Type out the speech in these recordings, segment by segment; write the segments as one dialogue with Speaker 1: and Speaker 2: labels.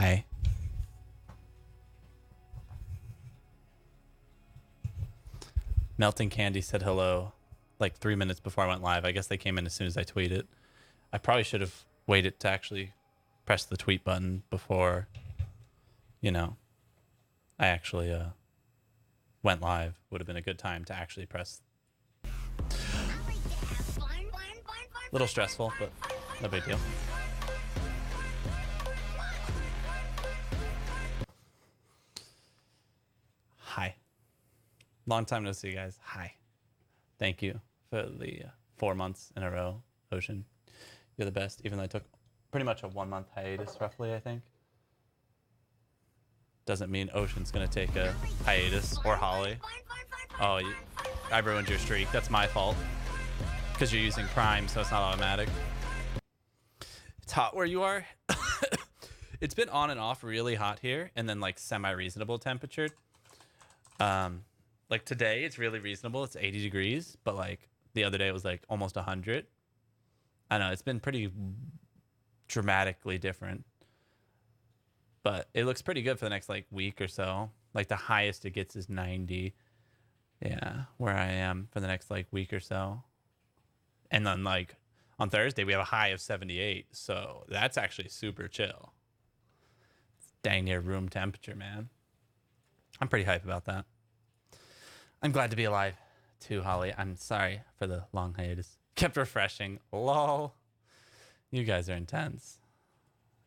Speaker 1: Hi. Melting Candy said hello like 3 minutes before I went live. I guess they came in as soon as I tweeted. I probably should have waited to actually press the tweet button before, I actually went live. Would have been a good time to actually press. Little stressful, but no big deal. Hi. Long time no see, guys. Hi. Thank you for the 4 months in a row, Ocean. You're the best, even though I took pretty much a 1 month hiatus, roughly, I think. Doesn't mean Ocean's going to take a hiatus, or Holly. Oh, I ruined your streak. That's my fault. Because you're using Prime, so it's not automatic. It's hot where you are. It's been on and off really hot here, and then like semi-reasonable temperature. Like today, it's really reasonable. It's 80 degrees, but like the other day, it was like almost 100. I know, it's been pretty dramatically different. But it looks pretty good for the next like week or so. Like the highest it gets is 90. Yeah, where I am for the next like week or so. And then like on Thursday, we have a high of 78. So that's actually super chill. It's dang near room temperature, man. I'm pretty hype about that. I'm glad to be alive too, Holly. I'm sorry for the long hiatus. Kept refreshing. Lol. You guys are intense.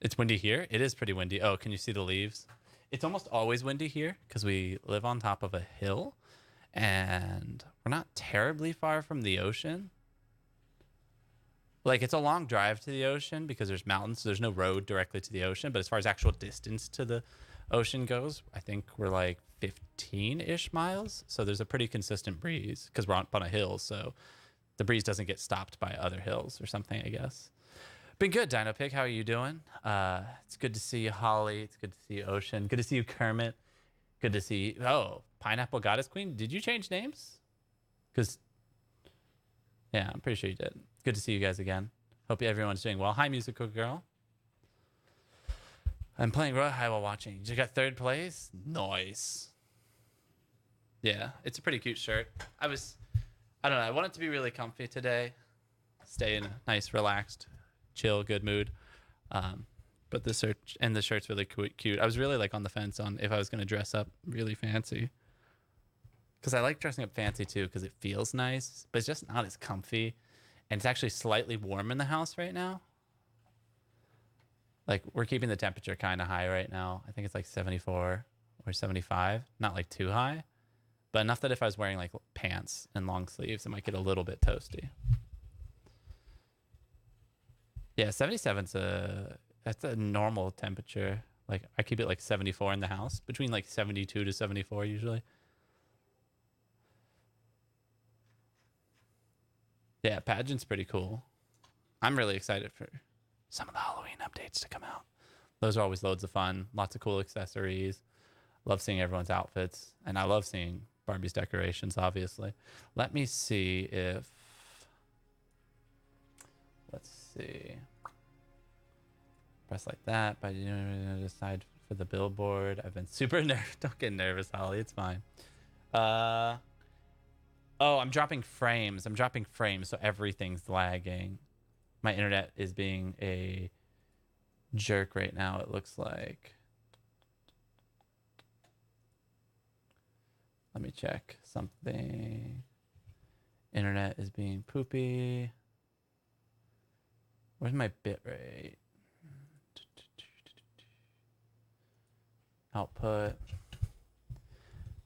Speaker 1: It's windy here. It is pretty windy. Oh, can you see the leaves? It's almost always windy here because we live on top of a hill and we're not terribly far from the ocean. Like, it's a long drive to the ocean because there's mountains. So there's no road directly to the ocean. But as far as actual distance to the ocean goes, I think we're like 15-ish miles. So there's a pretty consistent breeze because we're up on a hill. So the breeze doesn't get stopped by other hills or something, I guess. Been good, Dino Pig. How are you doing? It's good to see you, Holly. It's good to see you, Ocean. Good to see you, Kermit. Good to see you. Oh, Pineapple Goddess Queen. Did you change names? Because, yeah, I'm pretty sure you did. Good to see you guys again. Hope everyone's doing well. Hi, Musical Girl. I'm playing Royal High while watching. You got third place? Nice. Yeah, it's a pretty cute shirt. I don't know. I want it to be really comfy today. Stay in a nice, relaxed, chill, good mood. But the shirt's really cute. I was really like on the fence on if I was going to dress up really fancy. Because I like dressing up fancy too because it feels nice, but it's just not as comfy. And it's actually slightly warm in the house right now. Like, we're keeping the temperature kind of high right now. I think it's like 74 or 75. Not like too high, but enough that if I was wearing like pants and long sleeves, it might get a little bit toasty. Yeah, 77's that's a normal temperature. Like, I keep it like 74 in the house, between like 72 to 74 usually. Yeah, pageant's pretty cool. I'm really excited for some of the Halloween updates to come out. Those are always loads of fun. Lots of cool accessories. Love seeing everyone's outfits. And I love seeing Barbie's decorations, obviously. Let me see if... Let's see. Press like that. But you know, decide for the billboard. I've been super nervous. Don't get nervous, Holly. It's fine. Oh, I'm dropping frames. So everything's lagging. My internet is being a jerk right now, it looks like. Let me check something. Internet is being poopy. Where's my bit rate? Output.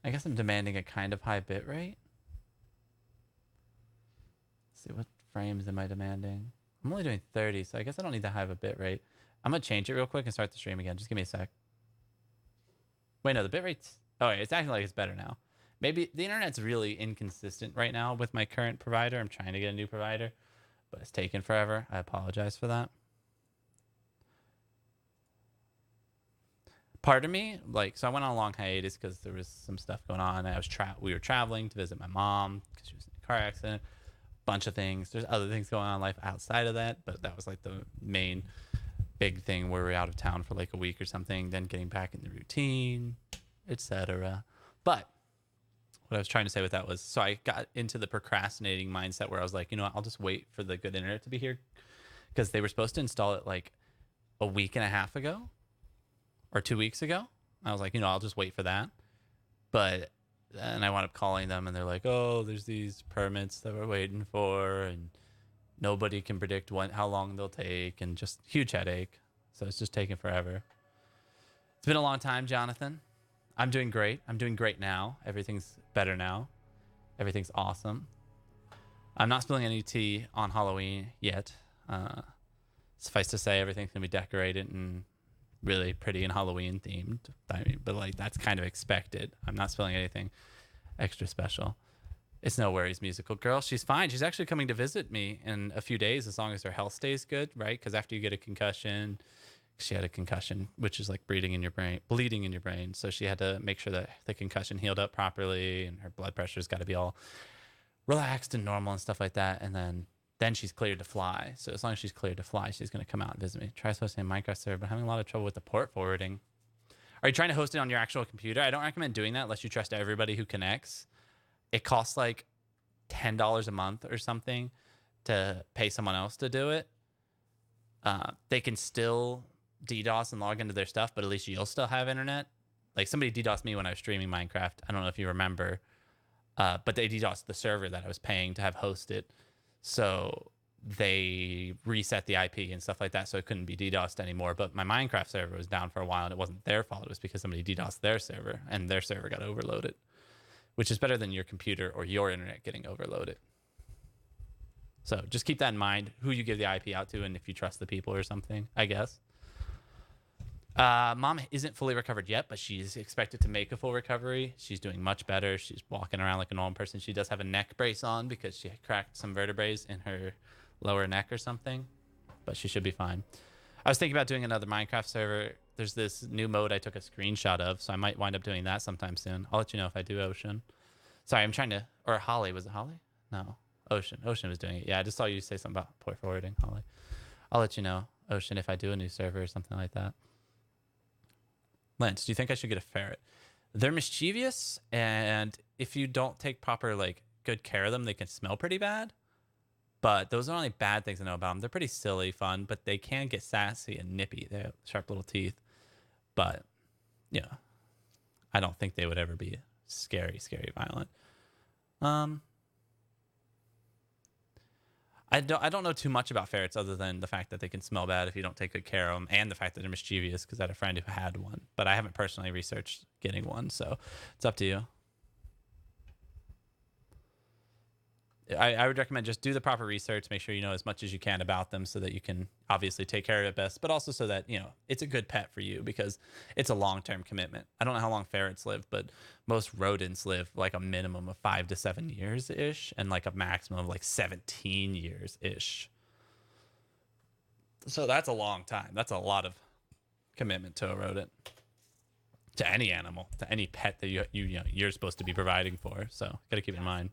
Speaker 1: I guess I'm demanding a kind of high bit rate. Let's see, what frames am I demanding? I'm only doing 30, so I guess I don't need to have a bit rate. I'm going to change it real quick and start the stream again. Just give me a sec. Wait, no, the bit rate's... Oh, wait, it's acting like it's better now. Maybe the internet's really inconsistent right now with my current provider. I'm trying to get a new provider, but it's taken forever. I apologize for that. Part of me, like, so I went on a long hiatus because there was some stuff going on. We were traveling to visit my mom because she was in a car accident. Bunch of things. There's other things going on in life outside of that, but that was like the main big thing where we're out of town for like a week or something, then getting back in the routine, etc. But what I was trying to say with that was, so I got into the procrastinating mindset where I was like, you know what, I'll just wait for the good internet to be here, because they were supposed to install it like a week and a half ago or 2 weeks ago. I was like, you know, I'll just wait for that. But then I wound up calling them and they're like, oh, there's these permits that we're waiting for and nobody can predict how long they'll take, and just huge headache. So it's just taking forever. It's been a long time, Jonathan. I'm doing great. I'm doing great now. Everything's better now. Everything's awesome. I'm not spilling any tea on Halloween yet. Suffice to say, everything's going to be decorated and really pretty and Halloween themed. I mean, but like, that's kind of expected. I'm not spilling anything extra special. It's no worries, musical girl. She's fine. She's actually coming to visit me in a few days, as long as her health stays good, right? Because after you get a concussion, she had a concussion, which is like bleeding in your brain. So she had to make sure that the concussion healed up properly, and her blood pressure's got to be all relaxed and normal and stuff like that. And then she's cleared to fly. So as long as she's cleared to fly, she's going to come out and visit me. Try hosting a Minecraft server, but having a lot of trouble with the port forwarding. Are you trying to host it on your actual computer? I don't recommend doing that unless you trust everybody who connects. It costs like $10 a month or something to pay someone else to do it. They can still DDoS and log into their stuff, but at least you'll still have internet. Like, somebody DDoSed me when I was streaming Minecraft. I don't know if you remember, but they DDoSed the server that I was paying to have hosted. So they reset the IP and stuff like that, so it couldn't be DDoSed anymore. But my Minecraft server was down for a while, and it wasn't their fault. It was because somebody DDoSed their server, and their server got overloaded, which is better than your computer or your internet getting overloaded. So just keep that in mind, who you give the IP out to, and if you trust the people or something, I guess. Mom isn't fully recovered yet, but she's expected to make a full recovery. She's doing much better. She's walking around like a normal person. She does have a neck brace on because she cracked some vertebrae in her lower neck or something, but she should be fine. I was thinking about doing another Minecraft server. There's this new mode I took a screenshot of, so I might wind up doing that sometime soon. I'll let you know if I do, Ocean. Sorry, I'm trying to... Or Holly. Was it Holly? No. Ocean. Ocean was doing it. Yeah, I just saw you say something about port forwarding, Holly. I'll let you know, Ocean, if I do a new server or something like that. Lance, do you think I should get a ferret? They're mischievous, and if you don't take proper, like, good care of them, they can smell pretty bad. But those are only bad things to know about them. They're pretty silly, fun, but they can get sassy and nippy. They have sharp little teeth. But, yeah, I don't think they would ever be scary, violent. I don't know too much about ferrets other than the fact that they can smell bad if you don't take good care of them, and the fact that they're mischievous, because I had a friend who had one, but I haven't personally researched getting one, so it's up to you. I would recommend just do the proper research, make sure you know as much as you can about them so that you can obviously take care of it best, but also so that, you know, it's a good pet for you, because it's a long-term commitment. I don't know how long ferrets live, but most rodents live like a minimum of 5 to 7 years-ish, and like a maximum of like 17 years-ish. So that's a long time. That's a lot of commitment to a rodent, to any animal, to any pet that you're supposed to be providing for. So got to keep it in mind.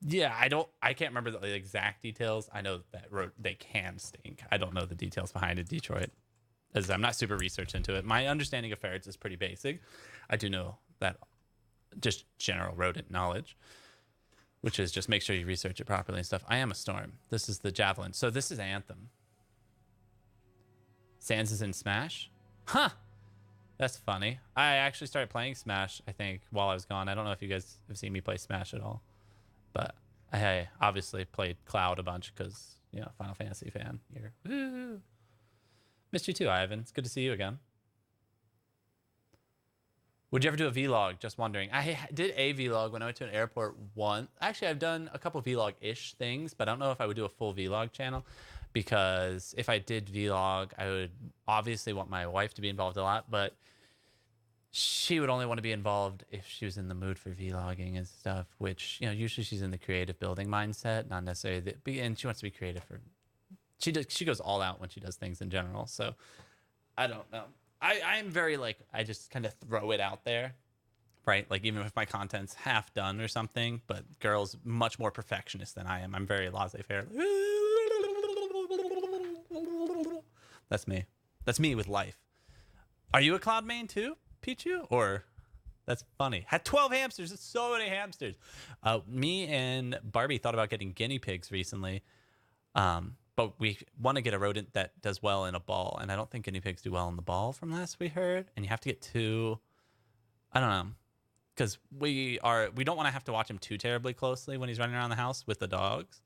Speaker 1: Yeah, I can't remember the exact details. I know that they can stink. I don't know the details behind it, Detroit, as I'm not super researched into it. My understanding of ferrets is pretty basic. I do know that, just general rodent knowledge, which is just make sure you research it properly and stuff. I am a storm. This is the javelin. So this is Anthem. Sans is in Smash? Huh. That's funny. I actually started playing Smash, I think, while I was gone. I don't know if you guys have seen me play Smash at all. But I obviously played Cloud a bunch because, you know, Final Fantasy fan here. Woo! Missed you too, Ivan. It's good to see you again. Would you ever do a vlog? Just wondering. I did a vlog when I went to an airport once. Actually, I've done a couple vlog-ish things, but I don't know if I would do a full vlog channel, because if I did vlog, I would obviously want my wife to be involved a lot, but she would only want to be involved if she was in the mood for vlogging and stuff, which, you know, usually she's in the creative building mindset, not necessarily and she wants to be creative she goes all out when she does things in general. So I don't know. I'm very, like, I just kind of throw it out there right? Like even if my content's half done or something, but girl's much more perfectionist than I am. I'm very laissez-faire. That's me. That's me with life. Are you a cloud main too, Pichu? Or that's funny. Had 12 hamsters. That's so many hamsters. Me and Barbie thought about getting guinea pigs recently. But we want to get a rodent that does well in a ball. And I don't think guinea pigs do well in the ball from last we heard. And you have to get two, I don't know. Because we don't want to have to watch him too terribly closely when he's running around the house with the dogs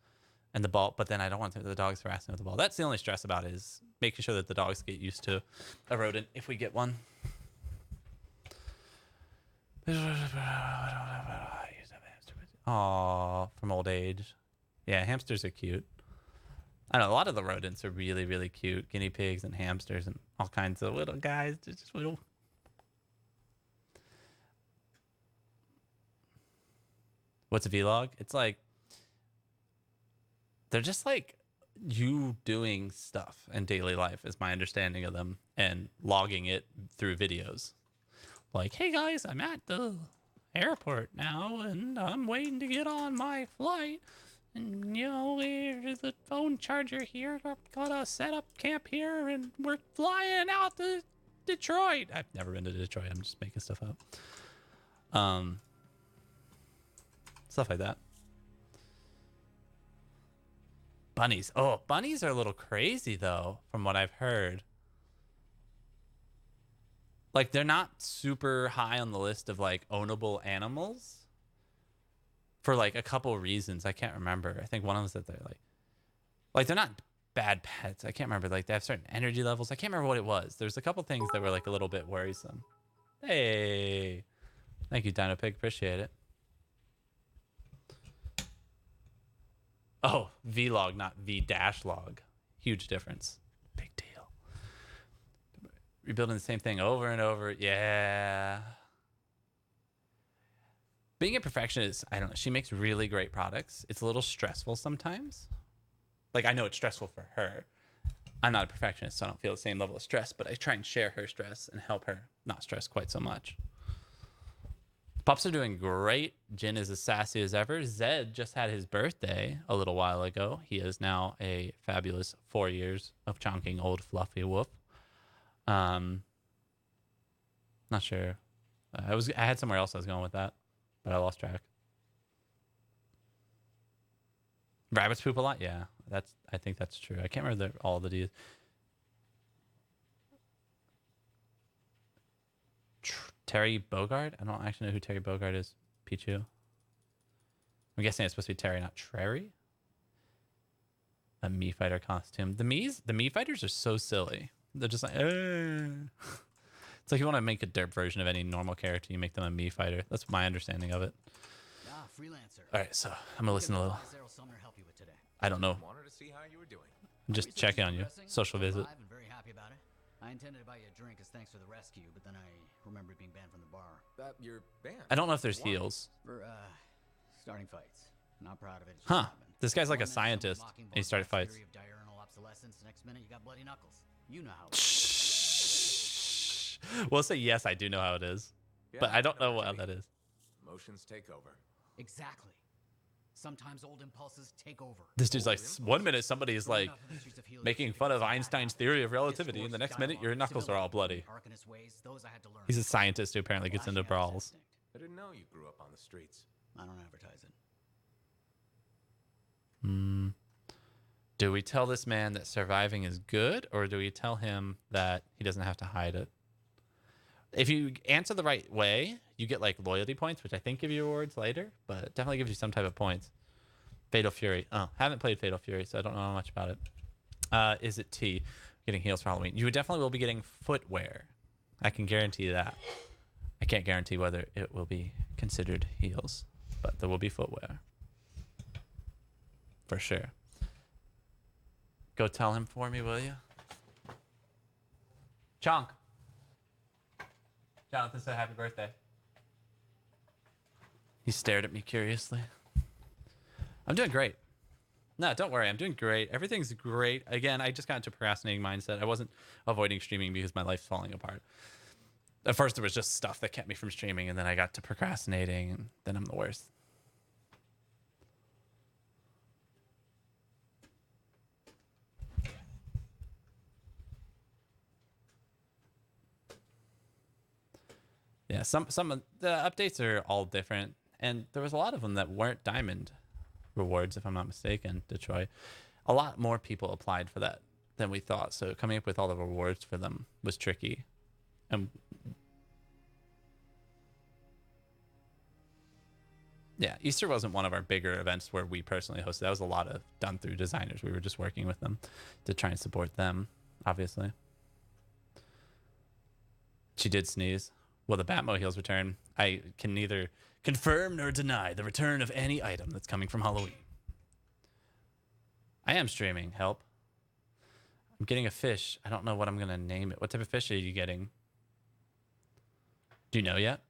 Speaker 1: and the ball. But then I don't want the dogs harassing with the ball. That's the only stress about it, is making sure that the dogs get used to a rodent if we get one. Aw, from old age. Yeah, hamsters are cute. I know a lot of the rodents are really, really cute. Guinea pigs and hamsters and all kinds of little guys. They're just little. What's a vlog? It's like, they're just like you doing stuff in daily life is my understanding of them, and logging it through videos. Like, hey guys, I'm at the airport now and I'm waiting to get on my flight. And, you know, there's a phone charger here. I've got to set up camp here and we're flying out to Detroit. I've never been to Detroit. I'm just making stuff up. Stuff like that. Bunnies. Oh, bunnies are a little crazy, though, from what I've heard. Like, they're not super high on the list of, like, ownable animals. For, like, a couple of reasons. I can't remember. I think one of them is that they're, like, they're not bad pets. I can't remember. Like, they have certain energy levels. I can't remember what it was. There's a couple things that were, like, a little bit worrisome. Hey. Thank you, Dino Pig. Appreciate it. Oh, vlog, not v-log. Huge difference. Big deal. Rebuilding the same thing over and over. Yeah. Being a perfectionist, I don't know. She makes really great products. It's a little stressful sometimes. Like, I know it's stressful for her. I'm not a perfectionist, so I don't feel the same level of stress, but I try and share her stress and help her not stress quite so much. Pups are doing great. Jin is as sassy as ever. Zed just had his birthday a little while ago. He is now a fabulous 4 years of chonking old fluffy woof. Not sure. I had somewhere else I was going with that, but I lost track. Rabbits poop a lot? Yeah, I think that's true. I can't remember all the D's. Terry Bogard? I don't actually know who Terry Bogard is. Pichu. I'm guessing it's supposed to be Terry, not Trary. A Mii Fighter costume. The Mii Fighters are so silly. They're just like, It's like you want to make a derp version of any normal character, you make them a Mii Fighter. That's my understanding of it.
Speaker 2: Freelancer.
Speaker 1: All right, so I'm gonna listen a little. I don't know. I'm just checking on you. Social visit.
Speaker 2: Very happy about it. I intended to buy you a drink as thanks for the rescue, but then I remembered being banned from the bar.
Speaker 3: You're banned?
Speaker 1: I don't know if there's heals.
Speaker 2: For starting fights. Not proud of it.
Speaker 1: Huh. This guy's like a scientist, and he started fights.
Speaker 2: Of diurnal obsolescence. Next minute, you got bloody knuckles. You know how it
Speaker 1: is. We'll say yes, I do know how it is, but I don't know what that is.
Speaker 3: Emotions take over.
Speaker 2: Exactly. Sometimes old impulses take over.
Speaker 1: This dude's like, 1 minute somebody is like making fun of Einstein's theory of relativity, and the next minute your knuckles are all bloody. He's a scientist who apparently gets into brawls.
Speaker 3: I didn't know you grew up on the streets.
Speaker 2: I don't advertise it.
Speaker 1: Do we tell this man that surviving is good, or do we tell him that he doesn't have to hide it? If you answer the right way, you get like loyalty points, which I think give you rewards later, but it definitely gives you some type of points. Fatal Fury. Oh, haven't played Fatal Fury, so I don't know much about it. Is it T? Getting heals for Halloween. You definitely will be getting footwear. I can guarantee that. I can't guarantee whether it will be considered heals, but there will be footwear. For sure. Go tell him for me, will you? Chonk. Jonathan said happy birthday. He stared at me curiously. I'm doing great. No, don't worry. I'm doing great. Everything's great. Again, I just got into procrastinating mindset. I wasn't avoiding streaming because my life's falling apart. At first, there was just stuff that kept me from streaming, and then I got to procrastinating, and then I'm the worst. Yeah, some of the updates are all different, and there was a lot of them that weren't diamond rewards, if I'm not mistaken, Detroit. A lot more people applied for that than we thought, so coming up with all the rewards for them was tricky. And yeah, Easter wasn't one of our bigger events where we personally hosted. That was a lot of done through designers. We were just working with them to try and support them, obviously. She did sneeze. Will the Batmobile's return? I can neither confirm nor deny the return of any item that's coming from Halloween. I am streaming. Help. I'm getting a fish. I don't know what I'm going to name it. What type of fish are you getting? Do you know yet?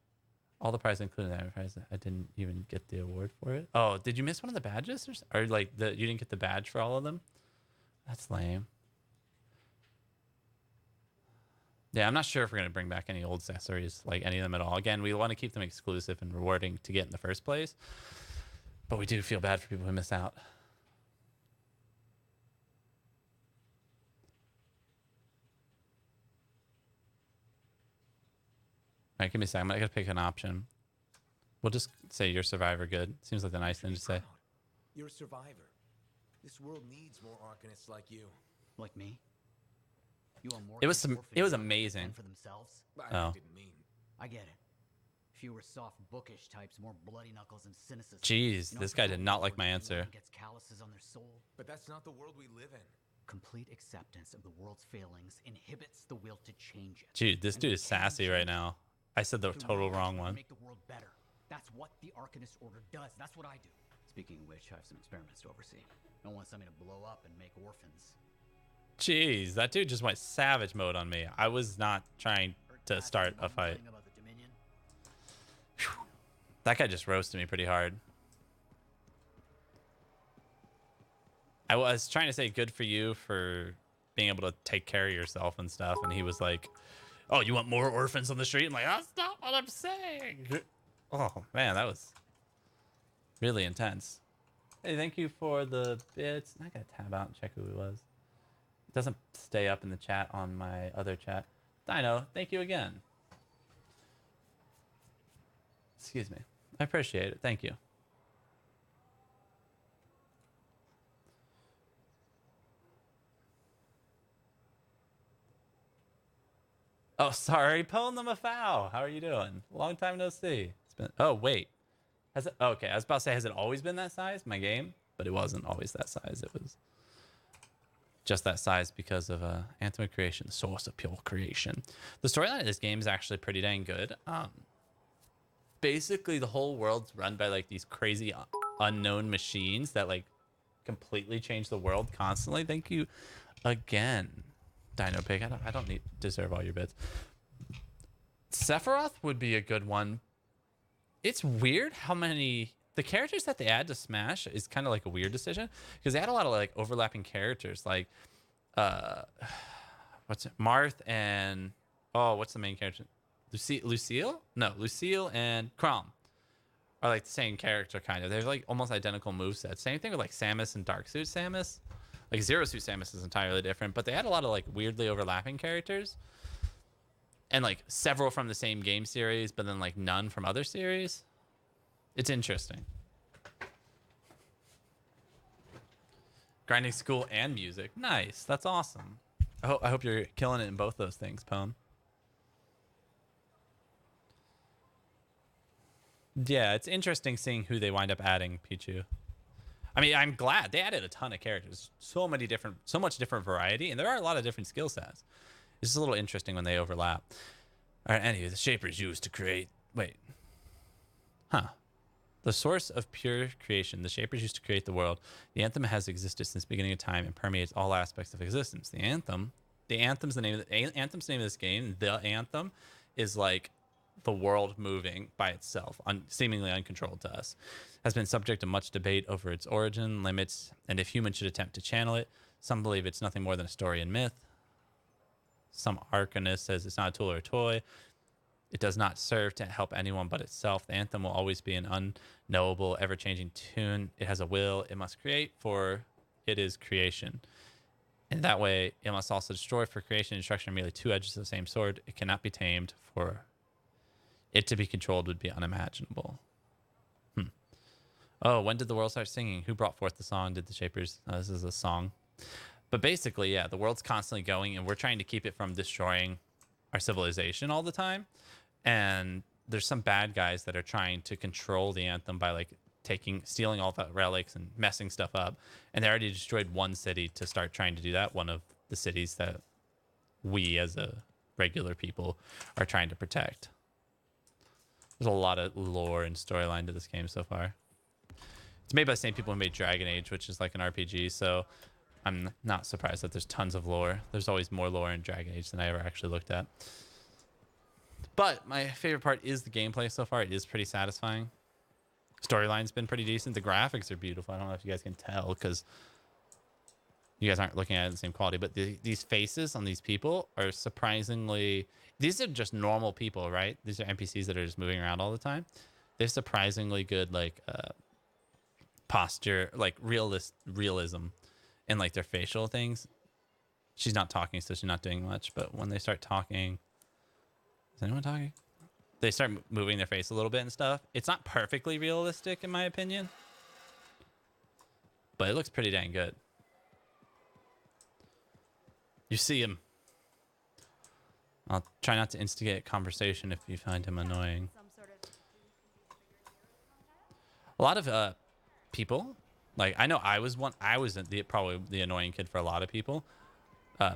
Speaker 1: All the prizes included that prize. I didn't even get the award for it. Oh, did you miss one of the badges? Or like you didn't get the badge for all of them? That's lame. Yeah, I'm not sure if we're going to bring back any old accessories, like any of them at all. Again, we want to keep them exclusive and rewarding to get in the first place. But we do feel bad for people who miss out. All right, give me a second. I got to pick an option. We'll just say you're Survivor good. Seems like the nice thing to say.
Speaker 3: You're a survivor. This world needs more Arcanists like you.
Speaker 2: Like me? You are more
Speaker 1: It was
Speaker 2: orphans
Speaker 1: amazing.
Speaker 2: than for themselves.
Speaker 3: I didn't mean.
Speaker 2: I get it. Fewer soft, bookish types, more bloody knuckles and cynicism.
Speaker 1: Jeez, this guy did not like my
Speaker 2: Anyone
Speaker 1: answer.
Speaker 2: Gets calluses on their soul.
Speaker 3: But that's not the world we live in.
Speaker 2: Complete acceptance of the world's failings inhibits the will to change it.
Speaker 1: Dude, this
Speaker 2: And
Speaker 1: dude
Speaker 2: we
Speaker 1: is
Speaker 2: can
Speaker 1: sassy
Speaker 2: change
Speaker 1: right
Speaker 2: it
Speaker 1: now. I said the
Speaker 2: through
Speaker 1: total
Speaker 2: knowledge
Speaker 1: wrong
Speaker 2: to
Speaker 1: one.
Speaker 2: Make the world better. That's what the Arcanist Order does. That's what I do. Speaking of which, I have some experiments to oversee. I want something to blow up and make orphans.
Speaker 1: Jeez, that dude just went savage mode on me. I was not trying to start a fight.
Speaker 2: About the Dominion?
Speaker 1: That guy just roasted me pretty hard. I was trying to say good for you for being able to take care of yourself and stuff. And he was like, oh, you want more orphans on the street? I'm like, that's not what I'm saying. Oh, man, that was really intense. Hey, thank you for the bits. I got to tab out and check who he was. It doesn't stay up in the chat on my other chat. Dino, thank you again. Excuse me. I appreciate it. Thank you. Oh, sorry. Pulling them a foul. How are you doing? Long time no see. It's been. Oh, wait. Has it? Okay, I was about to say, has it always been that size? My game, but it wasn't always that size. It was just that size because of Anthem of Creation, the source of pure creation. The storyline of this game is actually pretty dang good. Basically, the whole world's run by like these crazy unknown machines that like completely change the world constantly. Thank you again, Dino Pig. I don't deserve all your bits. Sephiroth would be a good one. It's weird how many the characters that they add to Smash is kind of like a weird decision because they had a lot of like overlapping characters like what's it, Marth and what's the main character? Lucille? No, Lucille and Chrom are like the same character kind of. They're like almost identical movesets. Same thing with like Samus and Dark Suit Samus. Like Zero Suit Samus is entirely different, but they had a lot of like weirdly overlapping characters. And like several from the same game series, but then like none from other series. It's interesting. Grinding school and music. Nice. That's awesome. I hope you're killing it in both those things, Pone. Yeah, it's interesting seeing who they wind up adding, Pichu. I mean, I'm glad they added a ton of characters. So much different variety, and there are a lot of different skill sets. It's just a little interesting when they overlap. All right, anyway, the Shapers used to create... Wait. Huh. The source of pure creation. The Shapers used to create the world. The Anthem has existed since the beginning of time and permeates all aspects of existence. The Anthem's the name of Anthem's the name of this game. The Anthem is like the world moving by itself, seemingly uncontrolled to us. Has been subject to much debate over its origin, limits, and if humans should attempt to channel it. Some believe it's nothing more than a story and myth. Some Arcanist says it's not a tool or a toy. It does not serve to help anyone but itself. The anthem will always be an unknowable, ever-changing tune. It has a will. It must create, for it is creation. In that way, it must also destroy, for creation and destruction are merely two edges of the same sword. It cannot be tamed, for it to be controlled would be unimaginable. Oh, when did the world start singing? Who brought forth the song? Did the Shapers? This is a song. But basically, yeah, the world's constantly going, and we're trying to keep it from destroying our civilization all the time. And there's some bad guys that are trying to control the anthem by like stealing all the relics and messing stuff up. And they already destroyed one city to start trying to do that. One of the cities that we as a regular people are trying to protect. There's a lot of lore and storyline to this game so far. It's made by the same people who made Dragon Age, which is like an RPG. So I'm not surprised that there's tons of lore. There's always more lore in Dragon Age than I ever actually looked at. But my favorite part is the gameplay so far. It is pretty satisfying. Storyline's been pretty decent. The graphics are beautiful. I don't know if you guys can tell because you guys aren't looking at it in the same quality. But these faces on these people are surprisingly... These are just normal people, right? These are NPCs that are just moving around all the time. They're surprisingly good, like, posture, like realism in like their facial things. She's not talking, so she's not doing much. But when they start talking... Is anyone talking? They start moving their face a little bit and stuff. It's not perfectly realistic, in my opinion. But it looks pretty dang good. You see him. I'll try not to instigate a conversation if you find him annoying. A lot of people, like I know I was probably the annoying kid for a lot of people.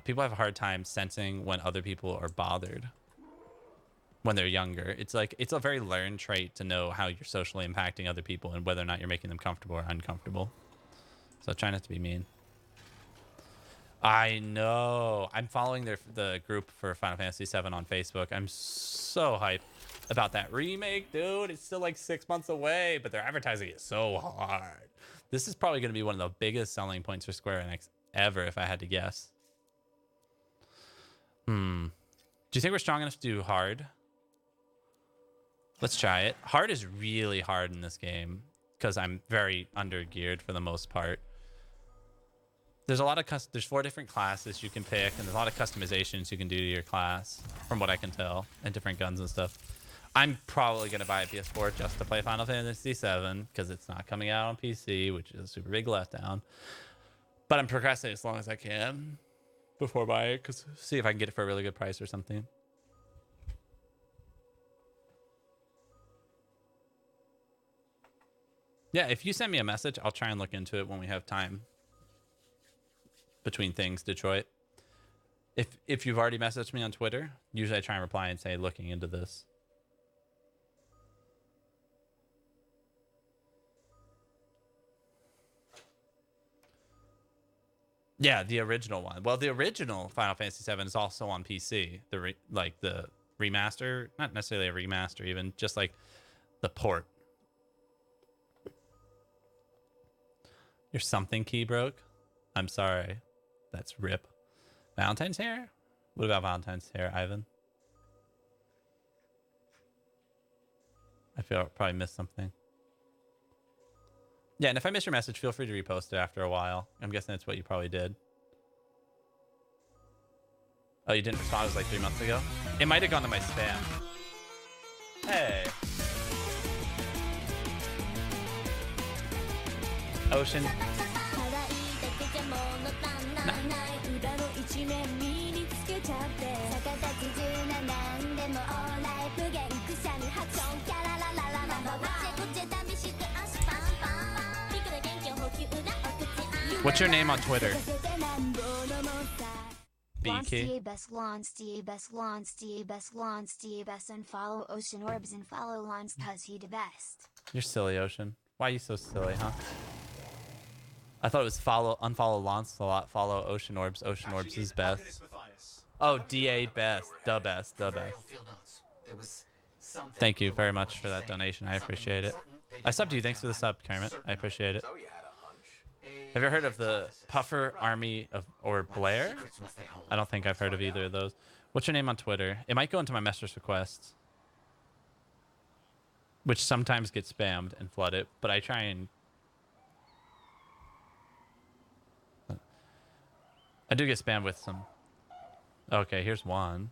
Speaker 1: People have a hard time sensing when other people are bothered when they're younger. It's like it's a very learned trait to know how you're socially impacting other people and whether or not you're making them comfortable or uncomfortable. So try not to be mean. I know. I'm following the group for Final Fantasy VII on Facebook. I'm so hyped about that remake, dude. It's still like 6 months away, but they're advertising it so hard. This is probably going to be one of the biggest selling points for Square Enix ever, if I had to guess. Do you think we're strong enough to do hard? Let's try it. Hard is really hard in this game because I'm very under-geared for the most part. There's a lot of there's 4 different classes you can pick, and there's a lot of customizations you can do to your class, from what I can tell, and different guns and stuff. I'm probably going to buy a PS4 just to play Final Fantasy VII because it's not coming out on PC, which is a super big letdown. But I'm procrastinating as long as I can before buying it, because see if I can get it for a really good price or something. Yeah, if you send me a message, I'll try and look into it when we have time. Between things, Detroit. If you've already messaged me on Twitter, usually I try and reply and say, looking into this. Yeah, the original one. Well, the original Final Fantasy VII is also on PC. The remaster, not necessarily a remaster, even just like the port. Your something key broke? I'm sorry. That's rip. Valentine's hair? What about Valentine's hair, Ivan? I feel I probably missed something. Yeah, and if I miss your message, feel free to repost it after a while. I'm guessing that's what you probably did. Oh, you didn't respond? It was like 3 months ago? It might have gone to my spam. Hey. Ocean. What's your name on Twitter? BK.
Speaker 4: And follow Ocean Orbs and follow Lons cause he the best.
Speaker 1: You're silly, Ocean. Why are you so silly, huh? I thought it was unfollow Lancelot, follow Ocean Orbs. Ocean Orbs is best. Oh, DA best. The best. The best. Thank you very much for that donation. I appreciate it. I subbed you. Thanks for the sub, Kermit. I appreciate it. Have you heard of the Puffer Army or Blair? I don't think I've heard of either of those. What's your name on Twitter? It might go into my message requests. which sometimes gets spammed and flooded, but I try and... I do get spammed with some... Okay, here's one.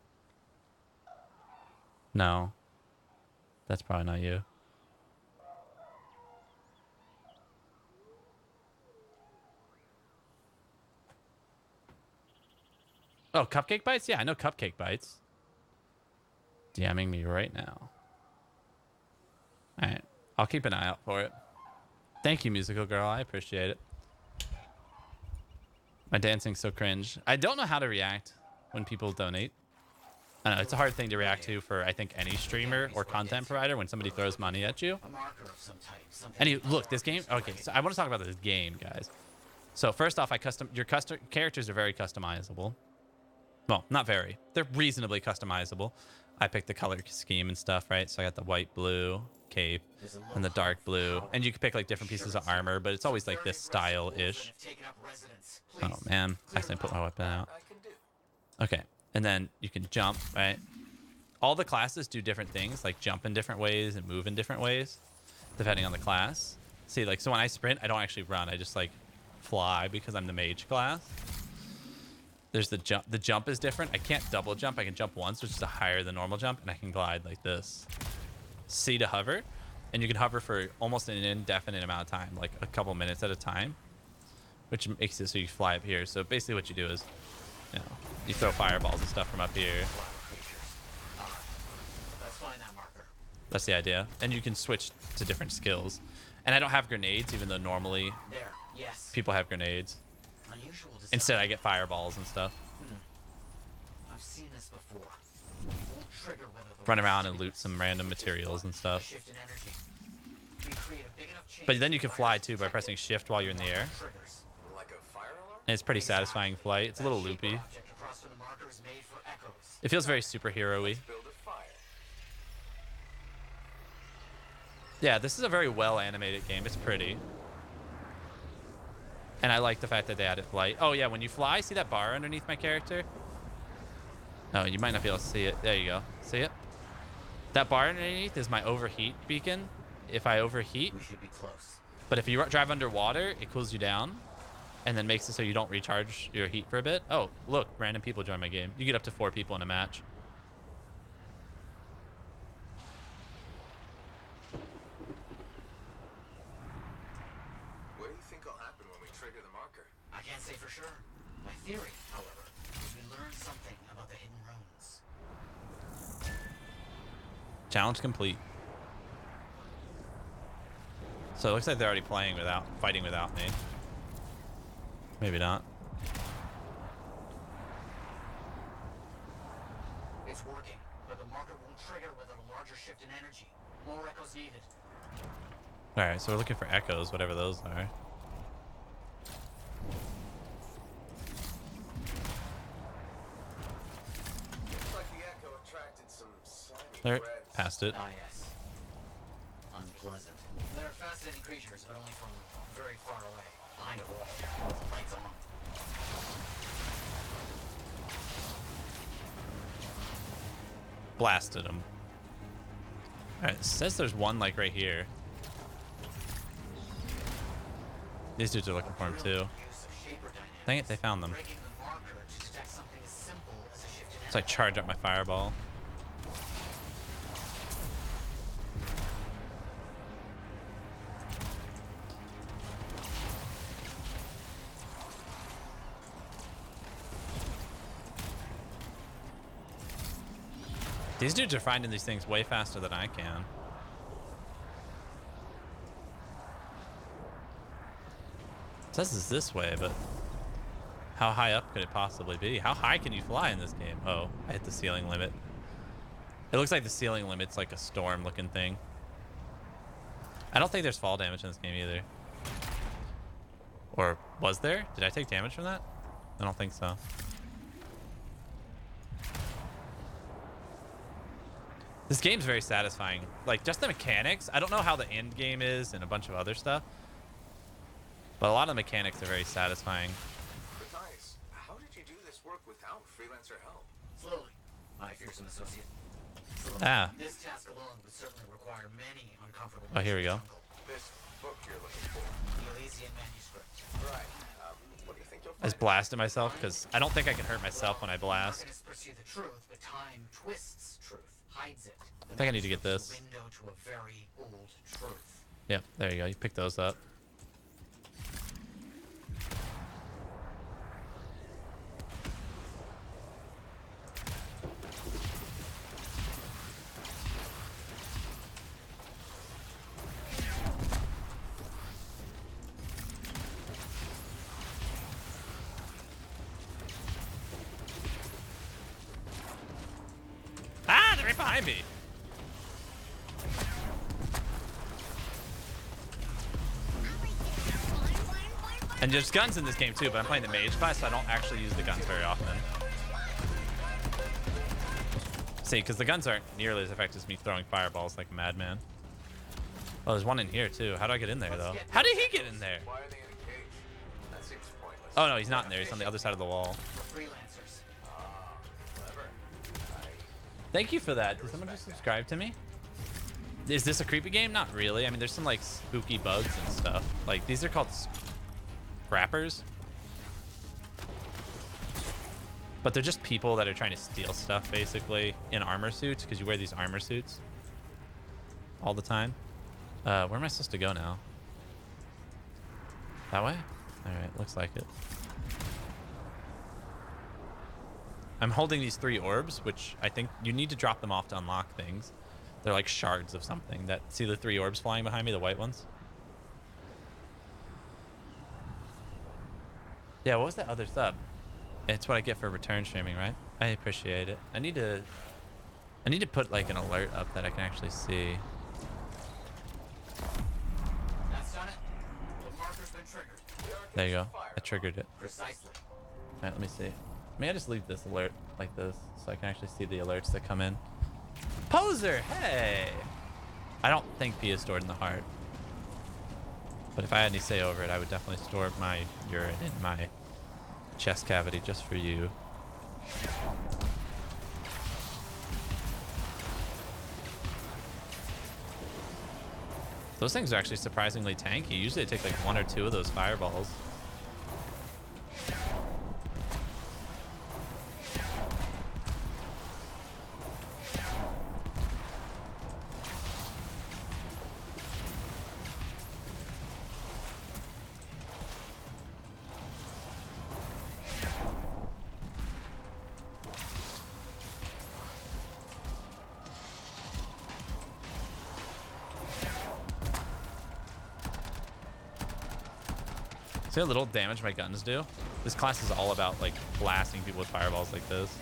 Speaker 1: No. That's probably not you. Oh, Cupcake Bites? Yeah, I know Cupcake Bites. DMing me right now. Alright. I'll keep an eye out for it. Thank you, Musical Girl. I appreciate it. My dancing's so cringe. I don't know how to react when people donate. I don't know, it's a hard thing to react to for, I think, any streamer or content provider when somebody throws money at you.
Speaker 2: A marker of some type.
Speaker 1: Look, this game... Okay, so I want to talk about this game, guys. So first off, your characters are very customizable. Well, not very. They're reasonably customizable. I picked the color scheme and stuff, right? So I got the white, blue cape and the dark blue. And you can pick like different pieces of armor, but it's always like this style-ish. Oh, man. I accidentally put my weapon out. Okay. And then you can jump, right? All the classes do different things, like jump in different ways and move in different ways, depending on the class. See, like, so when I sprint, I don't actually run. I just, like, fly because I'm the mage class. There's the jump. The jump is different. I can't double jump. I can jump once, which is a higher than normal jump, and I can glide like this. C to hover, and you can hover for almost an indefinite amount of time, like a couple minutes at a time, which makes it so you fly up here. So basically what you do is, you know, you throw fireballs and stuff from up here. That's the idea. And you can switch to different skills. And I don't have grenades, even though normally people have grenades. Instead, I get fireballs and stuff.
Speaker 2: I've seen this before.
Speaker 1: Run around and loot some random materials and stuff. But then you can fly too by pressing shift while you're in the air. And it's pretty satisfying flight. It's a little loopy. It feels very superhero-y. Yeah, this is a very well animated game. It's pretty. And I like the fact that they added flight. Oh yeah, when you fly, see that bar underneath my character? No, you might not be able to see it. There you go. See it? That bar underneath is my overheat beacon. If I overheat,
Speaker 2: We should be close.
Speaker 1: but if you drive underwater, it cools you down and then makes it so you don't recharge your heat for a bit. Oh, look, random people join my game. You get up to 4 people in a match.
Speaker 3: What do you think will happen when we trigger the marker?
Speaker 2: I can't say for sure. My theory, however, is we learn something about the hidden runes.
Speaker 1: Challenge complete. So it looks like they're already fighting without me. Maybe not.
Speaker 2: It's working, but the marker won't trigger without a larger shift in energy. More echoes needed.
Speaker 1: Alright, so we're looking for echoes, whatever those are.
Speaker 3: Looks like the echo attracted some slimy
Speaker 1: There,
Speaker 3: threads.
Speaker 1: past it.
Speaker 2: Ah, yes. Unpleasant. They're fascinating creatures, but only from very far away. Behind a wall. Lights on.
Speaker 1: Blasted him. Alright, it says there's one like right here. These dudes are looking for him too.
Speaker 2: Use of shaper dynamics.
Speaker 1: Dang it, they found them.
Speaker 2: Breaking the marker to detect something as simple as a shift in
Speaker 1: So I charge up my fireball. These dudes are finding these things way faster than I can. It says it's this way, but how high up could it possibly be? How high can you fly in this game? Oh, I hit the ceiling limit. It looks like the ceiling limit's like a storm looking thing. I don't think there's fall damage in this game either. Or was there? Did I take damage from that? I don't think so. This game's very satisfying. Like, just the mechanics. I don't know how the end game is and a bunch of other stuff. But a lot of the mechanics are very satisfying.
Speaker 3: Matthias, how did you do this work without freelancer help?
Speaker 2: Slowly. My fearsome associate.
Speaker 1: Ah.
Speaker 2: This task alone would certainly require many uncomfortable.
Speaker 1: Oh, here we go.
Speaker 3: This book you're looking for.
Speaker 2: The Elysian manuscript.
Speaker 3: Right. What do you think you'll
Speaker 1: I just
Speaker 3: find?
Speaker 1: blasted myself because I don't think I can hurt myself when I blast.
Speaker 2: Arcanists pursue the truth, but time twists truth, hides it.
Speaker 1: I think I need to get this.
Speaker 2: Window to a very old truth.
Speaker 1: Yep, there you go. You pick those up. Ah, they're right behind me. And there's guns in this game too, but I'm playing the mage class, so I don't actually use the guns very often. See, because the guns aren't nearly as effective as me throwing fireballs like a madman. Oh, there's one in here too. How do I get in there though? How did he get in there?
Speaker 3: Why are they in a cage? That seems pointless.
Speaker 1: Oh no, he's not in there. He's on the other side of the wall.
Speaker 2: For freelancers.
Speaker 3: Clever.
Speaker 1: Thank you for that. Did someone just subscribe to me? Is this a creepy game? Not really. I mean, there's some like spooky bugs and stuff. Like these are called scrappers. But they're just people that are trying to steal stuff basically in armor suits because you wear these armor suits all the time. Where am I supposed to go now? That way? All right, looks like it. I'm holding these 3 orbs, which I think you need to drop them off to unlock things. They're like shards of something. That see the 3 orbs flying behind me, the white ones? Yeah, what was that other sub? It's what I get for return streaming, right? I appreciate it. I need to put like an alert up that I can actually see.
Speaker 2: That's done it. The marker's been triggered.
Speaker 1: There you go. I triggered it.
Speaker 2: Precisely.
Speaker 1: All right, let me see. May I just leave this alert like this so I can actually see the alerts that come in? Poser, hey! I don't think P is stored in the heart. But if I had any say over it, I would definitely store my urine in my chest cavity just for you. Those things are actually surprisingly tanky. Usually they take like 1 or 2 of those fireballs. See how little damage my guns do? This class is all about like blasting people with fireballs like this.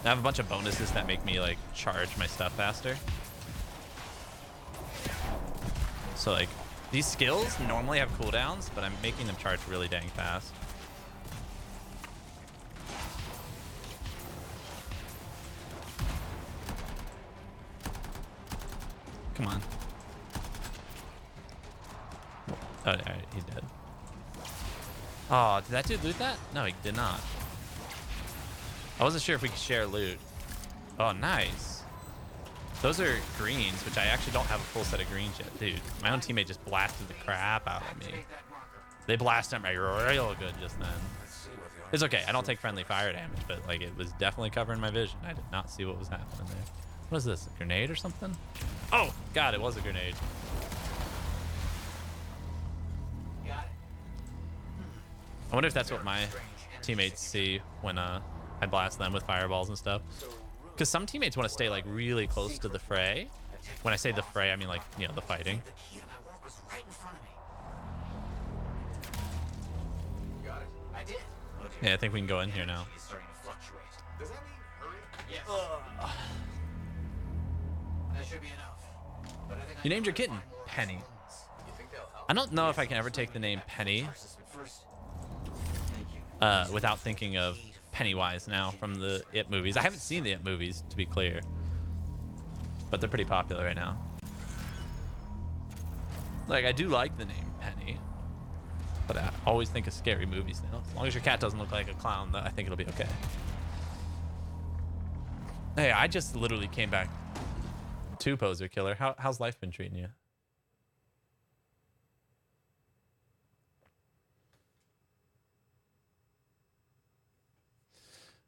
Speaker 1: I have a bunch of bonuses that make me like charge my stuff faster. So like these skills normally have cooldowns, but I'm making them charge really dang fast. Come on. Oh, alright, he's dead. Oh, did that dude loot that? No, he did not. I wasn't sure if we could share loot. Oh, nice. Those are greens, which I actually don't have a full set of greens yet. Dude, my own teammate just blasted the crap out of me. They blasted me real good just then. It's okay. I don't take friendly fire damage, but like it was definitely covering my vision. I did not see what was happening there. What is this? A grenade or something? Oh, God, it was a grenade.
Speaker 2: Got it.
Speaker 1: I wonder if that's what my teammates see when I blast them with fireballs and stuff. Because some teammates want to stay like really close to the fray. When I say the fray, I mean like, you know, the fighting.
Speaker 2: The key to my work was right in front of me.
Speaker 3: Got it.
Speaker 2: I did.
Speaker 1: Yeah, I think we can go in here now.
Speaker 2: It's starting to fluctuate.
Speaker 3: Does that mean hurry?
Speaker 2: Yes. That should be enough. But I think
Speaker 1: You named your kitten Penny.
Speaker 3: You think they'll help?
Speaker 1: I don't know if I can ever take the name Penny
Speaker 2: First, thank you.
Speaker 1: without thinking of Pennywise now from the It movies. I haven't seen the It movies, to be clear. but they're pretty popular right now. Like, I do like the name Penny, but I always think of scary movies now. As long as your cat doesn't look like a clown, though, I think it'll be okay. Hey, I just literally came back to Poser Killer. How's life been treating you?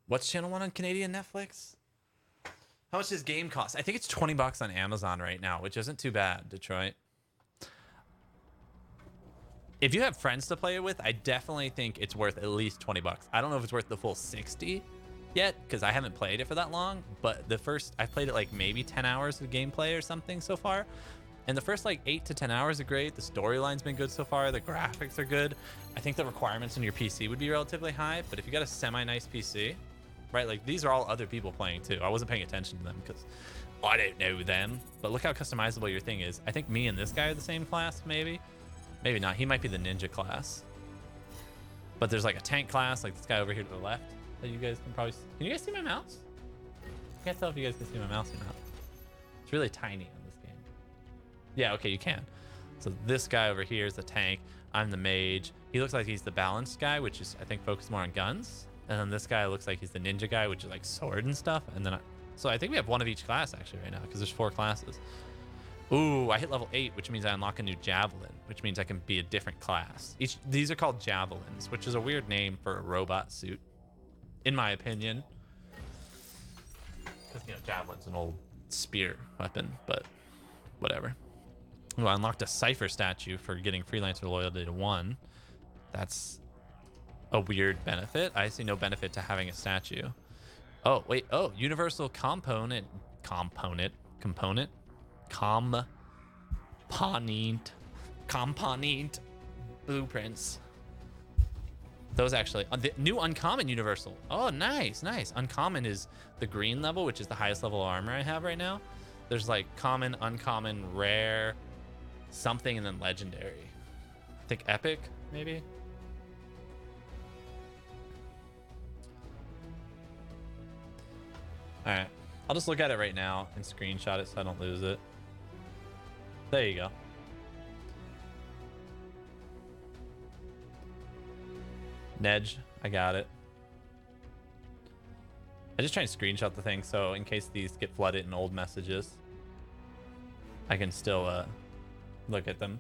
Speaker 1: What's channel 1 on Canadian Netflix? How much does game cost? I think it's 20 bucks on Amazon right now, which isn't too bad, Detroit. If you have friends to play it with, I definitely think it's worth at least 20 bucks. I don't know if it's worth the full 60 yet, because I haven't played it for that long, but I've played it like maybe 10 hours of gameplay or something so far. And the first like 8 to 10 hours are great. The storyline's been good so far. The graphics are good. I think the requirements on your PC would be relatively high, but if you got a semi-nice PC, right? Like, these are all other people playing too. I wasn't paying attention to them because I don't know them. But look how customizable your thing is. I think me and this guy are the same class, maybe. Maybe not. He might be the ninja class. But there's like a tank class, like this guy over here to the left, that you guys can probably... Can you guys see my mouse? I can't tell if you guys can see my mouse or not. It's really tiny on this game. Yeah, okay, you can. So this guy over here is the tank. I'm the mage. He looks like he's the balanced guy, which is, I think, focused more on guns. And then this guy looks like he's the ninja guy, which is like sword and stuff. And then so I think we have one of each class actually right now, because there's 4 classes. Ooh, I hit level 8, which means I unlock a new javelin, which means I can be a different class. These are called javelins, which is a weird name for a robot suit, in my opinion. Because, you know, javelin's an old spear weapon, but whatever. Ooh, I unlocked a Cypher statue for getting Freelancer Loyalty to 1. That's a weird benefit. I see no benefit to having a statue. Oh, wait. Oh, universal component blueprints. Those actually, the new uncommon universal. Oh, nice. Uncommon is the green level, which is the highest level of armor I have right now. There's like common, uncommon, rare, something, and then legendary. I think epic, maybe. All right, I'll just look at it right now and screenshot it so I don't lose it. There you go. Nedge, I got it. I just try and screenshot the thing so in case these get flooded in old messages, I can still look at them.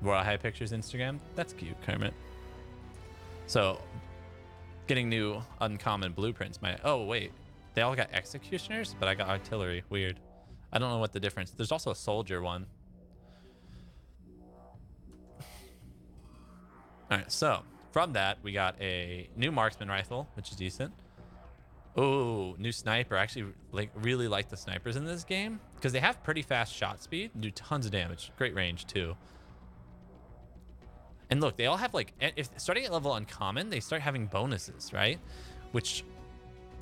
Speaker 1: Royal High Pictures Instagram. That's cute, Kermit. So, getting new uncommon blueprints. Oh wait, they all got executioners, but I got artillery. Weird. I don't know what the difference. There's also a soldier one. All right, so from that we got a new marksman rifle, which is decent. Oh, new sniper. I actually really like the snipers in this game because they have pretty fast shot speed, do tons of damage, great range too. And look, they all have like, if starting at level uncommon, they start having bonuses, right? Which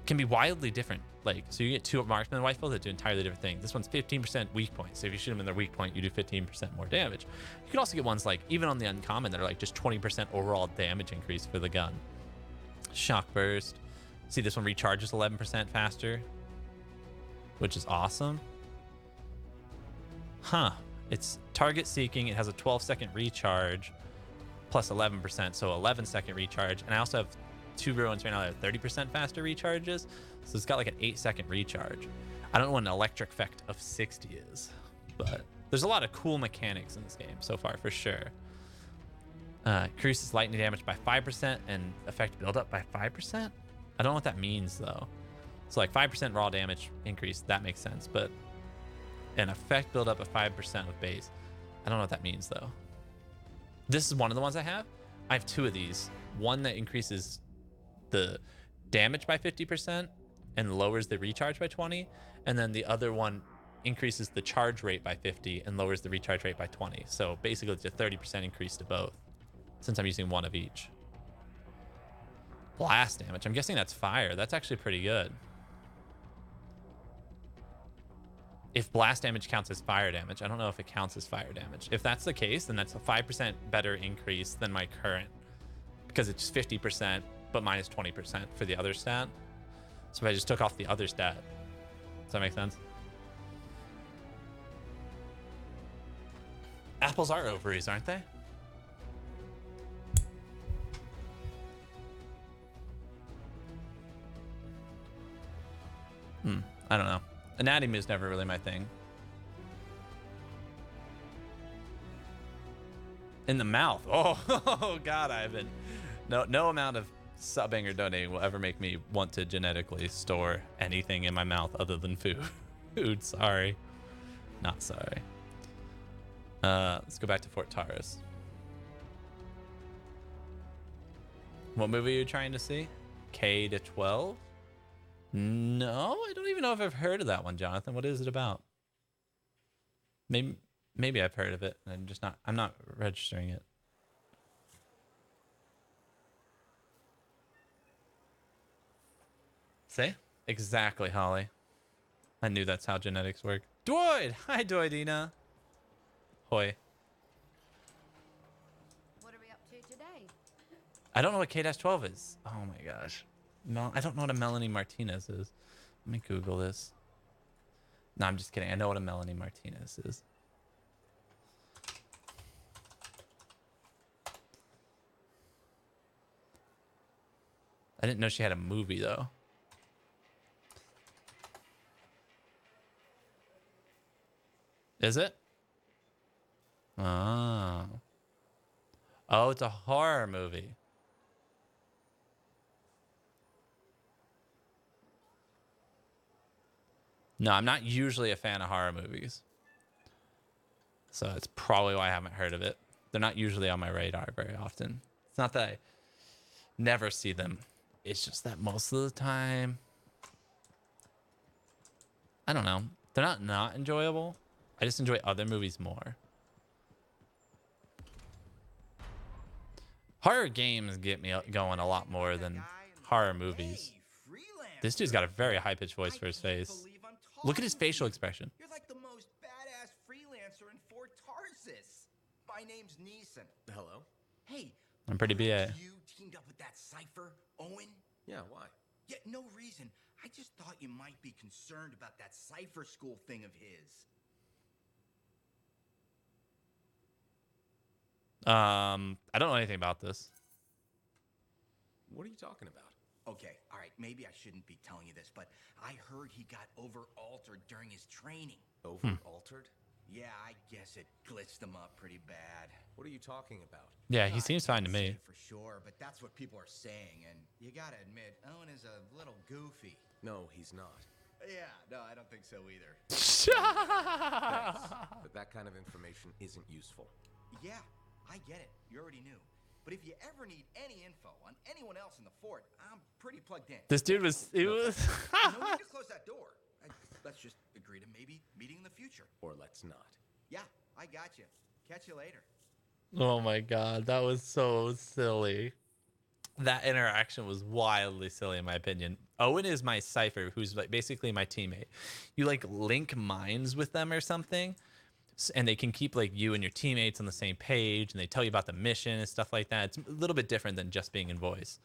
Speaker 1: can be wildly different. Like, so you get 2 marksman rifles that do entirely different things. This one's 15% weak point. So if you shoot them in their weak point, you do 15% more damage. You can also get ones like, even on the uncommon, that are like just 20% overall damage increase for the gun. Shock burst. See, this one recharges 11% faster, which is awesome. Huh. It's target seeking. It has a 12-second recharge. Plus 11%, so 11-second recharge. And I also have 2 ruins right now that have 30% faster recharges. So it's got like an 8-second recharge. I don't know what an electric effect of 60 is, but there's a lot of cool mechanics in this game so far, for sure. Increases lightning damage by 5% and effect buildup by 5%. I don't know what that means though. So like 5% raw damage increase, that makes sense, but an effect buildup of 5% with base. I don't know what that means though. This is one of the ones I have. I have 2 of these. One that increases the damage by 50% and lowers the recharge by 20. And then the other one increases the charge rate by 50 and lowers the recharge rate by 20. So basically it's a 30% increase to both, since I'm using one of each. Blast damage. I'm guessing that's fire. That's actually pretty good. If blast damage counts as fire damage, I don't know if it counts as fire damage. If that's the case, then that's a 5% better increase than my current, because it's 50%, but minus 20% for the other stat. So I just took off the other stat. Does that make sense? Apples are ovaries, aren't they? I don't know. Anatomy is never really my thing. In the mouth. Oh, God, Ivan. No amount of subbing or donating will ever make me want to genetically store anything in my mouth other than food. Food, sorry. Not sorry. Let's go back to Fort Taurus. What movie are you trying to see? K to 12? No, I don't even know if I've heard of that one, Jonathan. What is it about? Maybe I've heard of it. I'm not registering it. See? Exactly, Holly. I knew that's how genetics work. Doid! Hi, Doidina. Hoi.
Speaker 5: What are we up to today?
Speaker 1: I don't know what K-12 is. Oh my gosh. I don't know what a Melanie Martinez is. Let me Google this. No, I'm just kidding. I know what a Melanie Martinez is. I didn't know she had a movie, though. Is it? Oh. Oh, it's a horror movie. No, I'm not usually a fan of horror movies. So it's probably why I haven't heard of it. They're not usually on my radar very often. It's not that I never see them. It's just that most of the time, I don't know. They're not enjoyable. I just enjoy other movies more. Horror games get me going a lot more than horror movies. This dude's got a very high-pitched voice for his face. Look at his facial expression.
Speaker 3: You're like the most badass freelancer in Fort Tarsus. My name's Neeson. Hello? Hey.
Speaker 1: I'm pretty BA.
Speaker 3: You teamed up with that cipher, Owen?
Speaker 6: Yeah, why?
Speaker 3: Yeah, no reason. I just thought you might be concerned about that cipher school thing of his.
Speaker 1: I don't know anything about this.
Speaker 6: What are you talking about?
Speaker 3: Okay, all right, maybe I shouldn't be telling you this, but I heard he got over-altered during his training.
Speaker 6: Over-altered?
Speaker 3: Yeah, I guess it glitched him up pretty bad.
Speaker 6: What are you talking about?
Speaker 1: Yeah, he seems fine to
Speaker 3: I can't
Speaker 1: me.
Speaker 3: say for sure, but that's what people are saying, and you gotta admit, Owen is a little goofy.
Speaker 6: No, he's not.
Speaker 3: Yeah, no, I don't think so either.
Speaker 6: Thanks, but that kind of information isn't useful.
Speaker 3: Yeah, I get it. You already knew. But if you ever need any info on anyone else in the fort, I'm pretty plugged in.
Speaker 1: This dude was...
Speaker 3: No need to close that door. Let's just agree to maybe meeting in the future.
Speaker 6: Or let's not.
Speaker 3: Yeah, I got you. Catch you later.
Speaker 1: Oh my god, that was so silly. That interaction was wildly silly in my opinion. Owen is my cipher, who's like basically my teammate. You like link minds with them or something, and they can keep like you and your teammates on the same page, and they tell you about the mission and stuff like that. It's a little bit different than just being in voice,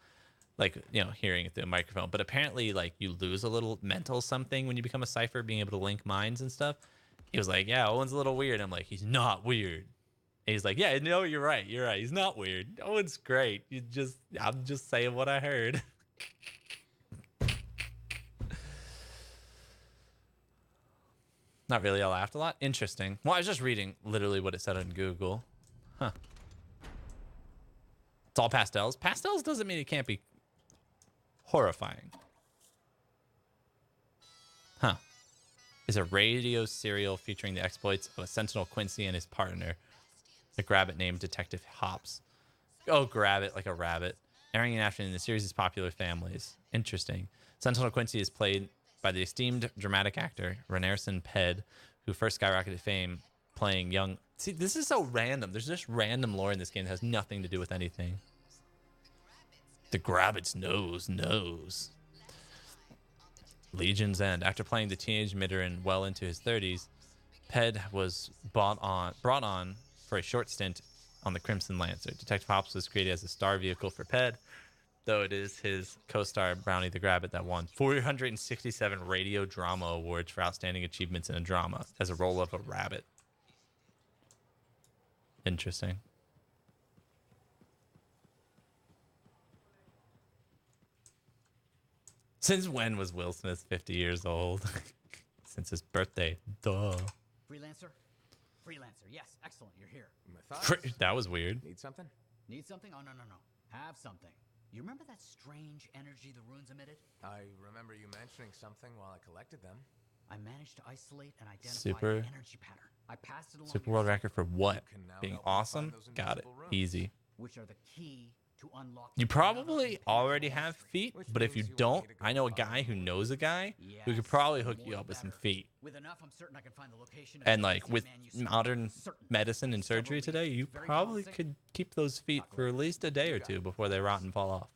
Speaker 1: like, you know, hearing it through a microphone. But apparently, like, you lose a little mental something when you become a cipher, being able to link minds and stuff. He was like, yeah, Owen's a little weird. I'm like, he's not weird. And he's like, yeah, no, you're right. You're right. He's not weird. Owen's great. I'm just saying what I heard. Not really. I laughed a lot. Interesting. Well, I was just reading literally what it said on Google. Huh. It's all pastels. Pastels doesn't mean it can't be horrifying. Huh. Is a radio serial featuring the exploits of a Sentinel Quincy and his partner, the Grabbit named Detective Hops. Oh, Grabbit, like a rabbit. Airing in afternoon, the series' popular families. Interesting. Sentinel Quincy is played by the esteemed dramatic actor Renarson Ped, who first skyrocketed fame playing young... See, this is so random. There's just random lore in this game that has nothing to do with anything. The Grabbit's knows. Legion's End. After playing the teenage Midderin well into his 30s, Ped was brought on for a short stint on the Crimson Lancer. Detective Hops was created as a star vehicle for Ped, though it is his co-star Brownie the Grabbit that won 467 radio drama awards for outstanding achievements in a drama as a role of a rabbit. Interesting. Since when was Will Smith 50 years old? Since his birthday. Duh.
Speaker 2: Freelancer? Freelancer, yes, excellent, you're here.
Speaker 6: Matthias,
Speaker 1: That was weird.
Speaker 6: need something?
Speaker 2: Need something? Oh, no. Have something. You remember that strange energy the runes emitted?
Speaker 6: I remember you mentioning something while I collected them.
Speaker 2: I managed to isolate and identify
Speaker 1: Super-
Speaker 2: an energy pattern. I passed it along
Speaker 1: Super
Speaker 2: your
Speaker 1: world
Speaker 2: side,
Speaker 1: record for what?
Speaker 6: You can now
Speaker 1: Being
Speaker 6: help me find
Speaker 1: awesome?
Speaker 6: those
Speaker 1: Got it.
Speaker 6: invisible runes.
Speaker 1: Easy.
Speaker 2: which are the key to unlock.
Speaker 1: You probably already have feet,
Speaker 6: Which
Speaker 1: but if you
Speaker 6: means you want
Speaker 1: don't,
Speaker 6: me to go
Speaker 1: I know a
Speaker 6: follow
Speaker 1: guy who
Speaker 6: the
Speaker 1: knows a guy who could
Speaker 2: Yes,
Speaker 1: probably
Speaker 2: the
Speaker 1: hook
Speaker 2: more
Speaker 1: you
Speaker 2: the
Speaker 1: up with some
Speaker 2: better.
Speaker 1: feet.
Speaker 2: With enough, I'm certain I can find the location of
Speaker 1: And
Speaker 2: the
Speaker 1: like
Speaker 2: missing
Speaker 1: with
Speaker 2: manuscript.
Speaker 1: modern
Speaker 2: Certain.
Speaker 1: medicine and
Speaker 2: Several
Speaker 1: surgery
Speaker 2: leads,
Speaker 1: today, you
Speaker 2: very
Speaker 1: probably
Speaker 2: promising.
Speaker 1: could keep those feet for at least a day or two before they rot and fall off.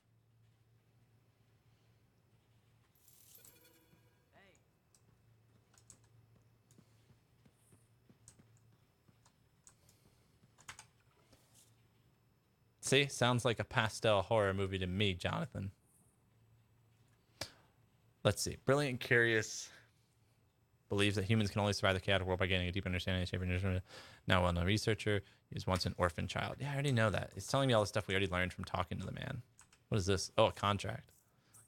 Speaker 1: See, sounds like a pastel horror movie to me, Jonathan. Let's see. Brilliant Curious believes that humans can only survive the chaotic world by gaining a deep understanding of the shape and nature. Now, well-known researcher, he was once an orphan child. Yeah, I already know that. It's telling me all the stuff we already learned from talking to the man. What is this? Oh, a contract.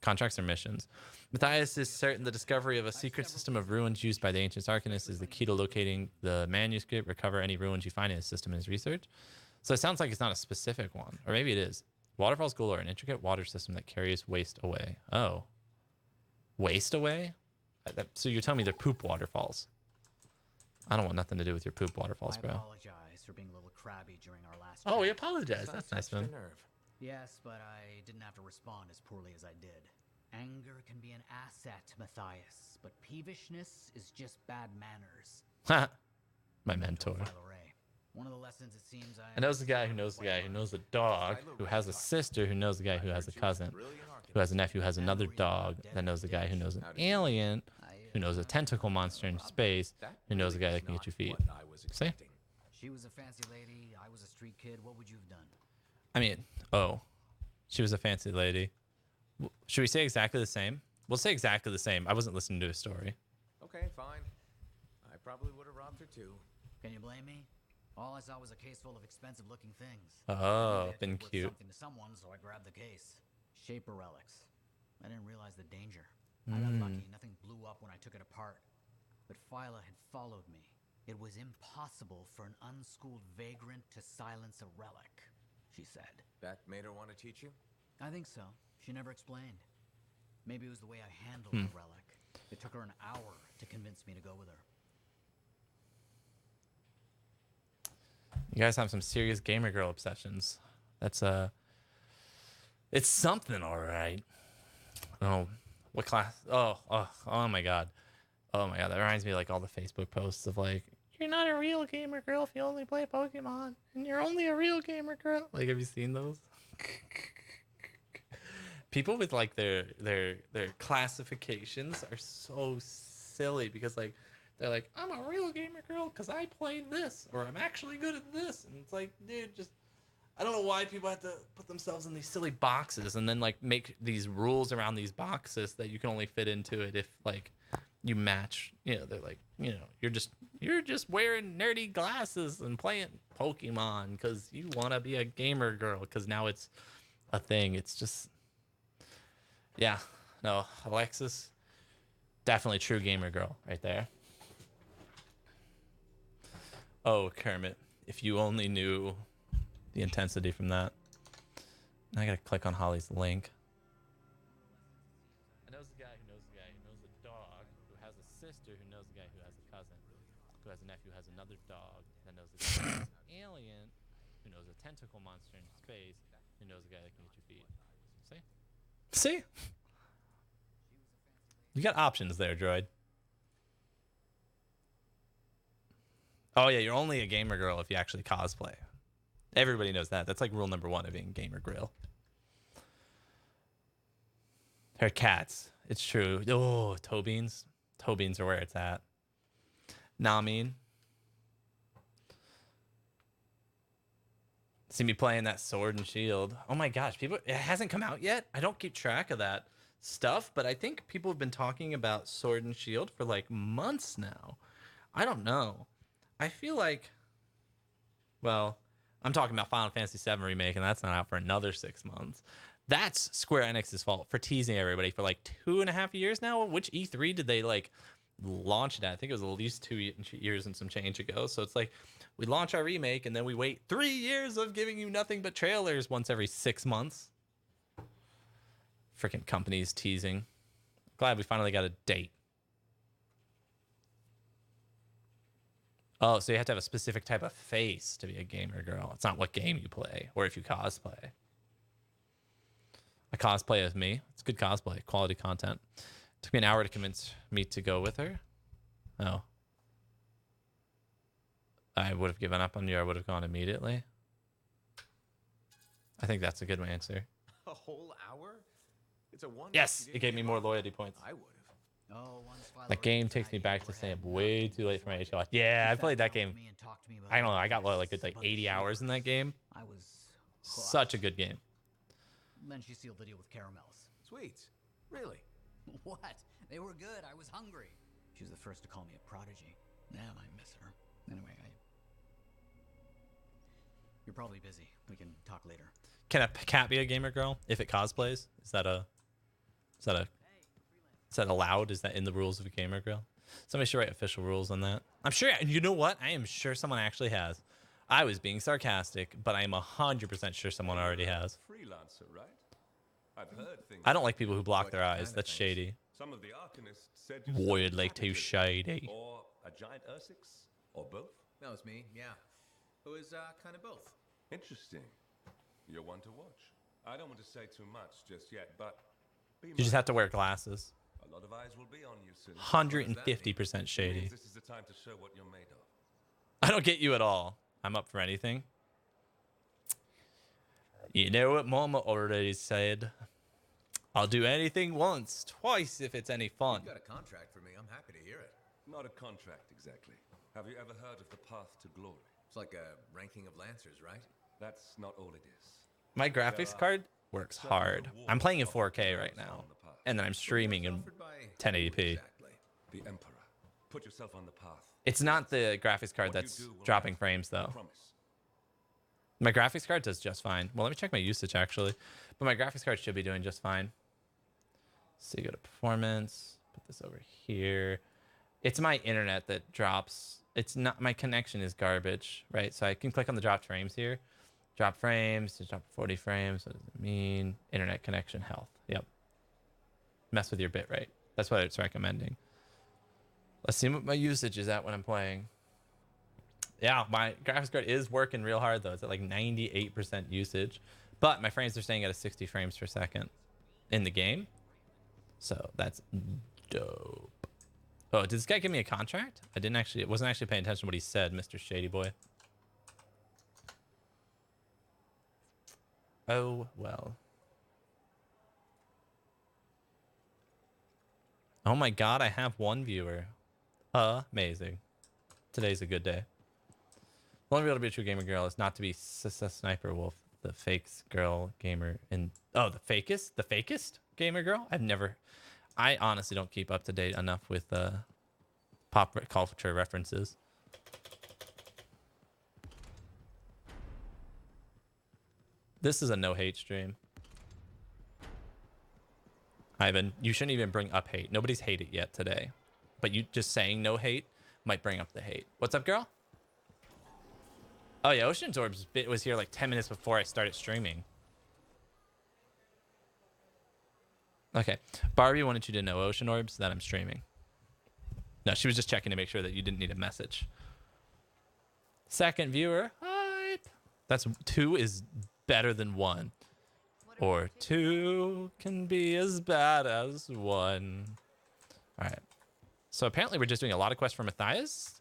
Speaker 1: Contracts are missions. Matthias is certain the discovery of a secret system of ruins used by the ancient arcanists is the key to locating the manuscript, recover any ruins you find in his system in his research. So it sounds like it's not a specific one. Or maybe it is. Waterfalls Ghoul are an intricate water system that carries waste away. Oh. Waste away? So you're telling me they're poop waterfalls. I don't want nothing to do with your poop waterfalls,
Speaker 2: I
Speaker 1: bro.
Speaker 2: apologize for being a little crabby during our last.
Speaker 1: Oh, we
Speaker 2: chat.
Speaker 1: apologize.
Speaker 6: Thought
Speaker 1: That's nice,
Speaker 6: touched a
Speaker 1: man.
Speaker 6: nerve.
Speaker 2: Yes, but I didn't have to respond as poorly as I did. Anger can be an asset, Matthias, but peevishness is just bad manners.
Speaker 1: Ha! My mentor.
Speaker 2: Philo Ray. One of the lessons it seems
Speaker 1: I knows the guy who knows the guy who knows a dog, who has a sister who knows the guy who has a cousin, who has a nephew who has another dog that knows the guy who knows an alien, who knows a tentacle monster in space, who knows the guy that can get your feet.
Speaker 6: What I was
Speaker 1: See?
Speaker 6: expecting.
Speaker 2: She was a fancy lady, I was a street kid. What would you have done?
Speaker 1: I mean, oh, she was a fancy lady. Should we say exactly the same? We'll say exactly the same. I wasn't listening to a story.
Speaker 6: Okay, fine. I probably would have robbed her too.
Speaker 2: Can you blame me? All I saw was a case full of expensive-looking things.
Speaker 1: Oh,
Speaker 2: I knew they had to
Speaker 1: been
Speaker 2: be worth
Speaker 1: cute.
Speaker 2: Something to someone, so I grabbed the case. Shaper relics. I didn't realize the danger. I got lucky. Nothing blew up when I took it apart. But Phyla had followed me. It was impossible for an unschooled vagrant to silence a relic, she said.
Speaker 6: That made her want to teach you?
Speaker 2: I think so. She never explained. Maybe it was the way I handled the relic. It took her an hour to convince me to go with her.
Speaker 1: You guys have some serious gamer girl obsessions. That's it's something, all right. Oh, what class? Oh my god. Oh my god, that reminds me of like all the Facebook posts of like, you're not a real gamer girl if you only play Pokemon, and you're only a real gamer girl. Like, have you seen those? People with like their classifications are so silly because like they're like, I'm a real gamer girl because I play this, or I'm actually good at this, and it's like, dude, just I don't know why people have to put themselves in these silly boxes and then like make these rules around these boxes that you can only fit into it if like you match. You know, they're like, you know, you're just wearing nerdy glasses and playing Pokemon because you want to be a gamer girl because now it's a thing. It's just, yeah, no, Alexis, definitely true gamer girl right there. Oh, Kermit, if you only knew the intensity from that. Now I gotta click on Holly's link. I knows the guy who knows the guy who knows a dog, who has a sister who knows the guy who has a cousin, who has a nephew who has another dog that knows the guy who has an alien, who knows a tentacle monster in space, who knows the guy that can get your feet. See? See? You got options there, droid. Oh yeah, you're only a gamer girl if you actually cosplay. Everybody knows that. That's like rule number 1 of being gamer grill. Her cats. It's true. Oh, toe beans. Toe beans are where it's at. Nah, I mean. See me playing that Sword and Shield. Oh my gosh, people, it hasn't come out yet. I don't keep track of that stuff, but I think people have been talking about Sword and Shield for like months now. I don't know. I feel like, well, I'm talking about Final Fantasy VII Remake, and that's not out for another 6 months. That's Square Enix's fault for teasing everybody for like 2.5 years now. Which E3 did they like launch it at? I think it was at least 2 years and some change ago. So it's like we launch our remake and then we wait 3 years of giving you nothing but trailers once every 6 months. Freaking companies teasing. Glad we finally got a date. Oh, so you have to have a specific type of face to be a gamer girl. It's not what game you play or if you cosplay. A cosplay of me. It's good cosplay. Quality content. Took me an hour to convince me to go with her. Oh. I would have given up on you. I would have gone immediately. I think that's a good answer.
Speaker 6: A whole hour? It's a wonder.
Speaker 1: Yes, it gave me more loyalty points.
Speaker 6: I would have.
Speaker 2: Oh, once Philo
Speaker 1: That game
Speaker 2: recognized
Speaker 1: takes me back to
Speaker 2: you
Speaker 1: saying
Speaker 2: had
Speaker 1: way
Speaker 2: nothing
Speaker 1: too late for my
Speaker 2: to
Speaker 1: HL.
Speaker 2: do.
Speaker 1: Yeah, I
Speaker 2: He
Speaker 1: played that
Speaker 2: sat down
Speaker 1: game.
Speaker 2: with me and talked to me about
Speaker 1: I don't know. I got
Speaker 2: this,
Speaker 1: like good like
Speaker 2: but
Speaker 1: 80
Speaker 2: she
Speaker 1: hours in that game.
Speaker 2: I was
Speaker 1: Such a good game.
Speaker 2: Then she sealed the deal with caramels.
Speaker 6: Sweet. Really?
Speaker 2: What? They were good. I was hungry. She was the first to call me a prodigy. Damn, I miss her. Anyway, You're probably busy. We can talk later.
Speaker 1: Can a cat be a gamer girl if it cosplays? Is that allowed? Is that in the rules of a gamer girl? Somebody should write official rules on that. I'm sure. You know what? I am sure someone actually has. I was being sarcastic, but I am 100% sure someone already has.
Speaker 6: Freelancer, right? I've heard things.
Speaker 1: I don't like people who block
Speaker 6: What
Speaker 1: their
Speaker 6: kind
Speaker 1: eyes.
Speaker 6: of
Speaker 1: That's
Speaker 6: things?
Speaker 1: shady.
Speaker 6: Some of the arcanists said you
Speaker 1: Weird,
Speaker 6: started
Speaker 1: like too
Speaker 6: caterpillar.
Speaker 1: shady.
Speaker 6: Or a giant ursix, or both.
Speaker 7: That was me, yeah. It was kind of both.
Speaker 6: Interesting. You're one to watch. I don't want to say too much just yet, but
Speaker 1: You just have to wear glasses.
Speaker 6: a lot of eyes will be on you soon.
Speaker 1: 150% shady.
Speaker 6: Means this is the time to show what you're made of.
Speaker 1: I don't get you at all. I'm up for anything. You know what Mama already said? I'll do anything once, twice if it's any fun.
Speaker 7: You got a contract for me. I'm happy to hear it.
Speaker 6: Not a contract exactly. Have you ever heard of the path to glory?
Speaker 7: It's like a ranking of lancers, right?
Speaker 6: That's not all it is.
Speaker 1: My graphics card works hard. I'm playing in 4K right now, and then I'm streaming in
Speaker 7: Offered by
Speaker 1: 1080p.
Speaker 7: Exactly.
Speaker 6: The Emperor. Put yourself on the path.
Speaker 1: It's not the graphics card
Speaker 6: What you
Speaker 1: that's
Speaker 6: do will
Speaker 1: dropping
Speaker 6: matter.
Speaker 1: frames though.
Speaker 6: Promise.
Speaker 1: My graphics card does just fine. Well, let me check my usage actually, but my graphics card should be doing just fine. So you go to performance, put this over here. It's my internet that drops. It's not, my connection is garbage, right? So I can click on the drop frames here. Drop frames to drop 40 frames. What does it mean? Internet connection health. Yep. Mess with your bit rate. That's what it's recommending. Let's see what my usage is at when I'm playing. Yeah, my graphics card is working real hard though. It's at like 98% usage, but my frames are staying at a 60 frames per second in the game. So that's dope. Oh, did this guy give me a contract? I wasn't actually paying attention to what he said, Mr. Shady Boy. Oh, well. Oh my God, I have one viewer. Amazing. Today's a good day. The only real to be a true gamer girl is not to be Sniper Wolf, the fakes girl gamer in... Oh, the fakest gamer girl? I honestly don't keep up to date enough with pop culture references. This is a no hate stream. Ivan, you shouldn't even bring up hate. Nobody's hated yet today. But you just saying no hate might bring up the hate. What's up, girl? Oh yeah, Ocean's Orbs was here like 10 minutes before I started streaming. Okay. Barbie wanted you to know, Ocean Orbs, that I'm streaming. No, she was just checking to make sure that you didn't need a message. Second viewer. Hype. That's 2 is better than 1. Or 2 can be as bad as 1. All right. So apparently we're just doing a lot of quests for Matthias.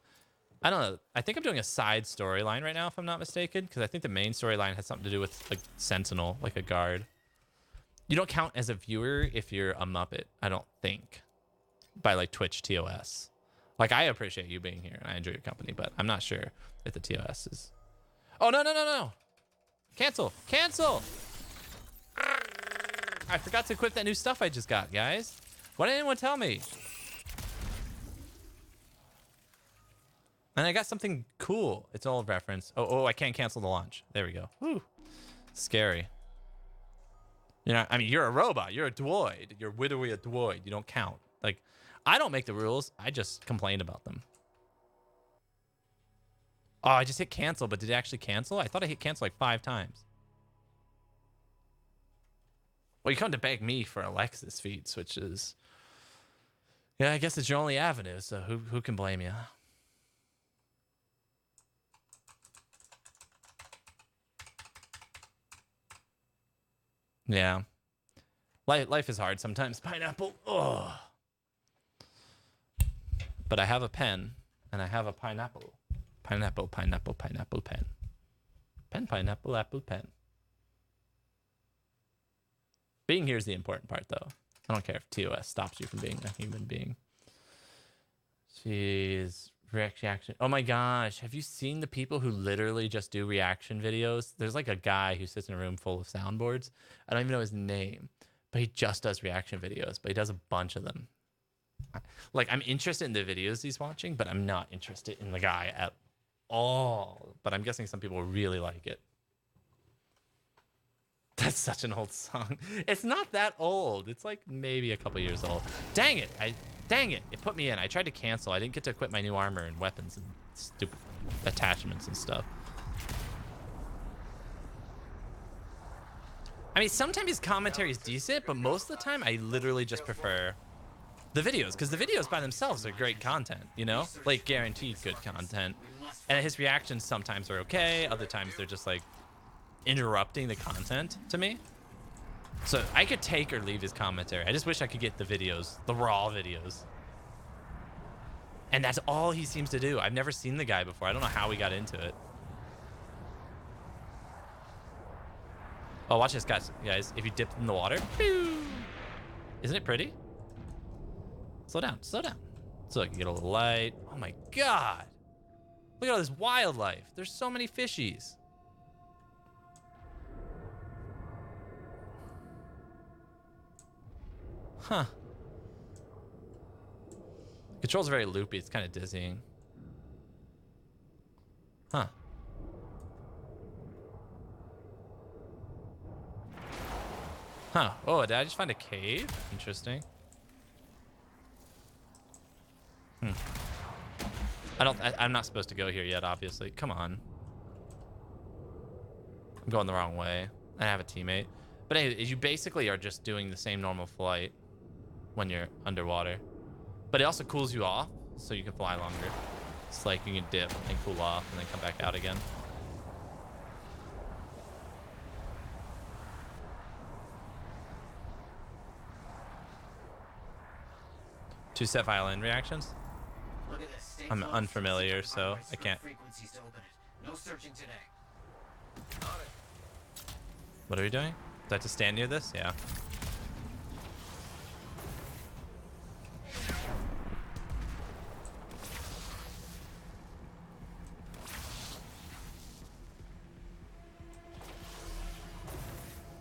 Speaker 1: I don't know. I think I'm doing a side storyline right now, if I'm not mistaken, because I think the main storyline has something to do with like Sentinel, like a guard. You don't count as a viewer if you're a Muppet, I don't think, by like Twitch TOS. Like, I appreciate you being here and I enjoy your company, but I'm not sure if the TOS is... Oh, no. Cancel. Cancel. I forgot to equip that new stuff I just got, guys. Why didn't anyone tell me? And I got something cool. It's an old reference. Oh, I can't cancel the launch. There we go. Woo. Scary. You know, I mean, you're a robot. You're a droid. You're literally a droid. You don't count. Like, I don't make the rules. I just complain about them. Oh, I just hit cancel, but did it actually cancel? I thought I hit cancel like 5 times. Well, you come to beg me for Alexis feats, which is... Yeah, I guess it's your only avenue, so who can blame you? Yeah. Life is hard sometimes, pineapple. Oh. But I have a pen, and I have a pineapple. Pineapple, pineapple, pineapple, pen. Pen, pineapple, apple, pen. Being here is the important part, though. I don't care if TOS stops you from being a human being. Jeez. Reaction. Oh my gosh. Have you seen the people who literally just do reaction videos? There's like a guy who sits in a room full of soundboards. I don't even know his name, but he just does reaction videos, but he does a bunch of them. Like, I'm interested in the videos he's watching, but I'm not interested in the guy at all. But I'm guessing some people really like it. That's such an old song. It's not that old. It's like maybe a couple years old. Dang it. Dang it. It put me in. I tried to cancel. I didn't get to equip my new armor and weapons and stupid attachments and stuff. I mean, sometimes his commentary is decent, but most of the time I literally just prefer the videos, because the videos by themselves are great content, you know? Like, guaranteed good content. And his reactions sometimes are okay. Other times they're just like interrupting the content to me. So I could take or leave his commentary. I just wish I could get the videos, the raw videos. And that's all he seems to do. I've never seen the guy before. I don't know how he got into it. Oh, watch this, guys. If you dip in the water, isn't it pretty? Slow down, slow down. So I can get a little light. Oh my God. Look at all this wildlife. There's so many fishies. Huh. Controls are very loopy. It's kind of dizzying. Huh. Huh. Oh, did I just find a cave? Interesting. I'm not supposed to go here yet, obviously. Come on. I'm going the wrong way. I have a teammate. But anyway, you basically are just doing the same normal flight when you're underwater. But it also cools you off, so you can fly longer. It's like you can dip and cool off and then come back out again. Two set violin reactions? I'm unfamiliar, so I can't.
Speaker 2: No searching today.
Speaker 1: What are we doing? Do I have to stand near this? Yeah.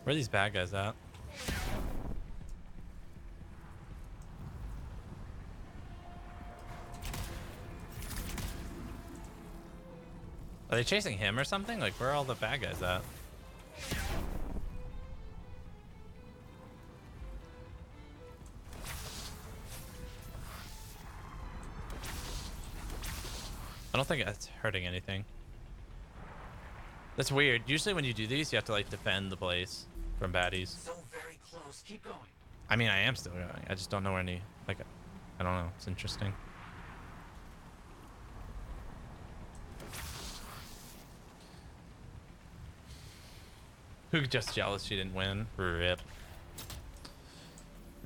Speaker 1: Where are these bad guys at? Are they chasing him or something? Like, where are all the bad guys at? I don't think it's hurting anything. That's weird. Usually when you do these, you have to like defend the place from baddies.
Speaker 2: So very close. Keep going.
Speaker 1: I mean, I am still going. I just don't know where any, like, I don't know. It's interesting. Who just jealous she didn't win? Rip.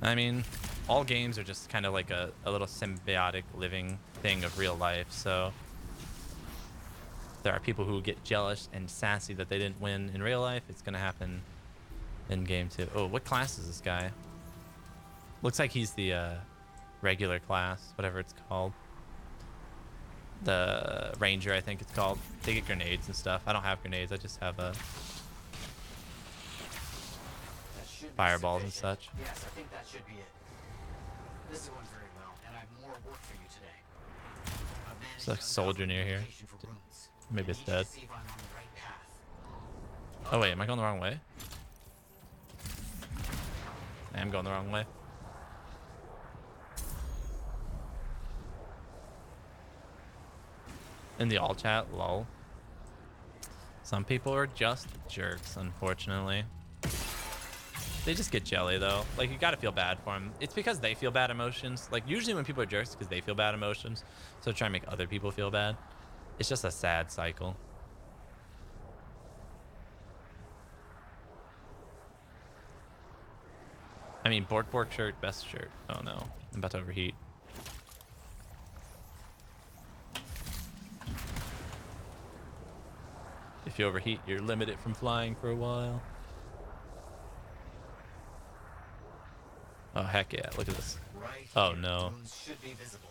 Speaker 1: I mean, all games are just kind of like a little symbiotic living thing of real life, so there are people who get jealous and sassy that they didn't win in real life. It's gonna happen in game too. Oh, what class is this guy? Looks like he's the regular class, whatever it's called. The ranger, I think it's called. They get grenades and stuff. I don't have grenades. I just have a fireballs and such.
Speaker 2: Yes, I think that should be it. This is going very well, and I have more work for you today. I've managed
Speaker 1: There's a
Speaker 2: to
Speaker 1: soldier
Speaker 2: uncover
Speaker 1: near
Speaker 2: the
Speaker 1: here.
Speaker 2: location for runes.
Speaker 1: Maybe it's
Speaker 2: I need you to
Speaker 1: dead.
Speaker 2: see if I'm on the right path.
Speaker 1: Oh wait, am I going the wrong way? I am going the wrong way. In the all chat, lol. Some people are just jerks, unfortunately. They just get jelly though. Like, you gotta feel bad for them. It's because they feel bad emotions. Like, usually when people are jerks, it's because they feel bad emotions. So try and make other people feel bad. It's just a sad cycle. I mean, Bork shirt, best shirt. Oh no, I'm about to overheat. If you overheat, you're limited from flying for a while. Oh, heck yeah, look at this.
Speaker 2: Right
Speaker 1: Oh
Speaker 2: here,
Speaker 1: no.
Speaker 2: runes should be visible.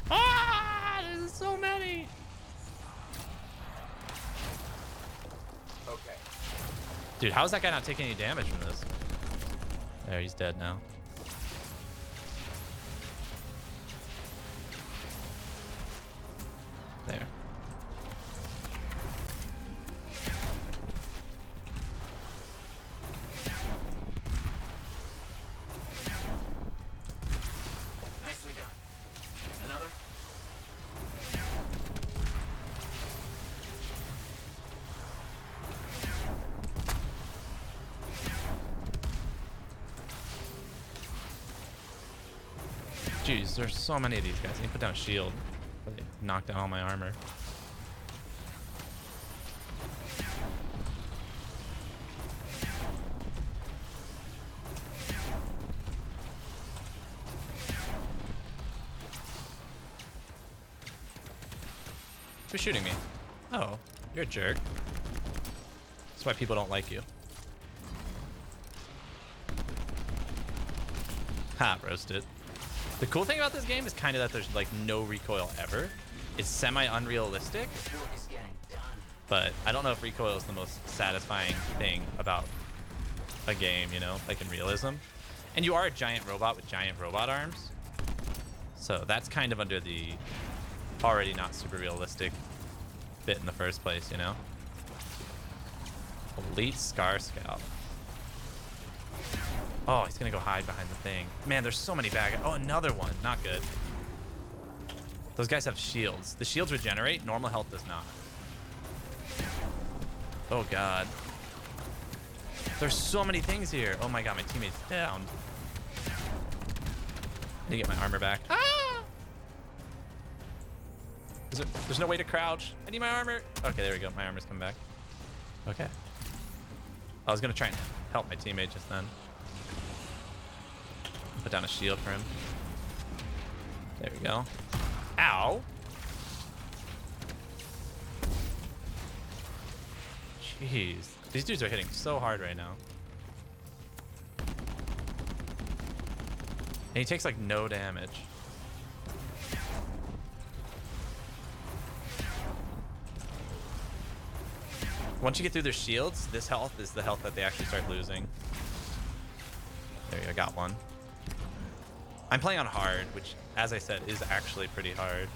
Speaker 1: Ah, there's so many.
Speaker 6: Okay.
Speaker 1: Dude, how is that guy not taking any damage from this? There, he's dead now. There.
Speaker 2: Nicely done. Another?
Speaker 1: Jeez, there's so many of these guys. I need to put down a shield. They knock down all my armor. Who's shooting me? Oh, you're a jerk. That's why people don't like you. Ha, roasted. The cool thing about this game is kind of that there's like no recoil ever. It's semi-unrealistic,
Speaker 2: This work is getting done.
Speaker 1: but I don't know if recoil is the most satisfying thing about a game, you know, like in realism. And you are a giant robot with giant robot arms. So that's kind of under the already not super realistic bit in the first place, you know? Elite Scar Scout. Oh, he's gonna go hide behind the thing. Man, there's so many bad guys. Oh, another one. Not good. Those guys have shields. The shields regenerate. Normal health does not. Oh, God. There's so many things here. Oh, my God. My teammate's down. I need to get my armor back. Ah! There's no way to crouch. I need my armor. Okay, there we go. My armor's coming back. Okay. I was going to try and help my teammate just then. Put down a shield for him. There we go. Ow. Jeez. These dudes are hitting so hard right now. And he takes like no damage. Once you get through their shields, this health is the health that they actually start losing. There you go, got one. I'm playing on hard, which, as I said, is actually pretty hard.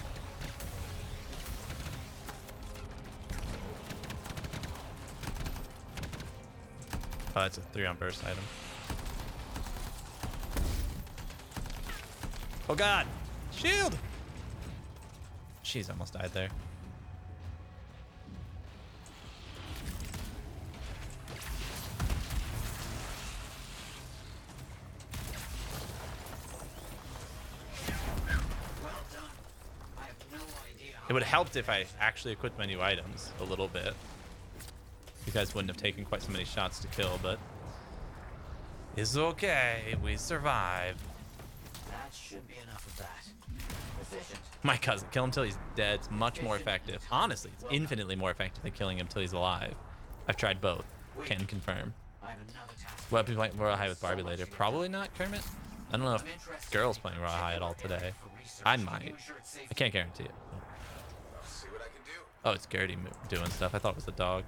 Speaker 1: Oh, that's a 3-on burst item. Oh God! Shield! Jeez, I almost died there. It would have helped if I actually equipped my new items a little bit. You guys wouldn't have taken quite so many shots to kill, but it's okay. We survived.
Speaker 2: That should be enough of that. Efficient.
Speaker 1: My cousin, kill him till he's dead. It's much more effective. Honestly, it's infinitely more effective than killing him till he's alive. I've tried both. Can confirm.
Speaker 2: I have another task.
Speaker 1: Will I be playing Raw High with Barbie later? Probably not, Kermit. I don't know if girls playing Raw High at all today. I might. I can't guarantee it.
Speaker 6: See what I can do.
Speaker 1: Oh, it's Garrity doing stuff. I thought it was the dog.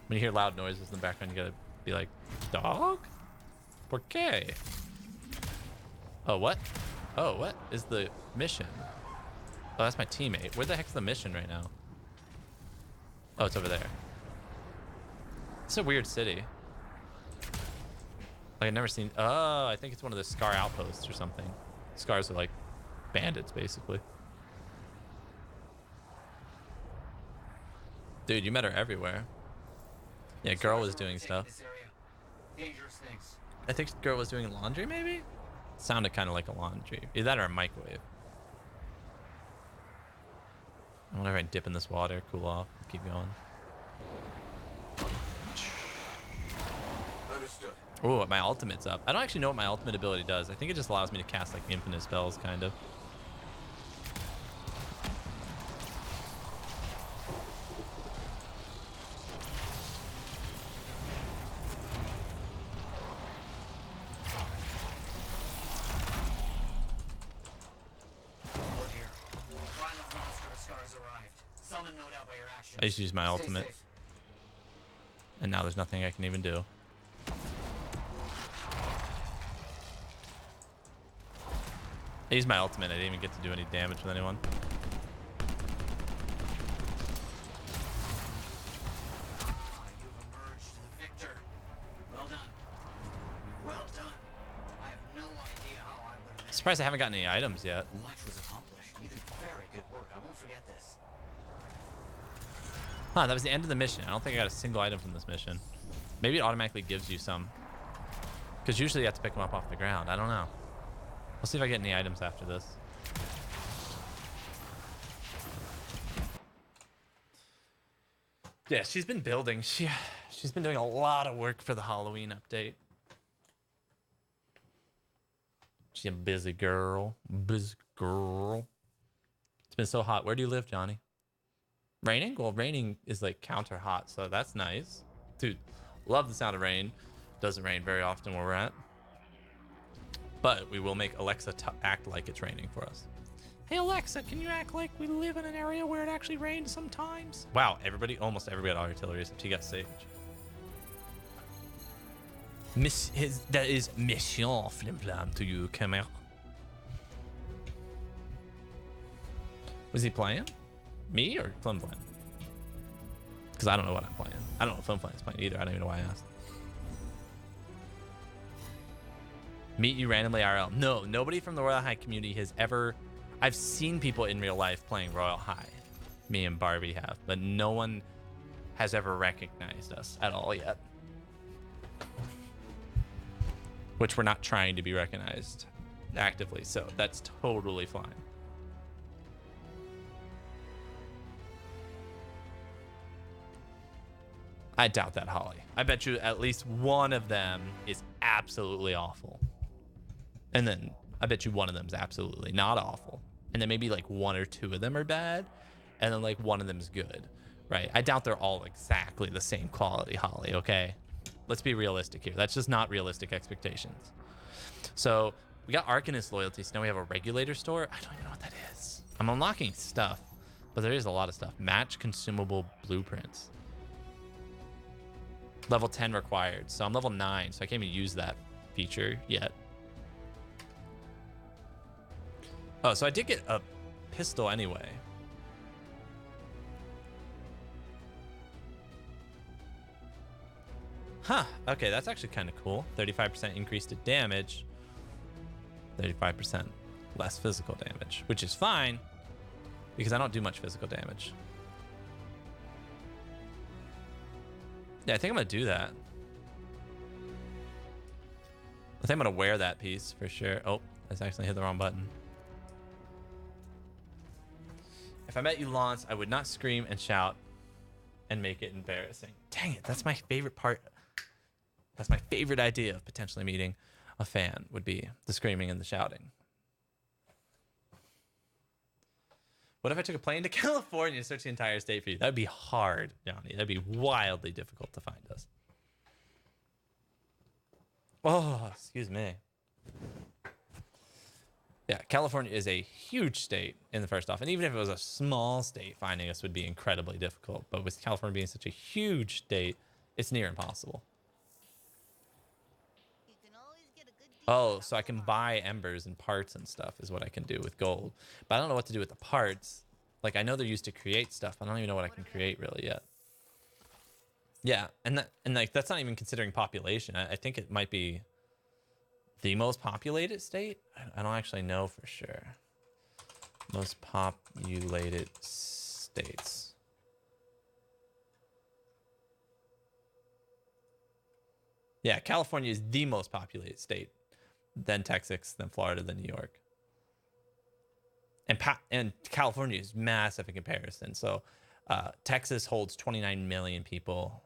Speaker 1: When you hear loud noises in the background, you gotta Be like, dog? ¿Por qué? Oh, what? Oh, what is the mission? Oh, that's my teammate. Where the heck's the mission right now? Oh, it's over there. It's a weird city. Like, I've never seen... Oh, I think it's one of the Scar outposts or something. Scars are like bandits, basically. Dude, you met her everywhere. Yeah, girl was doing stuff. I think girl was doing laundry, maybe? Sounded kind of like a laundry. Either that or a microwave. I wonder if I dip in this water, cool off, keep going.
Speaker 6: Understood.
Speaker 1: Oh, my ultimate's up. I don't actually know what my ultimate ability does. I think it just allows me to cast like infinite spells, kind of. I just used my ultimate. And now there's nothing I can even do. I used my ultimate. I didn't even get to do any damage with anyone. Surprised I haven't gotten any items yet.
Speaker 2: Much was accomplished. You did very good work. I won't forget this.
Speaker 1: Huh, that was the end of the mission. I don't think I got a single item from this mission. Maybe it automatically gives you some. Because usually you have to pick them up off the ground. I don't know. We'll see if I get any items after this. Yeah, she's been building. She's been doing a lot of work for the Halloween update. She's a busy girl. Busy girl. It's been so hot. Where do you live, Johnny? Raining? Well, raining is like counter hot, so that's nice. Dude, love the sound of rain. Doesn't rain very often where we're at. But we will make Alexa act like it's raining for us. Hey Alexa, can you act like we live in an area where it actually rains sometimes? Wow, almost everybody got artillery except he got Sage. That is Mission Flimflam to you, come here. Was he playing? Me or Flimflam? Because I don't know what I'm playing. I don't know if Flimflam is playing either. I don't even know why I asked. Meet you randomly IRL. No, nobody from the Royal High community has ever... I've seen people in real life playing Royal High. Me and Barbie have. But no one has ever recognized us at all yet. Which we're not trying to be recognized actively. So that's totally fine. I doubt that, Holly. I bet you at least one of them is absolutely awful. And then I bet you one of them is absolutely not awful. And then maybe like one or two of them are bad. And then like one of them is good, right? I doubt they're all exactly the same quality, Holly, okay? Let's be realistic here. That's just not realistic expectations. So we got Arcanist loyalty. So now we have a regulator store. I don't even know what that is. I'm unlocking stuff, but there is a lot of stuff. Match consumable blueprints. Level 10 required. So I'm level 9, so I can't even use that feature yet. Oh, so I did get a pistol anyway. Huh. Okay, that's actually kind of cool. 35% increase to damage. 35% less physical damage, which is fine because I don't do much physical damage. Yeah, I think I'm going to do that. I think I'm going to wear that piece for sure. Oh, I accidentally hit the wrong button. If I met you, Lance, I would not scream and shout and make it embarrassing. Dang it, that's my favorite part. That's my favorite idea of potentially meeting a fan, would be the screaming and the shouting. What if I took a plane to California to search the entire state for you? That'd be hard, Johnny. That'd be wildly difficult to find us. Oh, excuse me. Yeah, California is a huge state in the first off. And even if it was a small state, finding us would be incredibly difficult. But with California being such a huge state, it's near impossible. Oh, so I can buy embers and parts and stuff is what I can do with gold. But I don't know what to do with the parts. Like, I know they're used to create stuff. I don't even know what I can create really yet. Yeah, and like that's not even considering population. I think it might be the most populated state. I don't actually know for sure. Most populated states. Yeah, California is the most populated state. Then Texas, then Florida, then New York. And California is massive in comparison. So Texas holds 29 million people,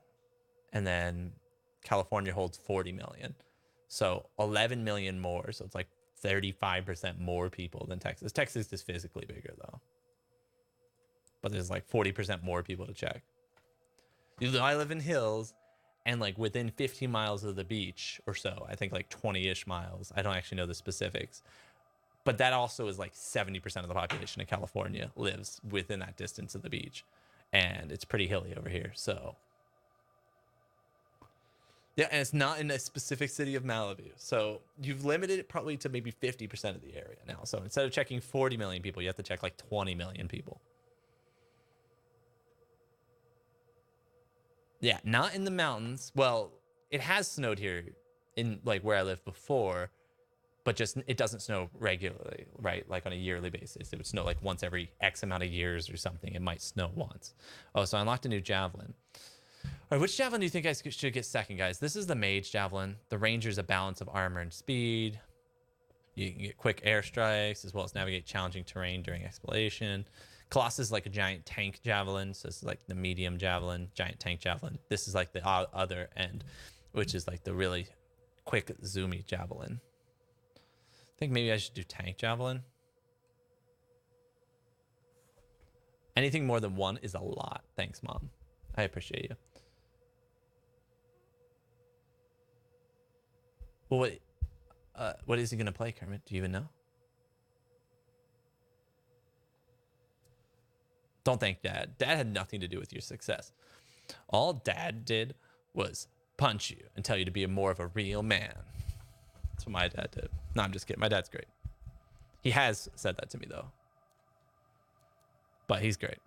Speaker 1: and then California holds 40 million. So 11 million more. So it's like 35% more people than Texas. Texas is physically bigger though. But there's like 40% more people to check. I live in hills, and like within 15 miles of the beach or so, I think like 20-ish miles. I don't actually know the specifics. But that also is like 70% of the population of California lives within that distance of the beach. And it's pretty hilly over here. So yeah, and it's not in a specific city of Malibu. So you've limited it probably to maybe 50% of the area now. So instead of checking 40 million people, you have to check like 20 million people. Yeah, not in the mountains. Well, it has snowed here in like where I lived before, but just it doesn't snow regularly, right? Like on a yearly basis. It would snow like once every X amount of years or something. It might snow once. Oh, so I unlocked a new javelin. All right, which javelin do you think I should get second, guys? This is the mage javelin. The ranger's a balance of armor and speed. You can get quick airstrikes as well as navigate challenging terrain during exploration. Colossus is like a giant tank javelin. So this is like the medium javelin, giant tank javelin. This is like the other end, which is like the really quick zoomy javelin. I think maybe I should do tank javelin. Anything more than one is a lot. Thanks, Mom. I appreciate you. Well, what is he going to play, Kermit? Do you even know? Don't thank Dad. Dad had nothing to do with your success. All Dad did was punch you and tell you to be more of a real man. That's what my dad did. No, I'm just kidding. My dad's great. He has said that to me, though. But he's great.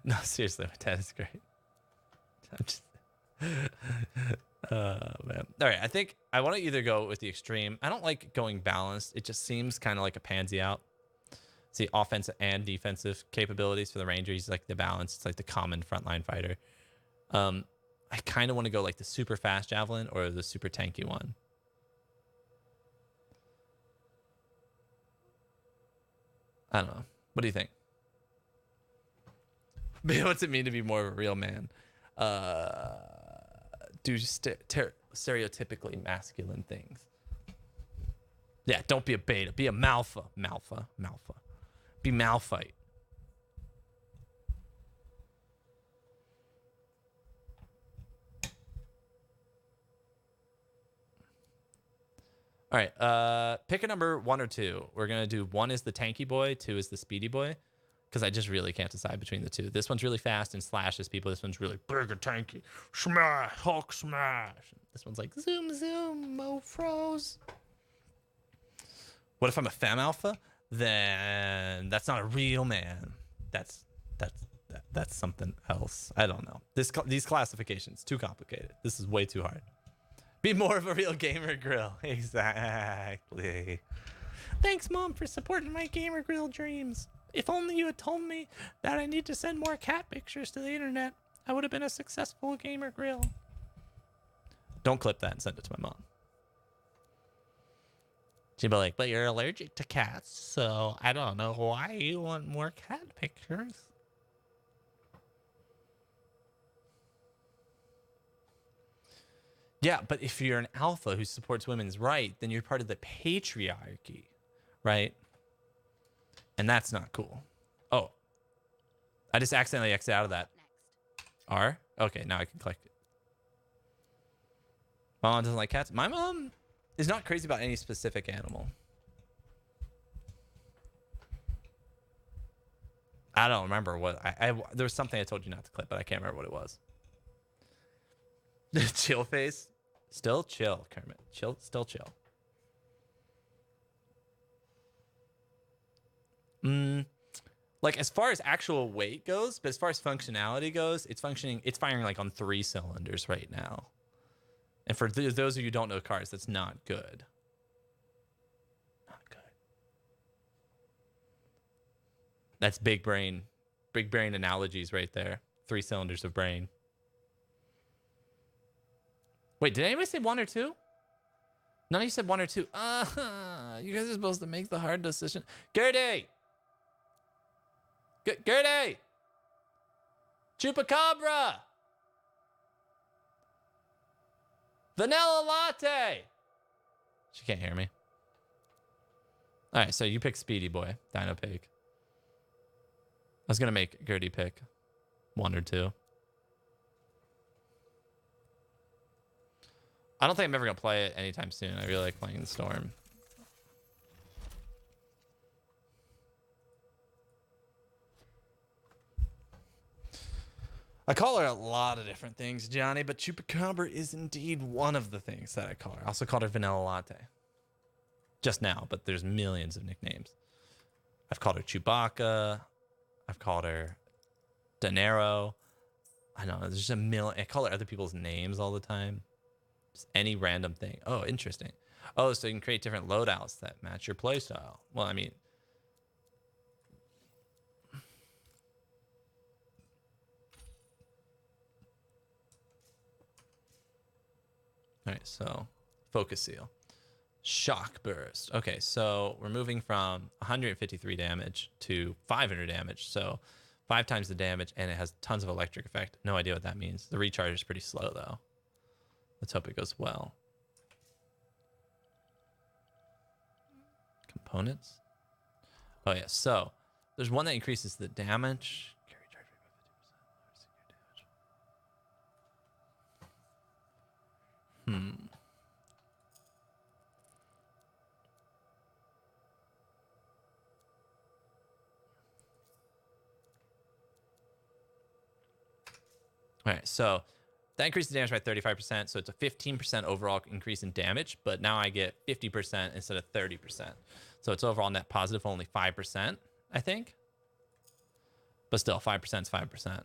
Speaker 1: No, seriously, my dad is great. I'm just... man. All right, I think I want to either go with the extreme. I don't like going balanced. It just seems kind of like a pansy out. See, offensive and defensive capabilities for the ranger. He's like the balance. It's like the common frontline fighter. I kind of want to go like the super fast javelin or the super tanky one. I don't know. What do you think? What's it mean to be more of a real man? Do stereotypically masculine things. Yeah, don't be a beta. Be a malfa. Malfa. Be Malphite. All right, pick a number 1 or 2. We're going to do 1 is the tanky boy, 2 is the speedy boy, because I just really can't decide between the two. This one's really fast and slashes people. This one's really big and tanky. Smash, Hulk smash. This one's like zoom, zoom, mofros. What if I'm a femme alpha? Then that's not a real man. That's something else. I don't know. These classifications, too complicated. This is way too hard. Be more of a real gamer grill. Exactly. Thanks, Mom, for supporting my gamer grill dreams. If only you had told me that I need to send more cat pictures to the internet, I would have been a successful gamer grill. Don't clip that and send it to my mom. She'd be like, but you're allergic to cats, so I don't know why you want more cat pictures. Yeah, but if you're an alpha who supports women's rights, then you're part of the patriarchy, right? And that's not cool. Oh, I just accidentally exited out of that. R? Okay, now I can click it. My mom doesn't like cats. My mom is not crazy about any specific animal. I don't remember what there was something I told you not to clip, but I can't remember what it was. Chill face. Still chill, Kermit. Chill, still chill. Like as far as actual weight goes, but as far as functionality goes, it's firing like on 3 cylinders right now. And for those of you who don't know cars, that's not good. Not good. That's big brain analogies right there. 3 cylinders of brain. Wait, did anybody say 1 or 2? None of you said 1 or 2. You guys are supposed to make the hard decision. Gertie! Gertie! Chupacabra! Vanilla latte! She can't hear me. All right, so you pick Speedy Boy, Dino Pig. I was going to make Gertie pick 1 or 2. I don't think I'm ever going to play it anytime soon. I really like playing the Storm. I call her a lot of different things, Johnny, but Chupacabra is indeed one of the things that I call her. I also called her Vanilla Latte. Just now, but there's millions of nicknames. I've called her Chewbacca. I've called her Dinero. I know, there's just a million. I call her other people's names all the time. Just any random thing. Oh, interesting. Oh, so you can create different loadouts that match your playstyle. Well, I mean... All right, so focus seal. Shock burst. Okay, so we're moving from 153 damage to 500 damage. So 5 times the damage, and it has tons of electric effect. No idea what that means. The recharge is pretty slow, though. Let's hope it goes well. Components. Oh, yeah, so there's one that increases the damage. Carry charge rate by 50%. Lower secure damage. All right, so that increases the damage by 35%, so it's a 15% overall increase in damage, but now I get 50% instead of 30%. So it's overall net positive, only 5%, I think. But still, 5% is 5%.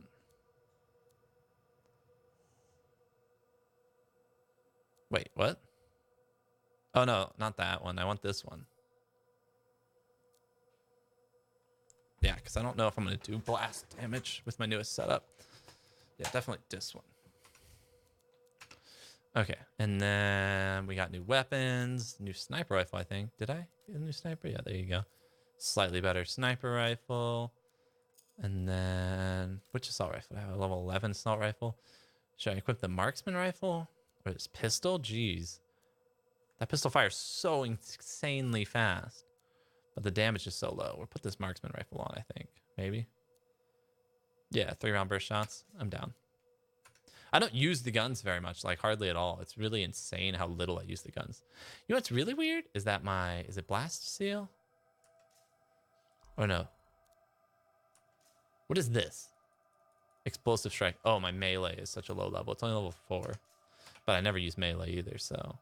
Speaker 1: Wait, what? Oh, no, not that one. I want this one. Yeah, because I don't know if I'm going to do blast damage with my newest setup. Yeah, definitely this one. Okay, and then we got new weapons, new sniper rifle, I think. Did I get a new sniper? Yeah, there you go. Slightly better sniper rifle. And then, which assault rifle? I have a level 11 assault rifle. Should I equip the marksman rifle? Or this pistol? Jeez. That pistol fires so insanely fast. But the damage is so low. We'll put this marksman rifle on, I think. Maybe. Yeah, 3-round burst shots. I'm down. I don't use the guns very much, like hardly at all. It's really insane how little I use the guns. You know what's really weird? Is that is it blast seal? Or no? What is this? Explosive strike. Oh, my melee is such a low level. It's only level 4. But I never use melee either, so.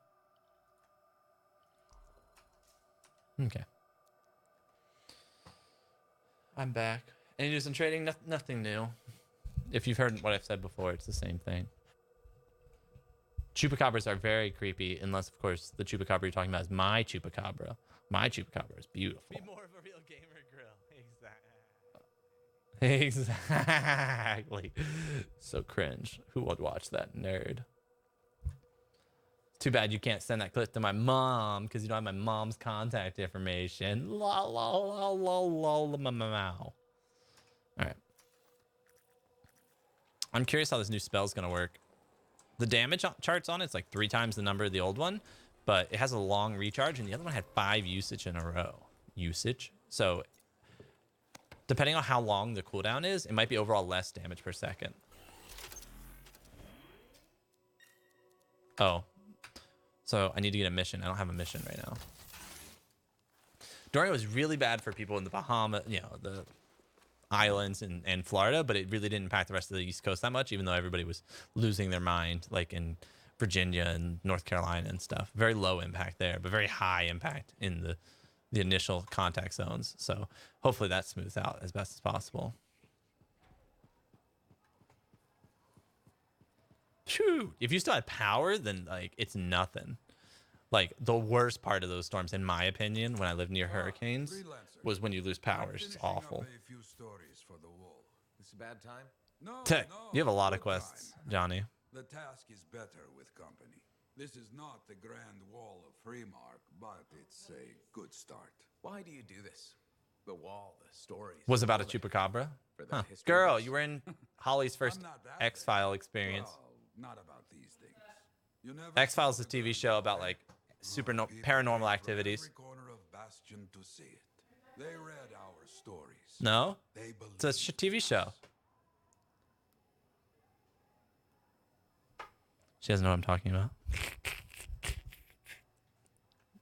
Speaker 1: Okay. I'm back. Any news on trading? Nothing new. If you've heard what I've said before, it's the same thing. Chupacabras are very creepy, unless, of course, the Chupacabra you're talking about is my Chupacabra. My Chupacabra is beautiful. Be more of a real gamer grill. Exactly. So cringe. Who would watch that nerd? Too bad you can't send that clip to my mom, because you don't have my mom's contact information. Lol, lol, lol, lol, lol, mow. All right. I'm curious how this new spell is going to work. The damage charts on it's like 3 times the number of the old one, but it has a long recharge, and the other one had 5 usage in a row. So depending on how long the cooldown is, it might be overall less damage per second. Oh. So I need to get a mission. I don't have a mission right now. Dorian was really bad for people in the Bahamas, you know, islands and Florida, but it really didn't impact the rest of the East Coast that much, even though everybody was losing their mind, like in Virginia and North Carolina and stuff. Very low impact there, but very high impact in the initial contact zones. So hopefully that smooths out as best as possible. Shoot, if you still had power, then like it's nothing. Like the worst part of those storms, in my opinion, when I lived near hurricanes, was when you lose power. It's just awful.
Speaker 6: It's a bad time.
Speaker 1: Tech, you have a lot of quests, Johnny.
Speaker 8: The task is better with company. This is not the Grand Wall of Freemark, but it's a good start.
Speaker 6: Why do you do this? The wall, the stories.
Speaker 1: Was about a chupacabra?
Speaker 6: For
Speaker 1: Huh.
Speaker 6: that history
Speaker 1: Girl,
Speaker 6: books.
Speaker 1: you were in Holly's first
Speaker 8: I'm not that
Speaker 1: X-File
Speaker 8: bad.
Speaker 1: experience.
Speaker 8: Well, not about these things. You never
Speaker 1: X-Files
Speaker 8: saw
Speaker 1: is a
Speaker 8: the
Speaker 1: TV
Speaker 8: Grand
Speaker 1: show
Speaker 8: Wall,
Speaker 1: about
Speaker 8: eh?
Speaker 1: like
Speaker 8: People
Speaker 1: paranormal
Speaker 8: came from
Speaker 1: activities.
Speaker 8: every corner of Bastion to see it. They read our stories.
Speaker 1: No?
Speaker 8: They
Speaker 1: It's a TV show. She doesn't know what I'm talking about.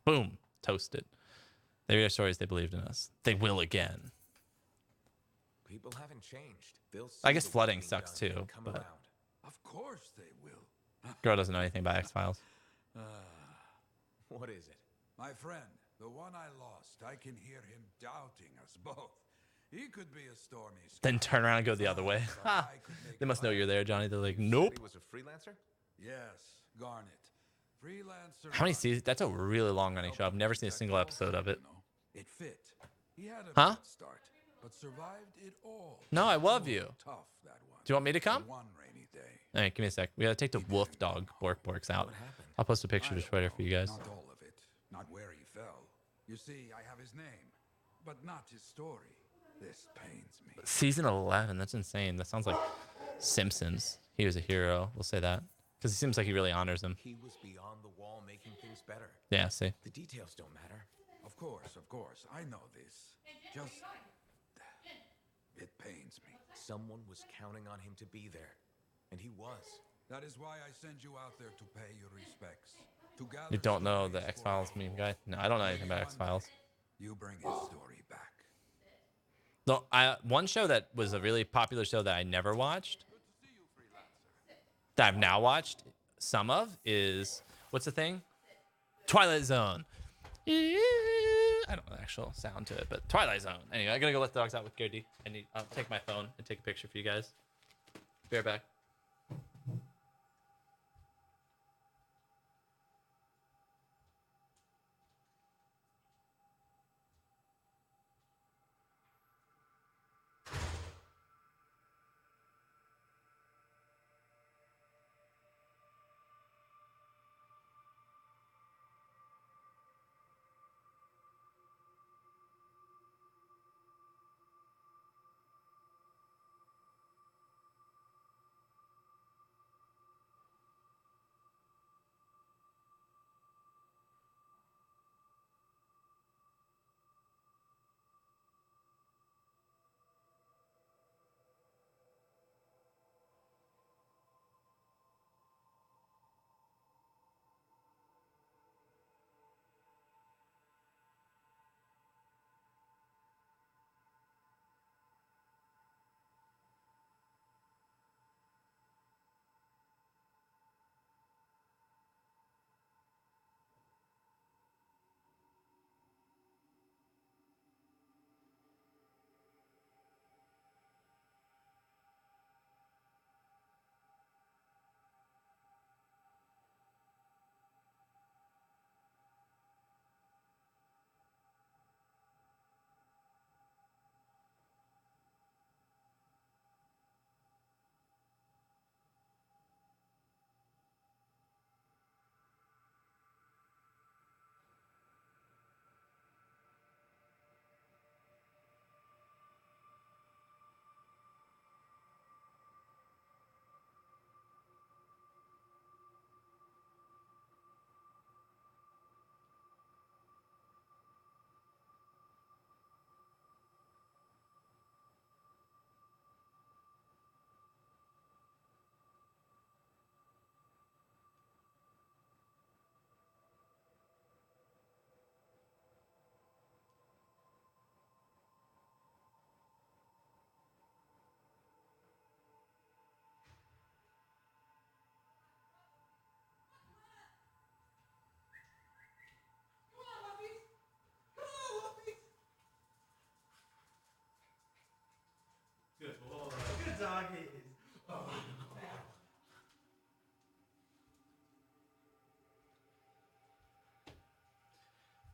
Speaker 1: Boom. Toasted. They read our stories. They believed in us. They will again.
Speaker 6: People haven't changed. They'll see
Speaker 1: I guess
Speaker 6: the work
Speaker 1: flooding
Speaker 6: being
Speaker 1: sucks
Speaker 6: done
Speaker 1: too,
Speaker 6: and come
Speaker 1: but-
Speaker 6: around.
Speaker 8: Of course they will.
Speaker 1: Girl doesn't know anything about X-Files.
Speaker 6: What is it?
Speaker 8: My friend, the one I lost, I can hear him doubting us both. He could be a stormy
Speaker 1: Then
Speaker 8: sky,
Speaker 1: turn around and go the other way.
Speaker 8: but I could make
Speaker 1: They must know
Speaker 8: fire.
Speaker 1: you're there, Johnny. They're like,
Speaker 6: You said
Speaker 1: nope.
Speaker 6: He was a freelancer?
Speaker 8: Yes, Garnet. Freelancer.
Speaker 1: How many
Speaker 8: Garnet.
Speaker 1: seasons? That's a really long running show. I've never seen a single episode of it.
Speaker 8: It fit. He had a
Speaker 1: Huh?
Speaker 8: bad start, but survived it all.
Speaker 1: No, I love you.
Speaker 8: Tough, that one.
Speaker 1: Do you want me to come?
Speaker 8: One rainy day.
Speaker 1: All right, give me a sec. We gotta take the wolf dog Borks out.
Speaker 6: What happened?
Speaker 1: I'll post a picture
Speaker 8: I
Speaker 1: to
Speaker 8: don't
Speaker 1: Twitter
Speaker 8: know,
Speaker 1: for you guys.
Speaker 8: Not all of it. Not where he fell. You see, I have his name, but not his story. This pains me.
Speaker 1: Season 11. That's insane. That sounds like Simpsons. He was a hero. We'll say that because it seems like he really honors him.
Speaker 6: He was beyond the wall making things better.
Speaker 1: Yeah. See.
Speaker 6: The details don't matter.
Speaker 8: Of course. I know this. Just... It pains me.
Speaker 6: Someone was counting on him to be there. And he was.
Speaker 8: That is why I send you out there to pay your respects. To gather
Speaker 1: You don't know the
Speaker 8: stories
Speaker 1: X-Files
Speaker 8: for
Speaker 1: meme
Speaker 8: all.
Speaker 1: guy? No, I don't know anything about
Speaker 8: Maybe one
Speaker 1: X-Files.
Speaker 8: day You bring his story back.
Speaker 1: No, one show that was a really popular show that I never watched, that I've now watched some of, is what's the thing? Twilight Zone. I don't know the actual sound to it, but Twilight Zone. Anyway, I gotta go let the dogs out with Gertie. I'll take my phone and take a picture for you guys. Be right back.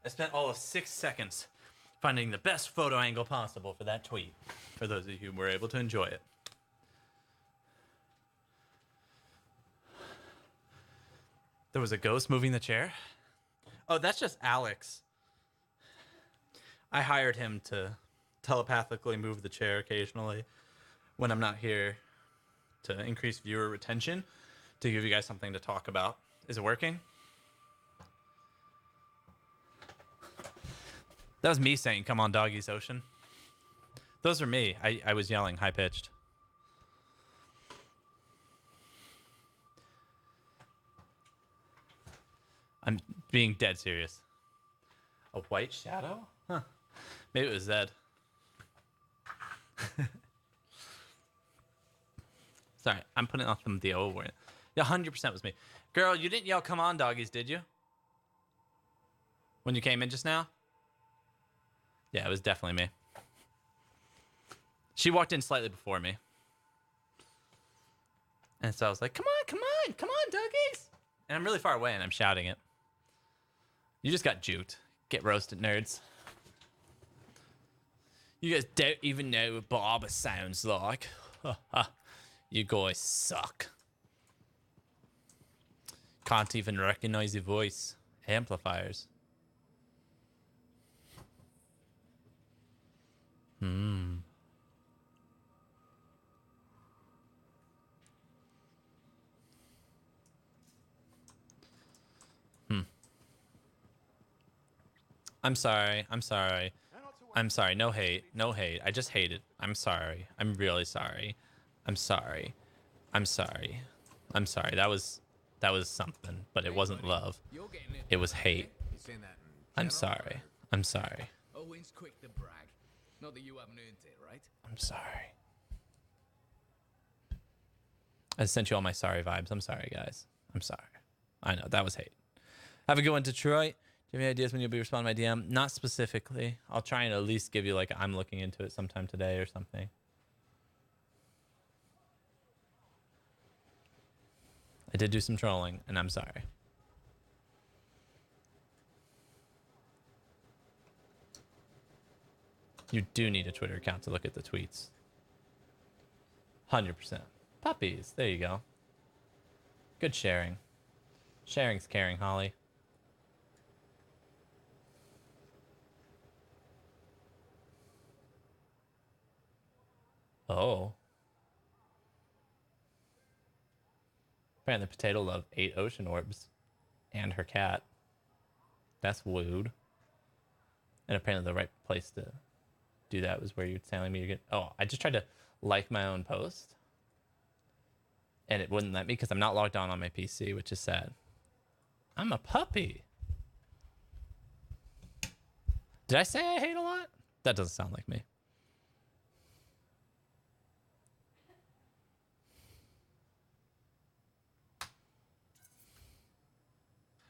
Speaker 1: I spent all of 6 seconds finding the best photo angle possible for that tweet, for those of you who were able to enjoy it. There was a ghost moving the chair? Oh, that's just Alex. I hired him to telepathically move the chair occasionally when I'm not here to increase viewer retention, to give you guys something to talk about. Is it working? That was me saying, come on, doggies, Ocean. Those are me. I was yelling high-pitched. I'm being dead serious. A white shadow? Huh. Maybe it was Zed. Sorry, I'm putting off some deodorant. Yeah, 100% was me. Girl, you didn't yell, come on, doggies, did you? When you came in just now? Yeah, it was definitely me. She walked in slightly before me. And so I was like, come on, come on, come on, doggies. And I'm really far away and I'm shouting it. You just got juked. Get roasted, nerds. You guys don't even know what Barber sounds like. You guys suck. Can't even recognize your voice. Amplifiers. I'm sorry. I'm sorry. I'm sorry. No hate. No hate. I just hate it. I'm sorry. I'm really sorry. I'm sorry. I'm sorry. I'm sorry. That was something, but it wasn't love. It was hate. I'm sorry. I'm sorry.
Speaker 9: Owen's quick to brag. Not that you haven't earned it, right?
Speaker 1: I'm sorry. I sent you all my sorry vibes. I'm sorry, guys. I'm sorry. I know, that was hate. Have a good one, Detroit. Do you have any ideas when you'll be responding to my DM? Not specifically. I'll try and at least give you like I'm looking into it sometime today or something. I did do some trolling, and I'm sorry. You do need a Twitter account to look at the tweets. 100%. Puppies. There you go. Good sharing. Sharing's caring, Holly. Oh. Apparently Potato Love ate ocean orbs and her cat. That's wooed. And apparently the right place to do that was where you're telling me you're getting... Oh, I just tried to like my own post. And it wouldn't let me because I'm not logged on my PC, which is sad. I'm a puppy. Did I say I hate a lot? That doesn't sound like me.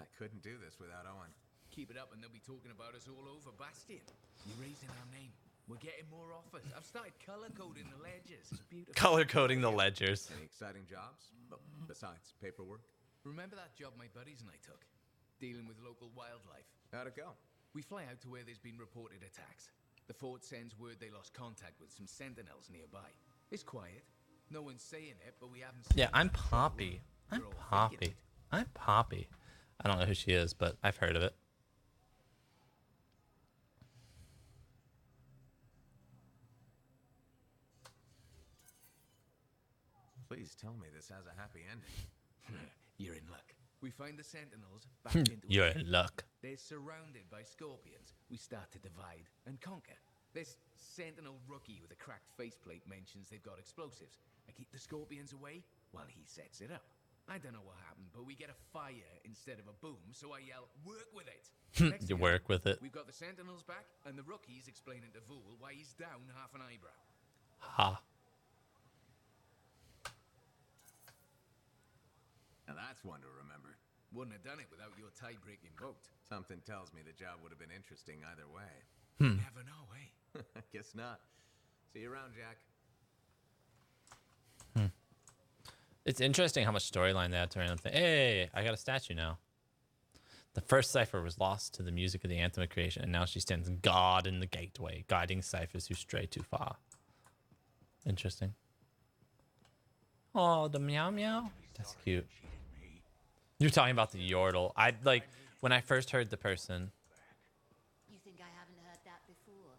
Speaker 6: I couldn't do this without Owen.
Speaker 9: Keep it up and they'll be talking about us all over Bastion. You're raising our name. We're getting more offers. I've started color coding the ledgers. It's beautiful.
Speaker 1: Color coding the ledgers.
Speaker 6: Any exciting jobs? Oh, besides paperwork?
Speaker 9: Remember that job my buddies and I took? Dealing with local wildlife.
Speaker 6: How'd it go?
Speaker 9: We fly out to where there's been reported attacks. The fort sends word they lost contact with some sentinels nearby. It's quiet. No one's saying it, but we haven't seen...
Speaker 1: Yeah, I'm Poppy. I'm Poppy. I'm Poppy. I don't know who she is, but I've heard of it.
Speaker 6: Please tell me this has a happy ending.
Speaker 9: You're in luck. We find the sentinels back into...
Speaker 1: You're in luck.
Speaker 9: They're surrounded by scorpions. We start to divide and conquer. This sentinel rookie with a cracked faceplate mentions they've got explosives. I keep the scorpions away while he sets it up. I don't know what happened, but we get a fire instead of a boom, so I yell, work with it!
Speaker 1: You work with it.
Speaker 9: We've got the sentinels back, and the rookie's explaining to Vool why he's down half an eyebrow.
Speaker 1: Ha.
Speaker 6: Now that's one to remember.
Speaker 9: Wouldn't have done it without your tie-breaking vote.
Speaker 6: Something tells me the job would have been interesting either way.
Speaker 9: Never know, eh?
Speaker 6: Guess not. See you around, Jack.
Speaker 1: It's interesting how much storyline they had to random thing. Hey, I got a statue now. The first cipher was lost to the music of the anthem of creation, and now she stands God in the gateway, guiding ciphers who stray too far. Interesting. Oh, the meow meow. That's cute. You're talking about the yordle. I like when I first heard the person.
Speaker 5: You think I haven't heard that before?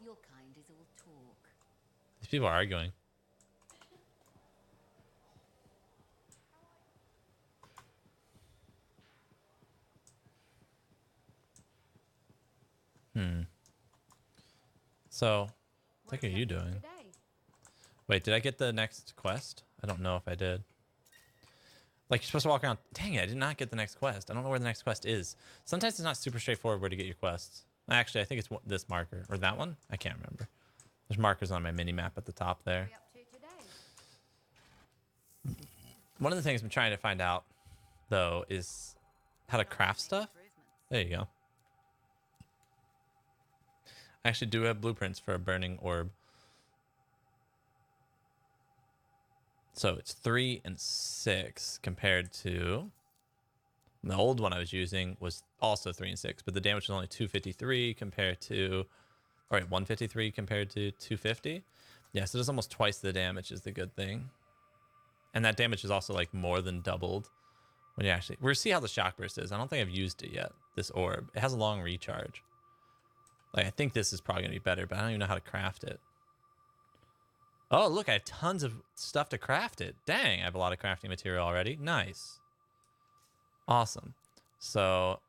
Speaker 5: Your kind is all talk.
Speaker 1: These people are arguing. So, what are you doing?
Speaker 5: Today?
Speaker 1: Wait, did I get the next quest? I don't know if I did. Like, you're supposed to walk around. Dang it, I did not get the next quest. I don't know where the next quest is. Sometimes it's not super straightforward where to get your quests. Actually, I think it's this marker. Or that one? I can't remember. There's markers on my mini-map at the top there.
Speaker 5: What are we up to today?
Speaker 1: One of the things I'm trying to find out, though, is how to craft stuff. There you go. I actually do have blueprints for a burning orb. So it's 3 and 6 compared to the old one I was using was also 3 and 6, but the damage was only 253 compared to, all right, 153 compared to 250. Yeah, so there's almost twice the damage is the good thing. And that damage is also like more than doubled when you actually, we'll see how the shock burst is. I don't think I've used it yet, this orb. It has a long recharge. Like, I think this is probably gonna be better, but I don't even know how to craft it. Oh, look, I have tons of stuff to craft it. Dang, I have a lot of crafting material already. Nice. Awesome. So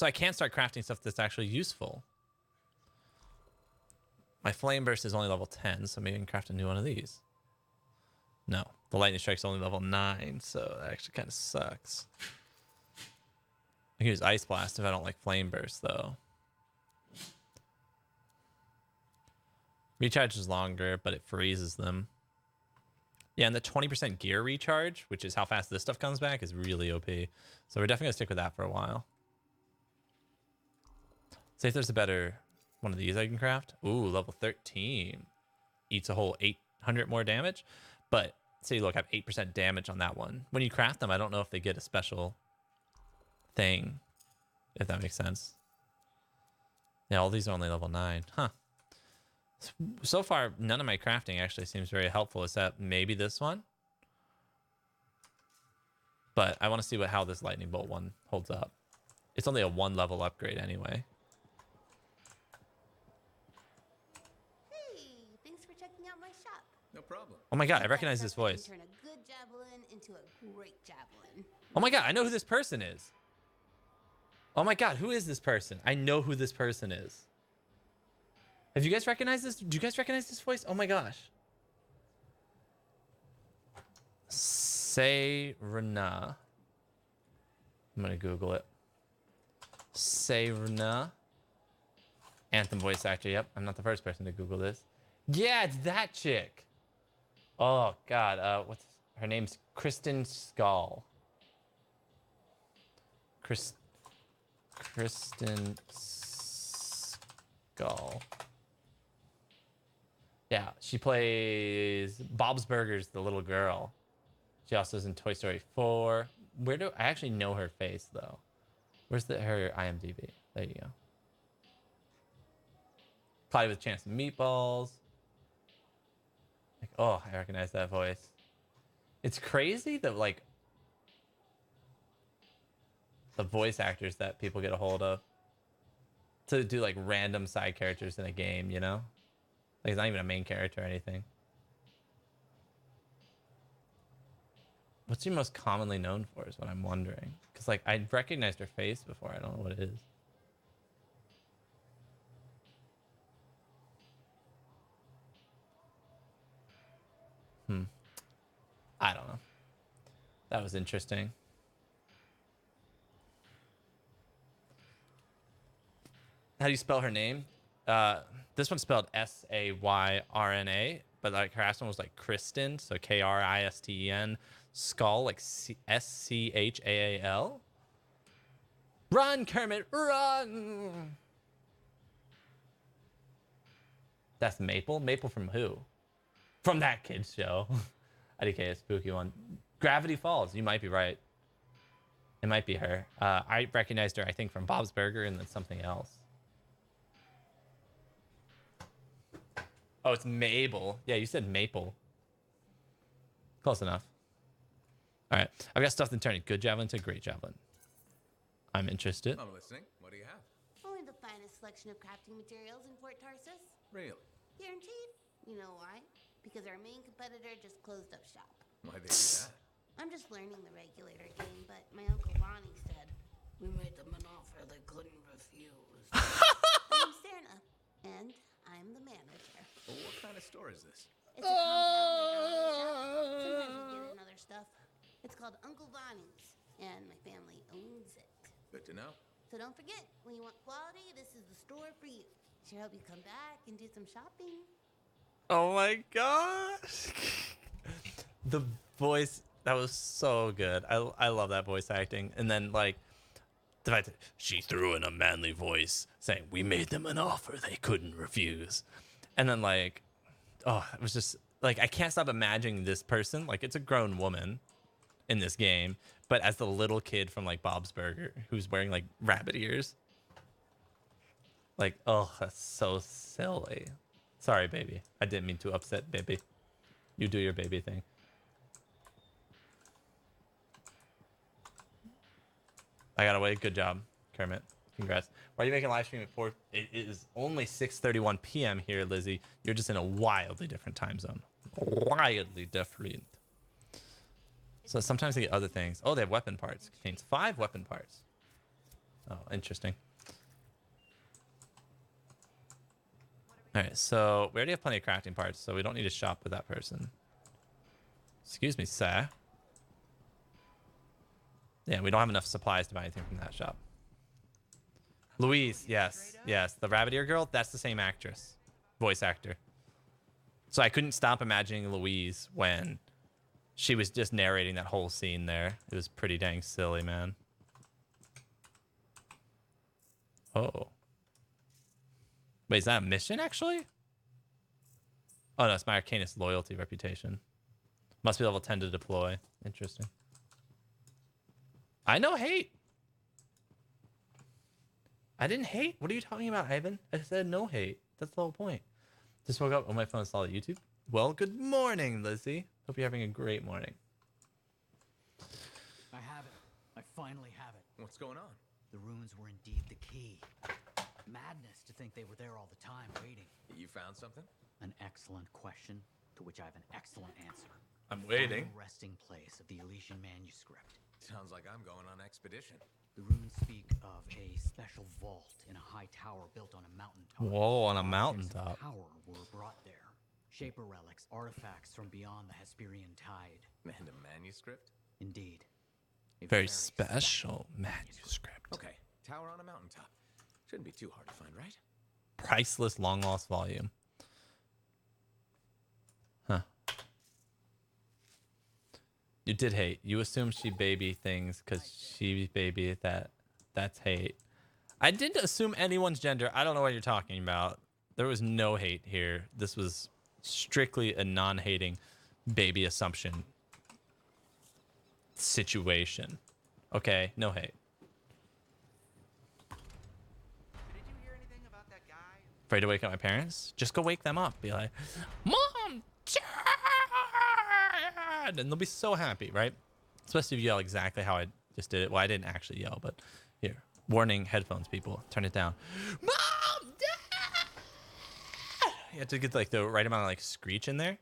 Speaker 1: I can start crafting stuff that's actually useful. My flame burst is only level 10, so maybe I can craft a new one of these. No, the lightning strike's only level 9, so that actually kind of sucks. I can use ice blast if I don't like flame burst, though. Recharge is longer, but it freezes them. Yeah, and the 20% gear recharge, which is how fast this stuff comes back, is really OP. So we're definitely going to stick with that for a while. See if there's a better one of these I can craft. Ooh, level 13. Eats a whole 800 more damage. But, see, look, I have 8% damage on that one. When you craft them, I don't know if they get a special thing, if that makes sense. Yeah, all these are only level 9. Huh. So far, none of my crafting actually seems very helpful, except maybe this one. But I want to see how this lightning bolt one holds up. It's only a 1 level upgrade anyway.
Speaker 5: Hey, thanks for checking out my shop.
Speaker 7: No problem.
Speaker 1: Oh my god, I recognize this voice.
Speaker 5: Turn a good javelin into a great javelin.
Speaker 1: Oh my god, I know who this person is. Oh my god, who is this person? I know who this person is. Have you guys recognized this? Do you guys recognize this voice? Oh my gosh. Sayrina. I'm gonna Google it. Sayrina. Anthem voice actor. Yep, I'm not the first person to Google this. Yeah, it's that chick. Oh god, what's her name's Kristen Skull. Kristen Skull. Yeah, she plays Bob's Burgers, the little girl. She also is in Toy Story 4. Where do I actually know her face though? Where's her IMDb? There you go. Played with Chance and Meatballs. Like, oh, I recognize that voice. It's crazy that like the voice actors that people get a hold of to do like random side characters in a game, you know? Like, it's not even a main character or anything. What's she most commonly known for is what I'm wondering. Because, like, I recognized her face before. I don't know what it is. I don't know. That was interesting. How do you spell her name? This one's spelled Sayryna, but like her last one was like Kristen, so Kristen. Skull, like Schal. Run, Kermit, run! That's Maple? Maple from who? From that kid's show. IDK, a spooky one. Gravity Falls, you might be right. It might be her. I recognized her, I think, from Bob's Burger and then something else. Oh, it's Mabel. Yeah, you said Maple. Close enough. All right. I've got stuff to turn it. Good javelin to great javelin. I'm interested.
Speaker 7: I'm listening. What do you have?
Speaker 5: Only the finest selection of crafting materials in Fort Tarsus.
Speaker 7: Really?
Speaker 5: Guaranteed. You know why? Because our main competitor just closed up shop.
Speaker 7: Why'd they do that?
Speaker 5: I'm just learning the regulator game, but my Uncle Ronnie said, we made them an offer they couldn't refuse. I'm Serna, and I'm the manager.
Speaker 7: Well, what kind of store is this?
Speaker 5: It's a compound shop. Sometimes we get in other stuff. It's called Uncle Ronnie's, and my family owns it.
Speaker 7: Good to know.
Speaker 5: So don't forget, when you want quality, this is the store for you. Sure hope you come back and do some shopping.
Speaker 1: Oh my gosh. The voice, that was so good. I love that voice acting. And then like the fact that she threw in a manly voice saying, we made them an offer they couldn't refuse. And then like, oh, it was just like, I can't stop imagining this person. Like it's a grown woman in this game, but as the little kid from like Bob's Burger who's wearing like rabbit ears. Like, oh, that's so silly. Sorry, baby. I didn't mean to upset, baby. You do your baby thing. I got away. Good job, Kermit. Congrats. Why are you making a live stream at 4? It is only 6:31 p.m. here, Lizzie. You're just in a wildly different time zone. Wildly different. So sometimes they get other things. Oh, they have weapon parts. Contains 5 weapon parts. Oh, interesting. All right, so we already have plenty of crafting parts, so we don't need to shop with that person. Excuse me, sir. Yeah, we don't have enough supplies to buy anything from that shop. Louise, yes, yes. The rabbit ear girl, that's the same actress. Voice actor. So I couldn't stop imagining Louise when she was just narrating that whole scene there. It was pretty dang silly, man. Oh. Wait, is that a mission, actually? Oh, no, it's my Arcanist loyalty reputation. Must be level 10 to deploy. Interesting. I know hate. I didn't hate. What are you talking about, Ivan? I said no hate. That's the whole point. Just woke up on my phone and saw YouTube. Well, good morning, Lizzie. Hope you're having a great morning.
Speaker 2: I have it. I finally have it.
Speaker 7: What's going on?
Speaker 2: The runes were indeed the key. Madness to think they were there all the time, waiting.
Speaker 7: You found something?
Speaker 2: An excellent question, to which I have an excellent answer.
Speaker 1: I'm waiting.
Speaker 2: Final resting place of the Elysian manuscript.
Speaker 7: Sounds like I'm going on expedition.
Speaker 2: The runes speak of a special vault in a high tower built on a mountaintop.
Speaker 1: Whoa, on a
Speaker 2: Objects of
Speaker 1: mountaintop.
Speaker 2: Power were brought there. Shaper relics, artifacts from beyond the Hesperian tide.
Speaker 7: And a manuscript?
Speaker 2: Indeed. A
Speaker 1: Very special manuscript.
Speaker 7: Okay, tower on a mountaintop. Shouldn't be too hard to find, right?
Speaker 1: Priceless long lost volume. Huh. You did hate. You assumed she baby things because she baby that. That's hate. I didn't assume anyone's gender. I don't know what you're talking about. There was no hate here. This was strictly a non-hating baby assumption situation. Okay, no hate. Afraid to wake up my parents? Just go wake them up. Be like, Mom, Dad! And they'll be so happy, right? Especially if you yell exactly how I just did it. Well, I didn't actually yell, but here. Warning, headphones, people. Turn it down. Mom, Dad! You have to get like the right amount of like screech in there.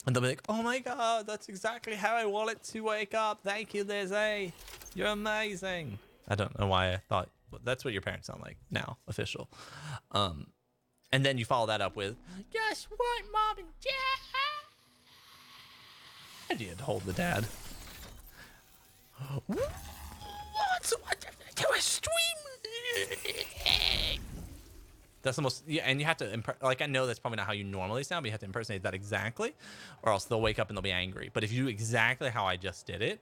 Speaker 1: And they'll be like, oh my God, that's exactly how I want it to wake up. Thank you, Lizzie. You're amazing. I don't know why I thought that's what your parents sound like now, official. And then you follow that up with, guess what, Mom and Dad? You had to hold the dad. What's to a stream? That's the most, yeah, and you have to, like, I know that's probably not how you normally sound, but you have to impersonate that exactly, or else they'll wake up and they'll be angry. But if you do exactly how I just did it,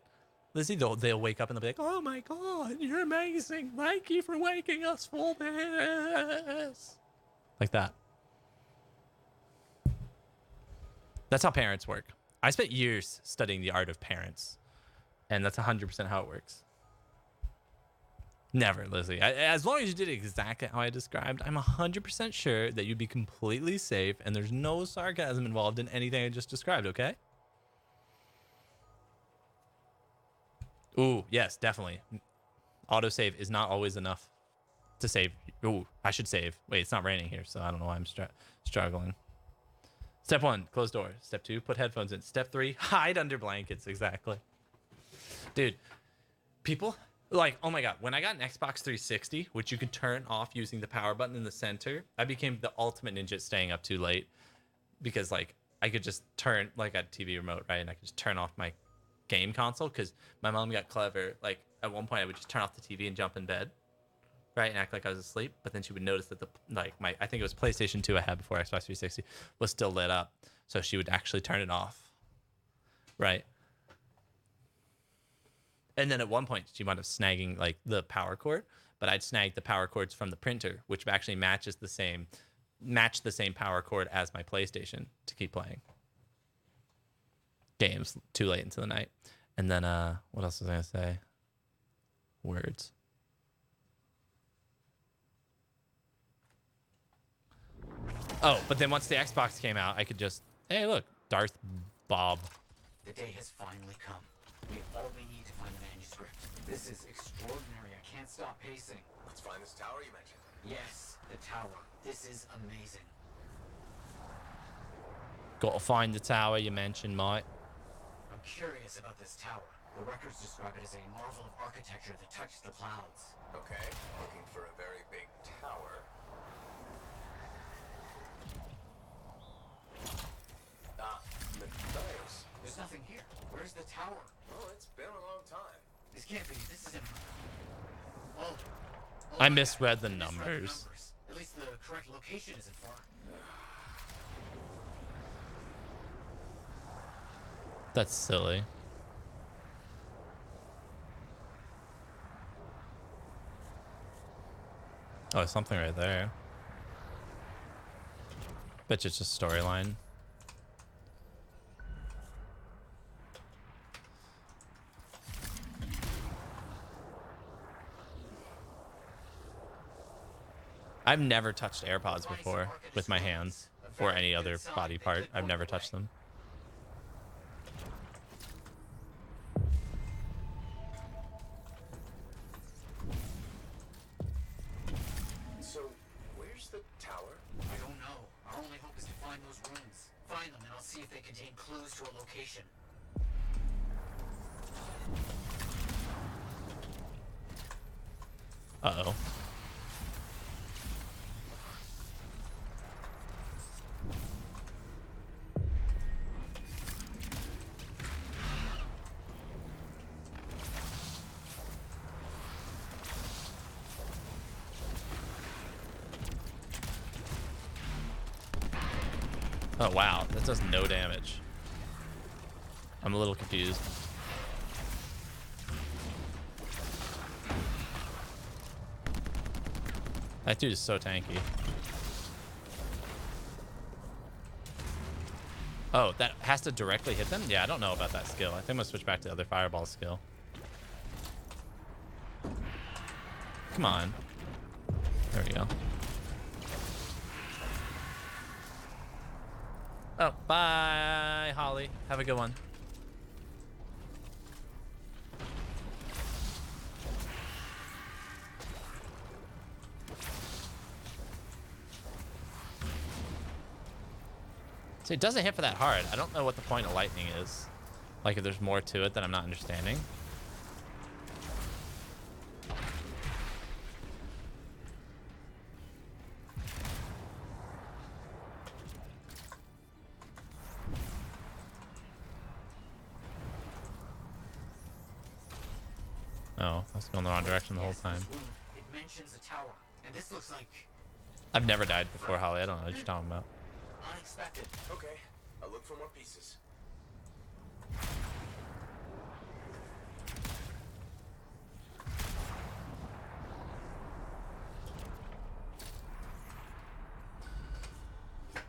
Speaker 1: Lizzie, they'll wake up and they'll be like, oh my God, you're amazing. Thank you for waking us for this. Like that. That's how parents work. I spent years studying the art of parents, and that's 100% how it works. Never, Lizzie. As long as you did it exactly how I described, I'm 100% sure that you'd be completely safe and there's no sarcasm involved in anything I just described, okay? Ooh, yes, definitely. Autosave is not always enough to save. Ooh, I should save. Wait, it's not raining here, so I don't know why I'm struggling. Step 1, close door. Step 2, put headphones in. Step 3, hide under blankets. Exactly. Dude, people, like, oh my God, when I got an Xbox 360, which you could turn off using the power button in the center, I became the ultimate ninja at staying up too late because, like, I could just turn, like, a TV remote, right? And I could just turn off my game console because my mom got clever. Like, at one point, I would just turn off the TV and jump in bed, right, and act like I was asleep. But then she would notice that I think it was PlayStation 2 I had before Xbox 360 was still lit up, so she would actually turn it off, right? And then at one point she wound up snagging like the power cord, but I'd snag the power cords from the printer, which actually match the same power cord as my PlayStation to keep playing games too late into the night. And then what else was I gonna say? Words. Oh, but then once the Xbox came out, I could just, hey, look, Darth Bob.
Speaker 2: The day has finally come. We have all we need to find the manuscript. This is extraordinary. I can't stop pacing.
Speaker 6: Let's find this tower you mentioned.
Speaker 2: Yes, the tower. This is amazing.
Speaker 1: Got to find the tower you mentioned, mate.
Speaker 2: I'm curious about this tower. The records describe it as a marvel of architecture that touched the clouds.
Speaker 6: Okay, looking for a very big tower. Nice.
Speaker 2: There's nothing here. Where's the tower?
Speaker 6: Oh, it's been a long time.
Speaker 2: This can't be. This isn't. Oh.
Speaker 1: I misread the numbers.
Speaker 2: At least the correct location isn't far.
Speaker 1: That's silly. Oh, something right there. Bet you it's just storyline. I've never touched AirPods before with my hands or any other body part. I've never touched them.
Speaker 6: So, where's the tower?
Speaker 2: I don't know. Our only hope is to find those ruins. Find them, and I'll see if they contain clues to a location.
Speaker 1: Uh-oh. Oh, wow. That does no damage. I'm a little confused. That dude is so tanky. Oh, that has to directly hit them? Yeah, I don't know about that skill. I think I'm gonna switch back to the other fireball skill. Come on. There we go. Oh, bye, Holly. Have a good one. See, it doesn't hit for that hard. I don't know what the point of lightning is. Like, if there's more to it that I'm not understanding. Oh, I was going the wrong direction the whole time.
Speaker 2: It mentions a tower, and this looks like
Speaker 1: I've never died before, Holly. I don't know what you're talking about.
Speaker 2: unexpected.
Speaker 6: Okay, I'll look for more pieces.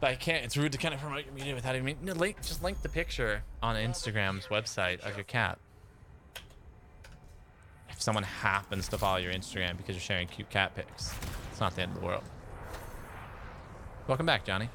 Speaker 1: But I can't. It's rude to kind of promote your media without even just link the picture on Instagram's website of your cat. if someone happens to follow your Instagram because you're sharing cute cat pics. It's not the end of the world. Welcome back, Johnny.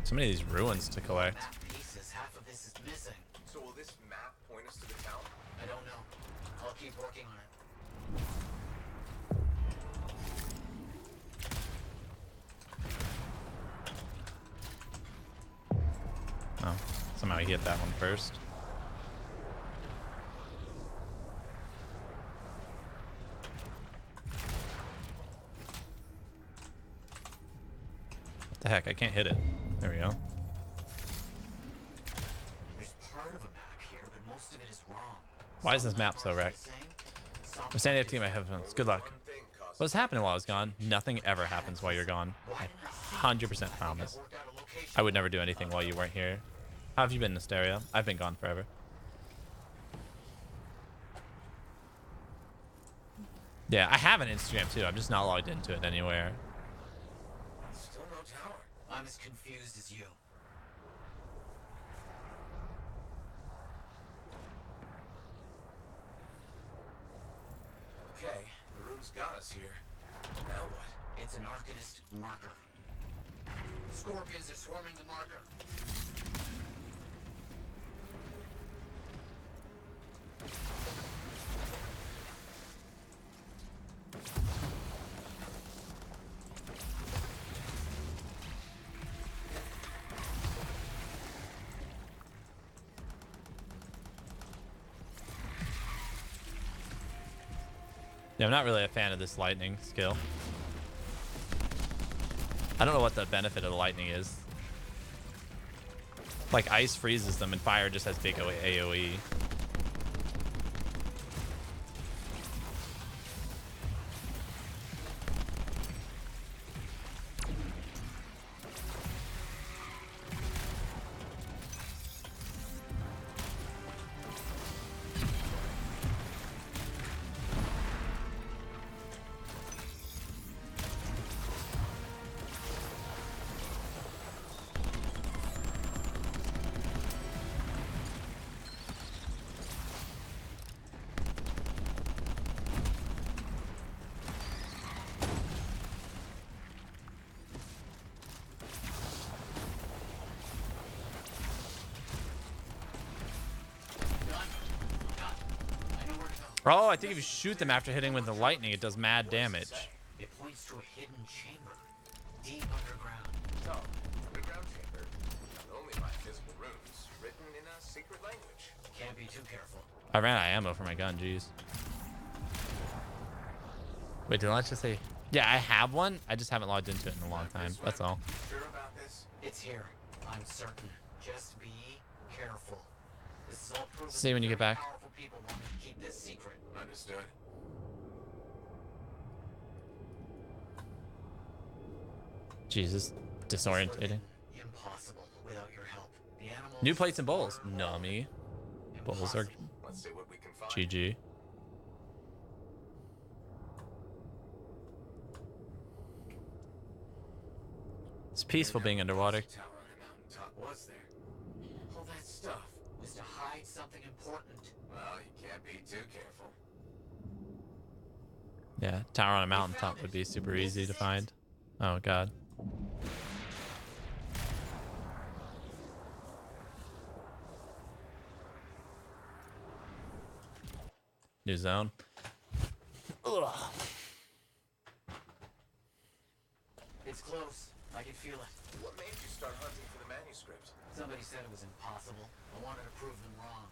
Speaker 1: So many of these ruins to collect.
Speaker 2: Map pieces, half of this is missing.
Speaker 6: So will this map point us to the town?
Speaker 2: I don't know. I'll keep working on it.
Speaker 1: Oh, somehow he hit that one first. What the heck? I can't hit it. There we go.
Speaker 2: There's part of a map here, but most of it is wrong.
Speaker 1: Why is this map so wrecked? I'm standing up to my headphones. Good luck. What's happening while I was gone? Nothing ever happens while you're gone. I 100% promise. I would never do anything while you weren't here. How have you been, Asteria? I've been gone forever. Yeah, I have an Instagram too. I'm just not logged into it anywhere.
Speaker 2: Still no tower. I'm as confused as you.
Speaker 6: Okay, the room's got us here. Now what?
Speaker 2: It's an Arcanist marker. Scorpions are swarming the marker.
Speaker 1: Yeah, I'm not really a fan of this lightning skill. I don't know what the benefit of the lightning is. Like, ice freezes them and fire just has big AoE. Oh, I think if you shoot them after hitting with the lightning, it does mad damage.
Speaker 2: It points to a hidden chamber, deep underground.
Speaker 6: So, underground chamber, not only by invisible runes, written in a secret language.
Speaker 2: Can't be too careful.
Speaker 1: I ran out of ammo for my gun, jeez. Wait, did I just say... Yeah, I have one. I just haven't logged into it in a long time. That's all.
Speaker 6: Sure about this?
Speaker 2: It's here. I'm certain. Just be careful. This is all proven.
Speaker 1: See you when you get back.
Speaker 2: Powerful people want me to keep this secret.
Speaker 6: Understood.
Speaker 1: Jesus, disorientating.
Speaker 2: Impossible without your help. The animals
Speaker 1: New plates and bowls. Nummy. Bowls are
Speaker 6: Let's see what we can find.
Speaker 1: GG. It's peaceful being underwater.
Speaker 6: Tower on a mountaintop was there? All that stuff.
Speaker 2: was to hide something important.
Speaker 6: Well, you can't be too careful.
Speaker 1: Yeah, tower on a mountaintop would be super easy to find. Oh god. New zone. Ugh.
Speaker 2: It's close. I can feel it.
Speaker 6: What made you start hunting for the manuscript?
Speaker 2: Somebody said it was impossible. I wanted to prove them wrong.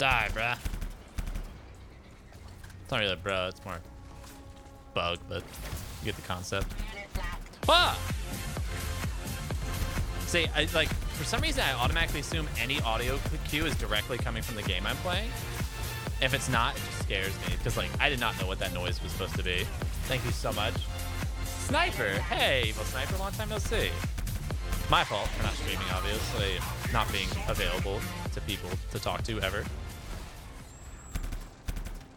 Speaker 1: Die, bruh. It's not really a bro, it's more bug, but you get the concept. Ah! See, like, for some reason, I automatically assume any audio cue is directly coming from the game I'm playing. If it's not, it just scares me, because, like, I did not know what that noise was supposed to be. Thank you so much. Sniper! Hey, Evil Sniper, long time no see. My fault for not streaming, obviously, not being available to people to talk to ever.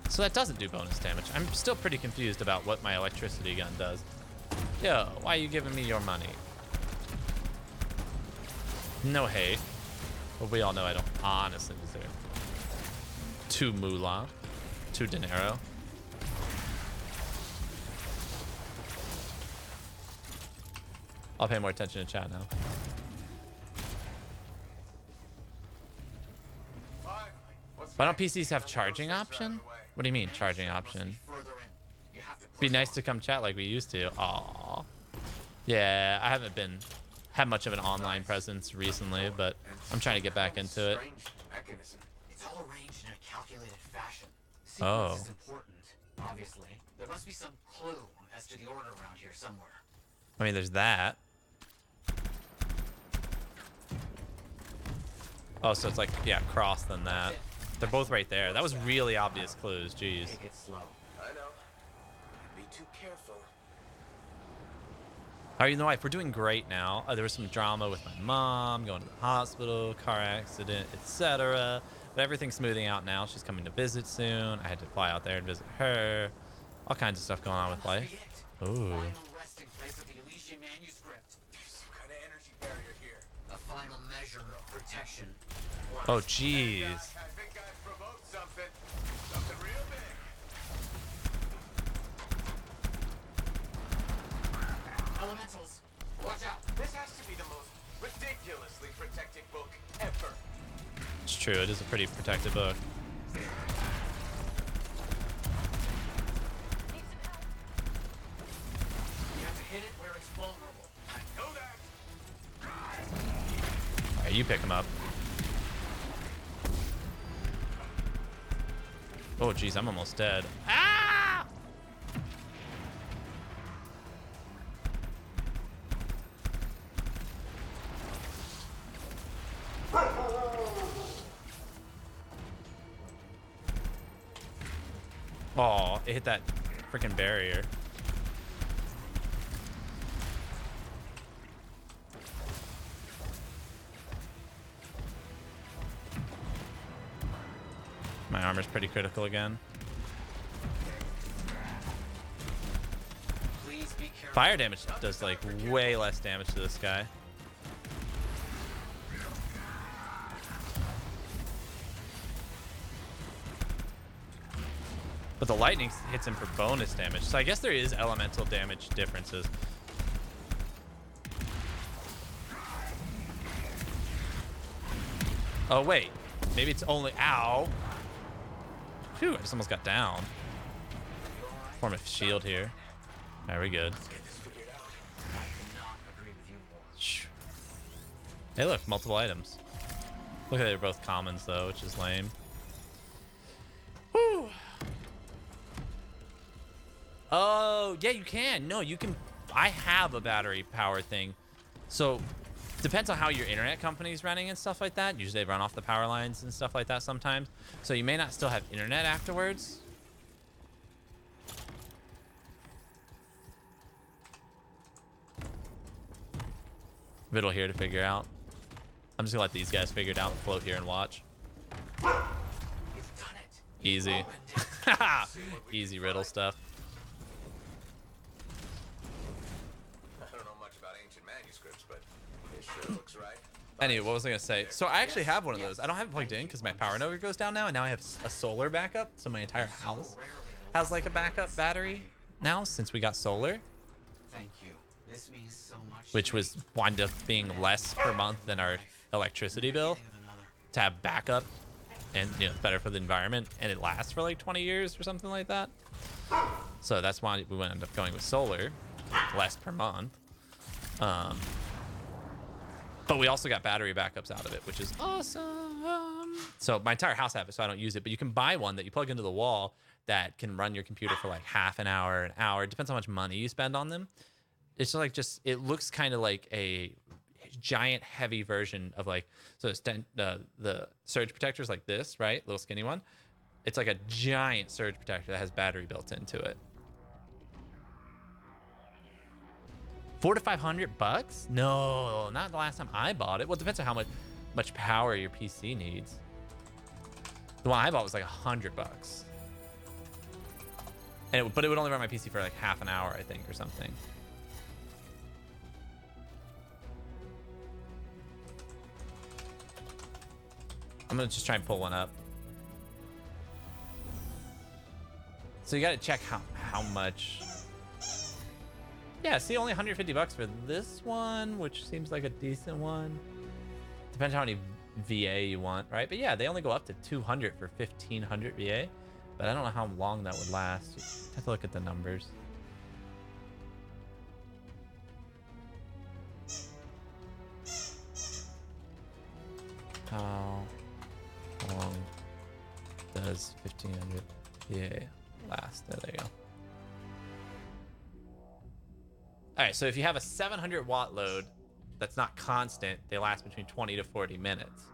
Speaker 1: So that doesn't do bonus damage. I'm still pretty confused about what my electricity gun does. Yo, why are you giving me your money? No hate. But we all know I don't honestly deserve 2 moolah, 2 dinero. I'll pay more attention to chat now. Why don't PCs have charging option? What do you mean charging option? Be nice to come chat like we used to. Aww. Yeah, I haven't had much of an online presence recently, but I'm trying to get back into it.
Speaker 2: It's all arranged in a calculated fashion.
Speaker 1: Oh.
Speaker 2: Sequence is important, obviously. There must be some clue as to the order around here somewhere.
Speaker 1: I mean, there's that. Oh, so it's like, yeah, cross than that. They're both right there. That was really obvious clues. Jeez.
Speaker 2: Take it slow.
Speaker 6: I know. Be too careful.
Speaker 1: How are you, the wife? We're doing great now. There was some drama with my mom, going to the hospital, car accident, etc. But everything's smoothing out now. She's coming to visit soon. I had to fly out there and visit her. All kinds of stuff going on with life. Ooh.
Speaker 2: Final resting place of the Elysian manuscript.
Speaker 6: There's some kind of energy barrier here.
Speaker 2: A final measure of protection.
Speaker 1: Oh, jeez.
Speaker 6: I think I provoked something. Something real big.
Speaker 2: Elementals, watch out.
Speaker 6: This has to be the most ridiculously protected book ever.
Speaker 1: It's true. It is a pretty protected book.
Speaker 2: You have to hit it where it's vulnerable.
Speaker 6: I know that.
Speaker 1: All right, you pick him up. Oh, jeez, I'm almost dead. Ah! Oh, it hit that freaking barrier. My armor's pretty critical again.
Speaker 2: Please be careful.
Speaker 1: Fire damage does like way less damage to this guy. But the lightning hits him for bonus damage. So I guess there is elemental damage differences. Oh, wait. Maybe it's only... Ow. Phew, I just almost got down. Form a shield here. Very good. Shh. Hey, look. Multiple items. Look at they're both commons, though, which is lame. Whew. Oh, yeah, you can. No, you can. I have a battery power thing. So, depends on how your internet company is running and stuff like that. Usually they run off the power lines and stuff like that sometimes. So you may not still have internet afterwards. Riddle here to figure out. I'm just gonna let these guys figure it out and float here and watch. Easy. Easy riddle stuff.
Speaker 6: I don't know much about ancient manuscripts, but it sure looks right.
Speaker 1: Anyway, what was I gonna say? So I actually have one of those. I don't have it plugged in because my power node goes down now, and now I have a solar backup. So my entire house has like a backup battery now since we got solar,
Speaker 2: Thank you. This means so much.
Speaker 1: which was wind up being less per month than our electricity bill to have backup, and you know, it's better for the environment, and it lasts for like 20 years or something like that. So that's why we ended up going with solar, less per month. But we also got battery backups out of it, which is awesome. So my entire house have it, so I don't use it. But you can buy one that you plug into the wall that can run your computer for like half an hour, an hour. It depends how much money you spend on them. It's like just, it looks kind of like a giant heavy version of like, so it's the surge protectors like this, right? Little skinny one. It's like a giant surge protector that has battery built into it. $400 to $500? No, not the last time I bought it. Well, it depends on how much power your PC needs. The one I bought was like $100, but it would only run my PC for like half an hour, I think, or something. I'm gonna just try and pull one up. So you gotta check how much. Yeah, see, only $150 for this one, which seems like a decent one. Depends how many VA you want, right? But yeah, they only go up to 200 for 1500 VA. But I don't know how long that would last. You have to look at the numbers. How long does 1500 VA last? There you go. All right, so if you have a 700 watt load that's not constant, they last between 20 to 40 minutes.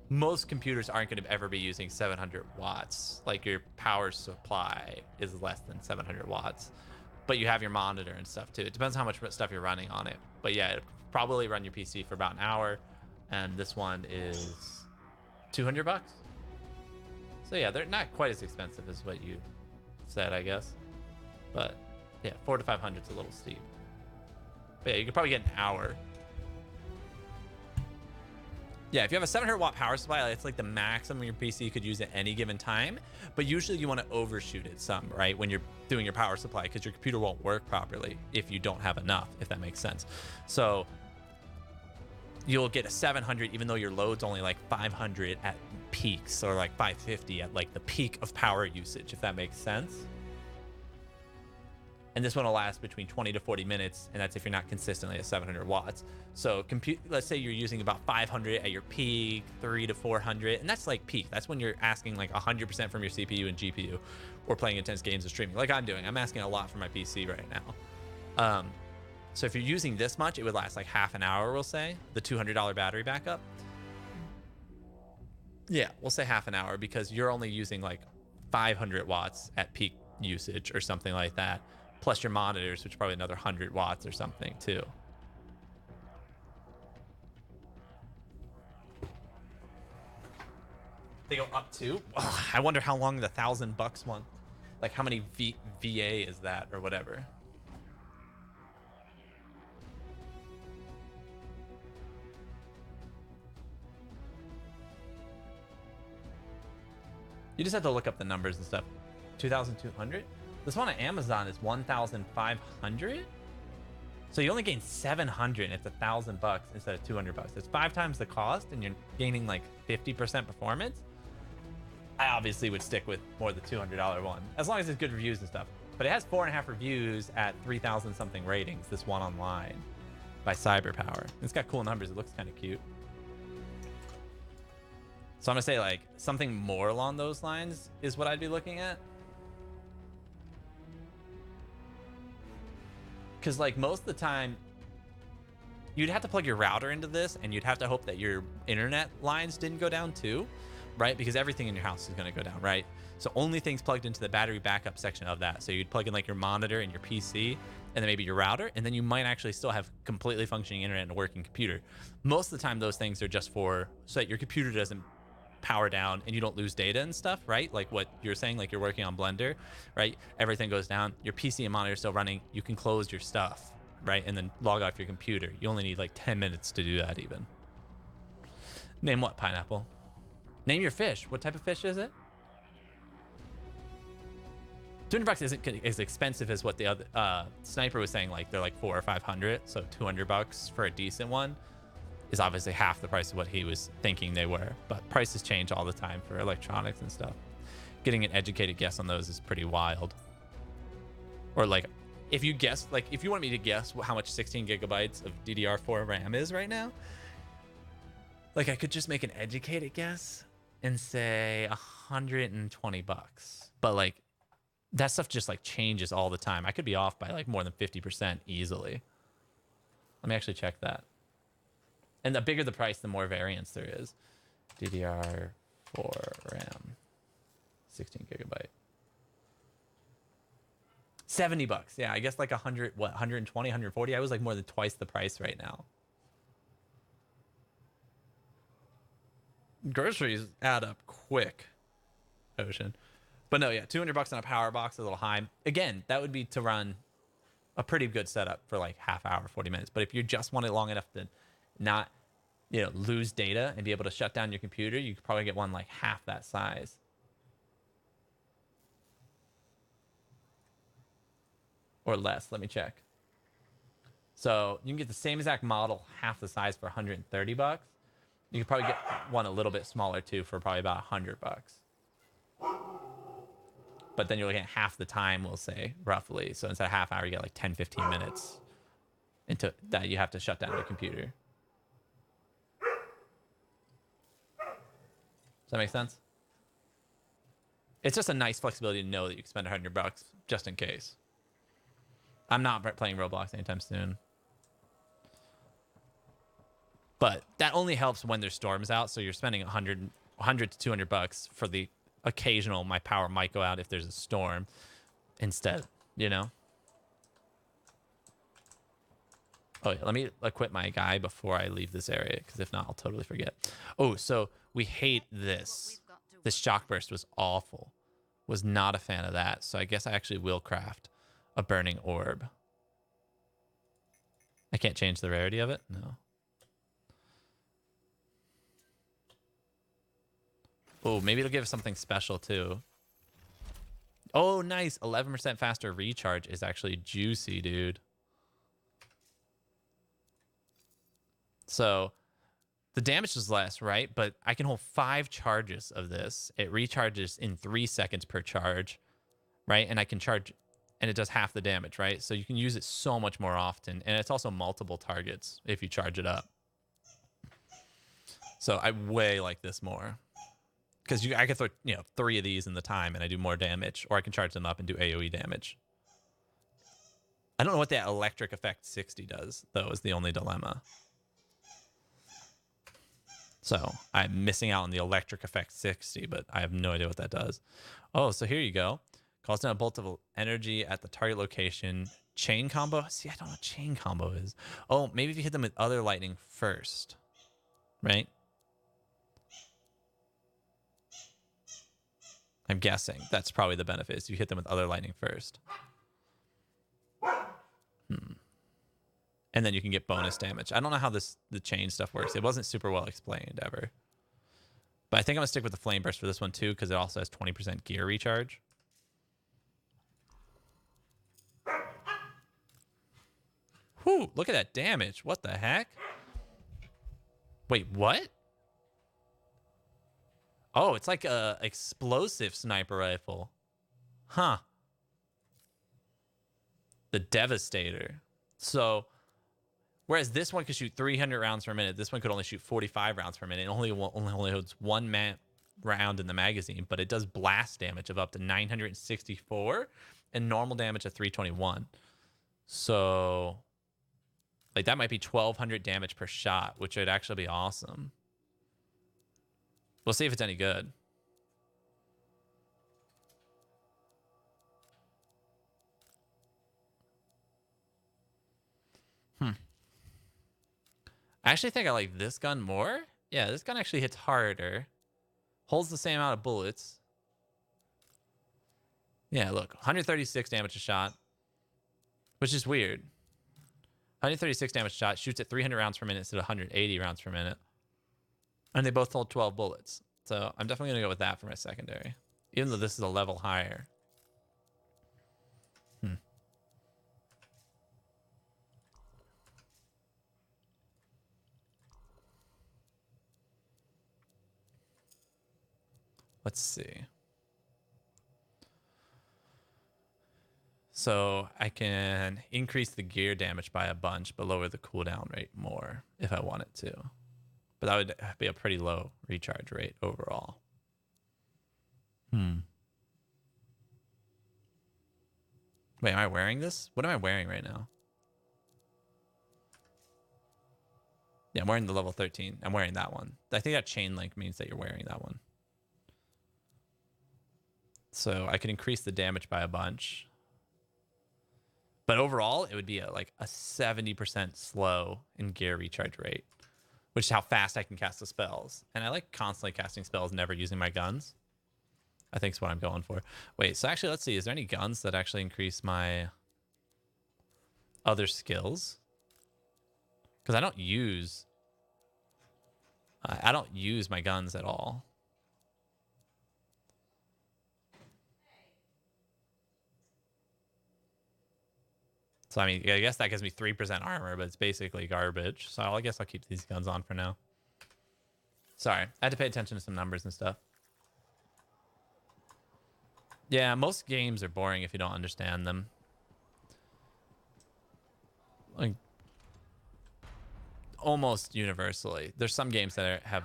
Speaker 1: Most computers aren't going to ever be using 700 watts. Like your power supply is less than 700 watts, but you have your monitor and stuff too. It depends how much stuff you're running on it. But yeah, it'd probably run your PC for about an hour. And this one is $200. So yeah, they're not quite as expensive as what you said, I guess. But yeah, $400 to $500 is a little steep. But yeah, you could probably get an hour. Yeah, if you have a 700 watt power supply, it's like the maximum your PC could use at any given time. But usually you want to overshoot it some, right? When you're doing your power supply, because your computer won't work properly if you don't have enough, if that makes sense. So you'll get a 700 even though your load's only like 500 at peaks, or like 550 at like the peak of power usage, if that makes sense. And this one will last between 20 to 40 minutes, and that's if you're not consistently at 700 watts. So let's say you're using about 500 at your peak, 300 to 400, and that's like peak. That's when you're asking like 100% from your CPU and GPU, or playing intense games or streaming, like I'm doing. I'm asking a lot from my PC right now. So if you're using this much, it would last like half an hour, we'll say, the $200 battery backup. Yeah, we'll say half an hour, because you're only using like 500 watts at peak usage or something like that. Plus your monitors, which are probably another 100 watts or something too. They go up to, I wonder how long the $1,000 one, like how many VA is that or whatever. You just have to look up the numbers and stuff. 2,200. This one on Amazon is 1,500. So you only gain 700 and it's $1,000 instead of $200. It's 5 times the cost, and you're gaining like 50% performance. I obviously would stick with more the $200 one, as long as it's good reviews and stuff. But it has 4.5 reviews at 3,000 something ratings. This one online by Cyberpower. It's got cool numbers. It looks kind of cute. So I'm gonna say like something more along those lines is what I'd be looking at. Because like most of the time, you'd have to plug your router into this, and you'd have to hope that your internet lines didn't go down too, right? Because everything in your house is going to go down, right? So only things plugged into the battery backup section of that. So you'd plug in like your monitor and your PC, and then maybe your router, and then you might actually still have completely functioning internet and a working computer. Most of the time, those things are just for so that your computer doesn't power down and you don't lose data and stuff, right? Like what you're saying, like you're working on Blender, right? Everything goes down, your PC and monitor is still running, you can close your stuff, right? And then log off your computer. You only need like 10 minutes to do that even. Name what, Pineapple? Name your fish. What type of fish is it? $200 isn't as expensive as what the other Sniper was saying, like they're like 400 or 500, so $200 for a decent one is obviously half the price of what he was thinking they were. But prices change all the time for electronics and stuff. Getting an educated guess on those is pretty wild. Or like, if you guess, like if you want me to guess how much 16 gigabytes of DDR4 RAM is right now, Like I could just make an educated guess and say $120. But like that stuff just like changes all the time. I could be off by like more than 50% easily. Let me actually check that. And the bigger the price, the more variance there is. DDR4 RAM, 16 gigabyte. $70. Yeah, I guess like 100, what, 120, 140. I was like more than twice the price right now. Groceries add up quick, Ocean. But no, yeah, $200 on a power box is a little high. Again, that would be to run a pretty good setup for like half hour, 40 minutes. But if you just want it long enough to not, you know, lose data and be able to shut down your computer, you could probably get one like half that size. Or less, let me check. So you can get the same exact model, half the size for $130. You could probably get one a little bit smaller too for probably about $100. But then you're looking at half the time, we'll say, roughly. So instead of half hour, you get like 10, 15 minutes into that you have to shut down your computer. Does that make sense? It's just a nice flexibility to know that you can spend $100 just in case. I'm not playing Roblox anytime soon. But that only helps when there's storms out. So you're spending $100 to $200 for the occasional my power might go out if there's a storm instead, you know? Oh, yeah, let me equip my guy before I leave this area, because if not, I'll totally forget. Oh, so we hate this. This shock burst was awful. Was not a fan of that. So I guess I actually will craft a burning orb. I can't change the rarity of it? No. Oh, maybe it'll give us something special too. Oh, nice. 11% faster recharge is actually juicy, dude. So the damage is less, right? But I can hold 5 charges of this. It recharges in 3 seconds per charge, right? And I can charge, and it does half the damage, right? So you can use it so much more often. And it's also multiple targets if you charge it up. So I way like this more. Because I could throw, 3 of these in the time and I do more damage. Or I can charge them up and do AoE damage. I don't know what that electric effect 60 does, though, is the only dilemma. So I'm missing out on the electric effect 60, but I have no idea what that does. Oh, so here you go. Calls down a bolt of energy at the target location. Chain combo? See, I don't know what chain combo is. Oh, maybe if you hit them with other lightning first. Right? I'm guessing that's probably the benefit, is you hit them with other lightning first. And then you can get bonus damage. I don't know how the chain stuff works. It wasn't super well explained ever. But I think I'm going to stick with the flame burst for this one too, because it also has 20% gear recharge. Whew, look at that damage. What the heck? Wait, what? Oh, it's like a explosive sniper rifle. Huh. The Devastator. So, whereas this one could shoot 300 rounds per minute, this one could only shoot 45 rounds per minute. It only holds one round in the magazine, but it does blast damage of up to 964 and normal damage of 321. So, like, that might be 1,200 damage per shot, which would actually be awesome. We'll see if it's any good. I actually think I like this gun more. Yeah, this gun actually hits harder. Holds the same amount of bullets. Yeah, look. 136 damage a shot. Which is weird. 136 damage a shot. Shoots at 300 rounds per minute instead of 180 rounds per minute. And they both hold 12 bullets. So I'm definitely going to go with that for my secondary. Even though this is a level higher. Let's see. So I can increase the gear damage by a bunch, but lower the cooldown rate more if I wanted to. But But that would be a pretty low recharge rate overall. Wait, am I wearing this? What am I wearing right now? Yeah, I'm wearing the level 13. I'm wearing that one. I think that chain link means that you're wearing that one. So I can increase the damage by a bunch. But overall, it would be like a 70% slow in gear recharge rate, which is how fast I can cast the spells. And I like constantly casting spells, never using my guns. I think is what I'm going for. Wait, so actually, let's see. Is there any guns that actually increase my other skills? Because I don't use my guns at all. So I mean, I guess that gives me 3% armor, but it's basically garbage. So I guess I'll keep these guns on for now. Sorry, I had to pay attention to some numbers and stuff. Yeah, most games are boring if you don't understand them. Like, almost universally. There's some games that have...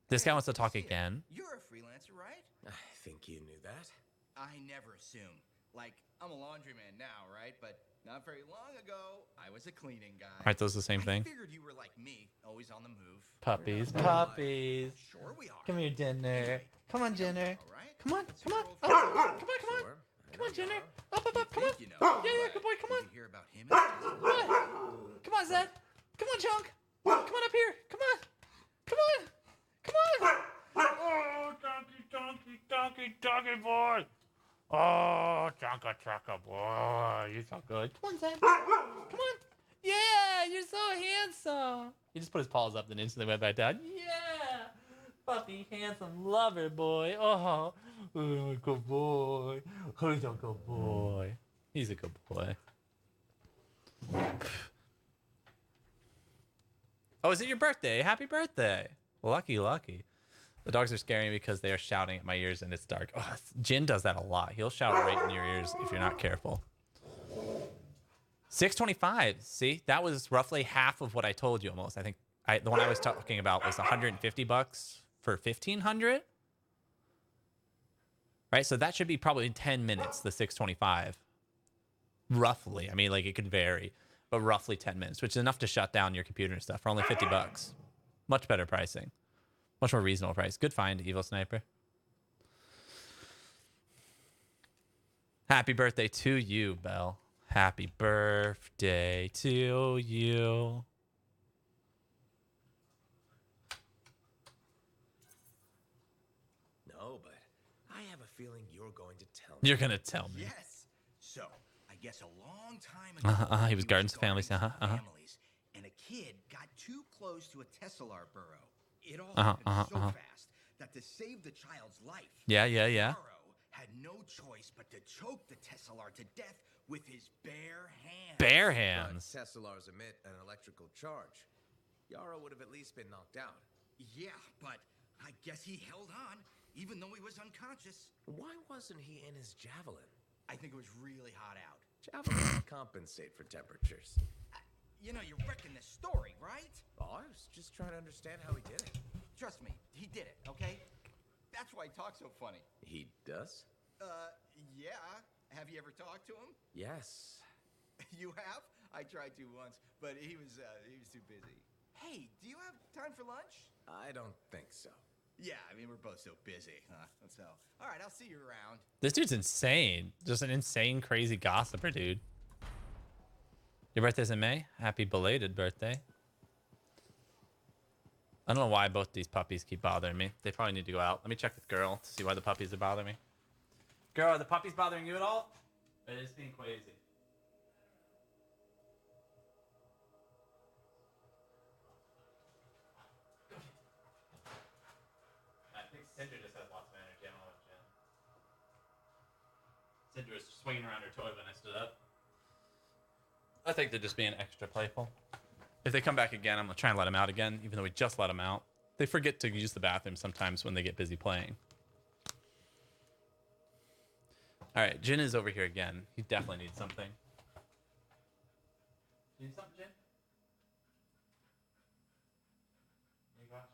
Speaker 1: This guy wants to talk again.
Speaker 3: You're a freelancer, right?
Speaker 7: I think you knew that.
Speaker 3: I never assume. Like, I'm a laundryman now, right? But not very long ago, I was a cleaning guy.
Speaker 1: Aren't those the same thing?
Speaker 3: I figured you were like me, always on the move.
Speaker 1: Puppies, puppies.
Speaker 3: Sure we are.
Speaker 1: Come here, Jenner. Come on, Jenner.
Speaker 3: All right?
Speaker 1: Come on, come on.
Speaker 3: Come
Speaker 1: Come on, Jenner. Up, come on.
Speaker 3: You know,
Speaker 1: Yeah, good boy, come on.
Speaker 3: Did you hear about him?
Speaker 1: Come on, Zed. Come on, Junk. Come on up here. Come on. Come on. Come on. Oh, donkey boy. Oh, chonka boy. You're so good. Come on, Zed. Come on. Yeah, you're so handsome. He just put his paws up and instantly went back down. Yeah. Puppy, handsome lover boy. Oh, good boy. He's a good boy. He's a good boy. Oh, is it your birthday? Happy birthday. Lucky, lucky. The dogs are scaring me because they are shouting at my ears and it's dark. Oh, Jin does that a lot. He'll shout right in your ears if you're not careful. 625. See, that was roughly half of what I told you almost. I think the one I was talking about was $150 for 1,500. Right, so that should be probably in 10 minutes, the 625. Roughly. I mean, like, it could vary, but roughly 10 minutes, which is enough to shut down your computer and stuff for only $50. Much better pricing. Much more reasonable price. Good find, Evil Sniper. Happy birthday to you, Belle. Happy birthday to you.
Speaker 7: No, but I have a feeling you're going to tell me.
Speaker 1: You're going to tell me.
Speaker 3: Yes. So, I guess a long time ago,
Speaker 1: he was guarding some families.
Speaker 3: families, and a kid got too close to a Tesselar burrow. It all happened so fast that to save the child's life,
Speaker 1: Yeah.
Speaker 3: Burrow had no choice but to choke the Tesselar to death with his bare hands.
Speaker 1: Bare hands.
Speaker 7: But Tesselars emit an electrical charge. Yarrow would have at least been knocked out.
Speaker 3: Yeah, but I guess he held on, even though he was unconscious.
Speaker 7: Why wasn't he in his javelin?
Speaker 3: I think it was really hot out.
Speaker 7: Javelins compensate for temperatures.
Speaker 3: You know, you're wrecking the story, right?
Speaker 7: Oh, I was just trying to understand how he did it.
Speaker 3: Trust me, he did it, okay? That's why he talks so funny.
Speaker 7: He does?
Speaker 3: Yeah. Have you ever talked to him?
Speaker 7: Yes.
Speaker 3: You have? I tried to once, but he was too busy. Hey, do you have time for lunch?
Speaker 7: I don't think so.
Speaker 3: Yeah, I mean, we're both so busy, huh? So, all right, I'll see you around.
Speaker 1: This dude's insane. Just an insane, crazy gossiper, dude. Your birthday's in May? Happy belated birthday. I don't know why both these puppies keep bothering me. They probably need to go out. Let me check with Girl to see why the puppies are bothering me. Girl, are the puppies bothering you at all? It is being crazy. I think Cinder just has lots of energy. I don't know what Jen. Cinder was swinging around her toy when I stood up. I think they're just being extra playful. If they come back again, I'm going to try and let them out again, even though we just let them out. They forget to use the bathroom sometimes when they get busy playing. All right, Jin is over here again. He definitely needs something. You need something, Jin? You got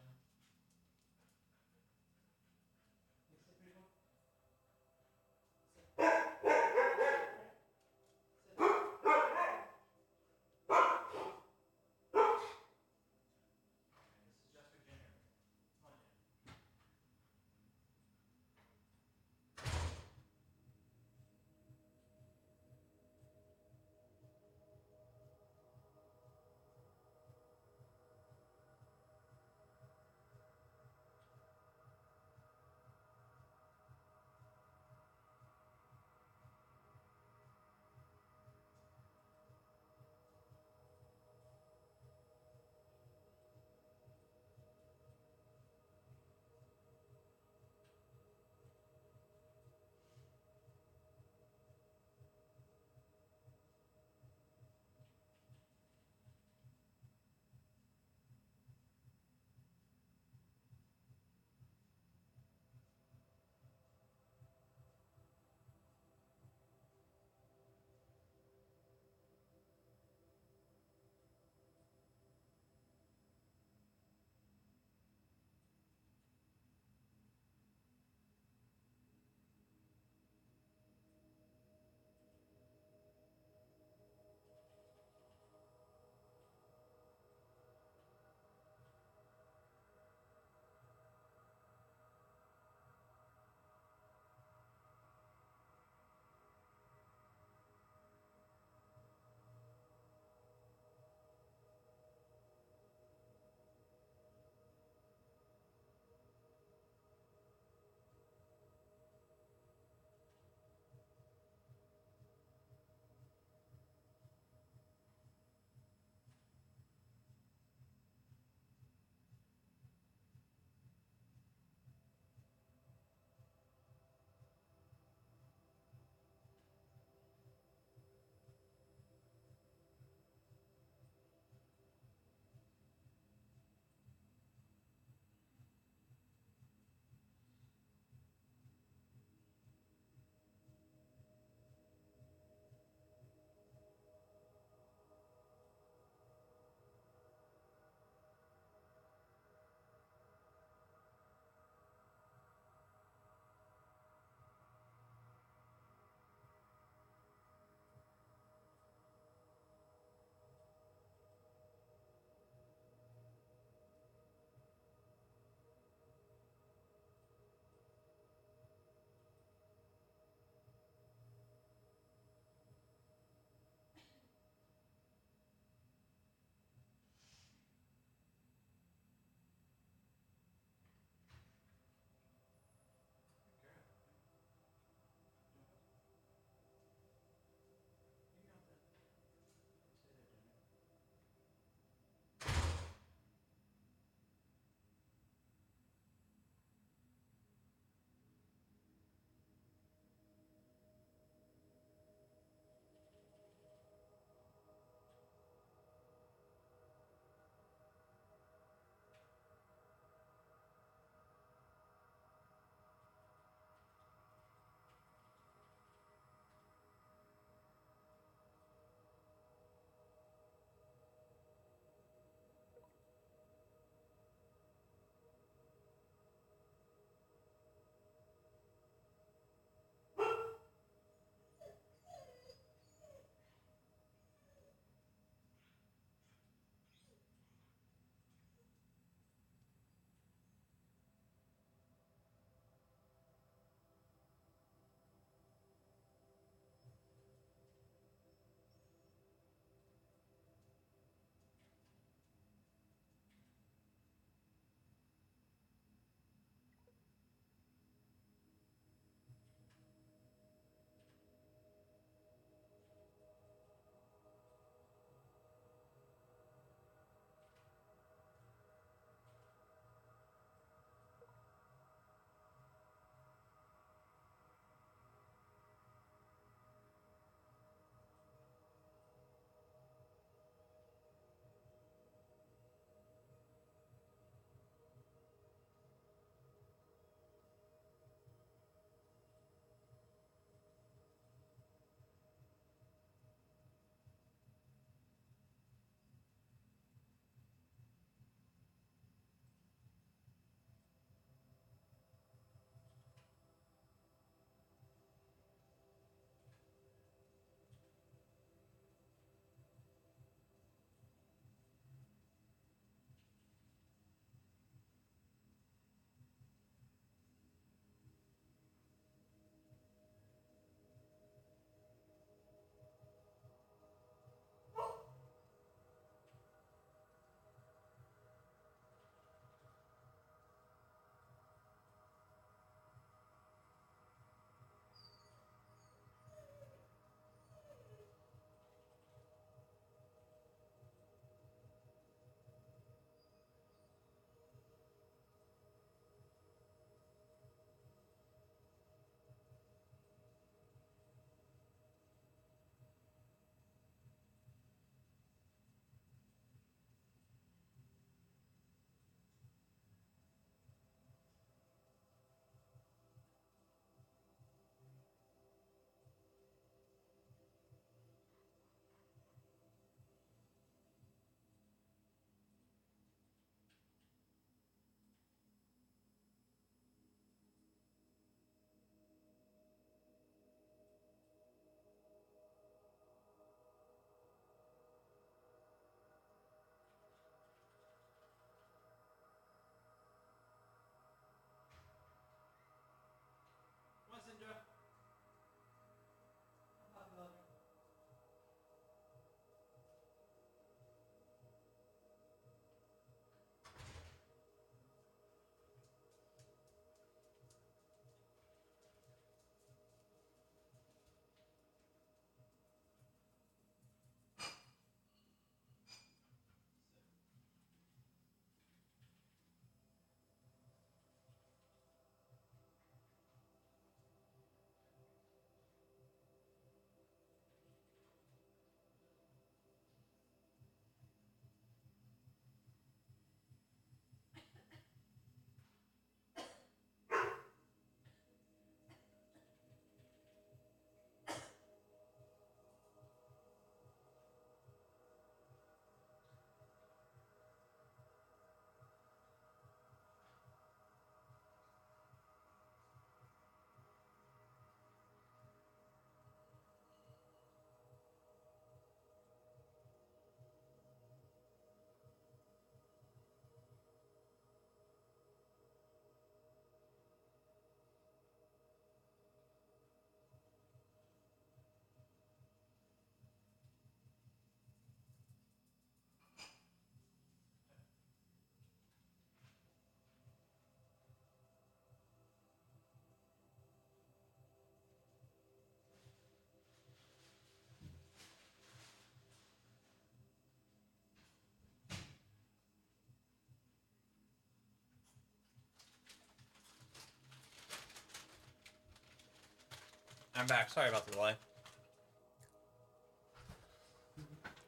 Speaker 1: I'm back. Sorry about the delay.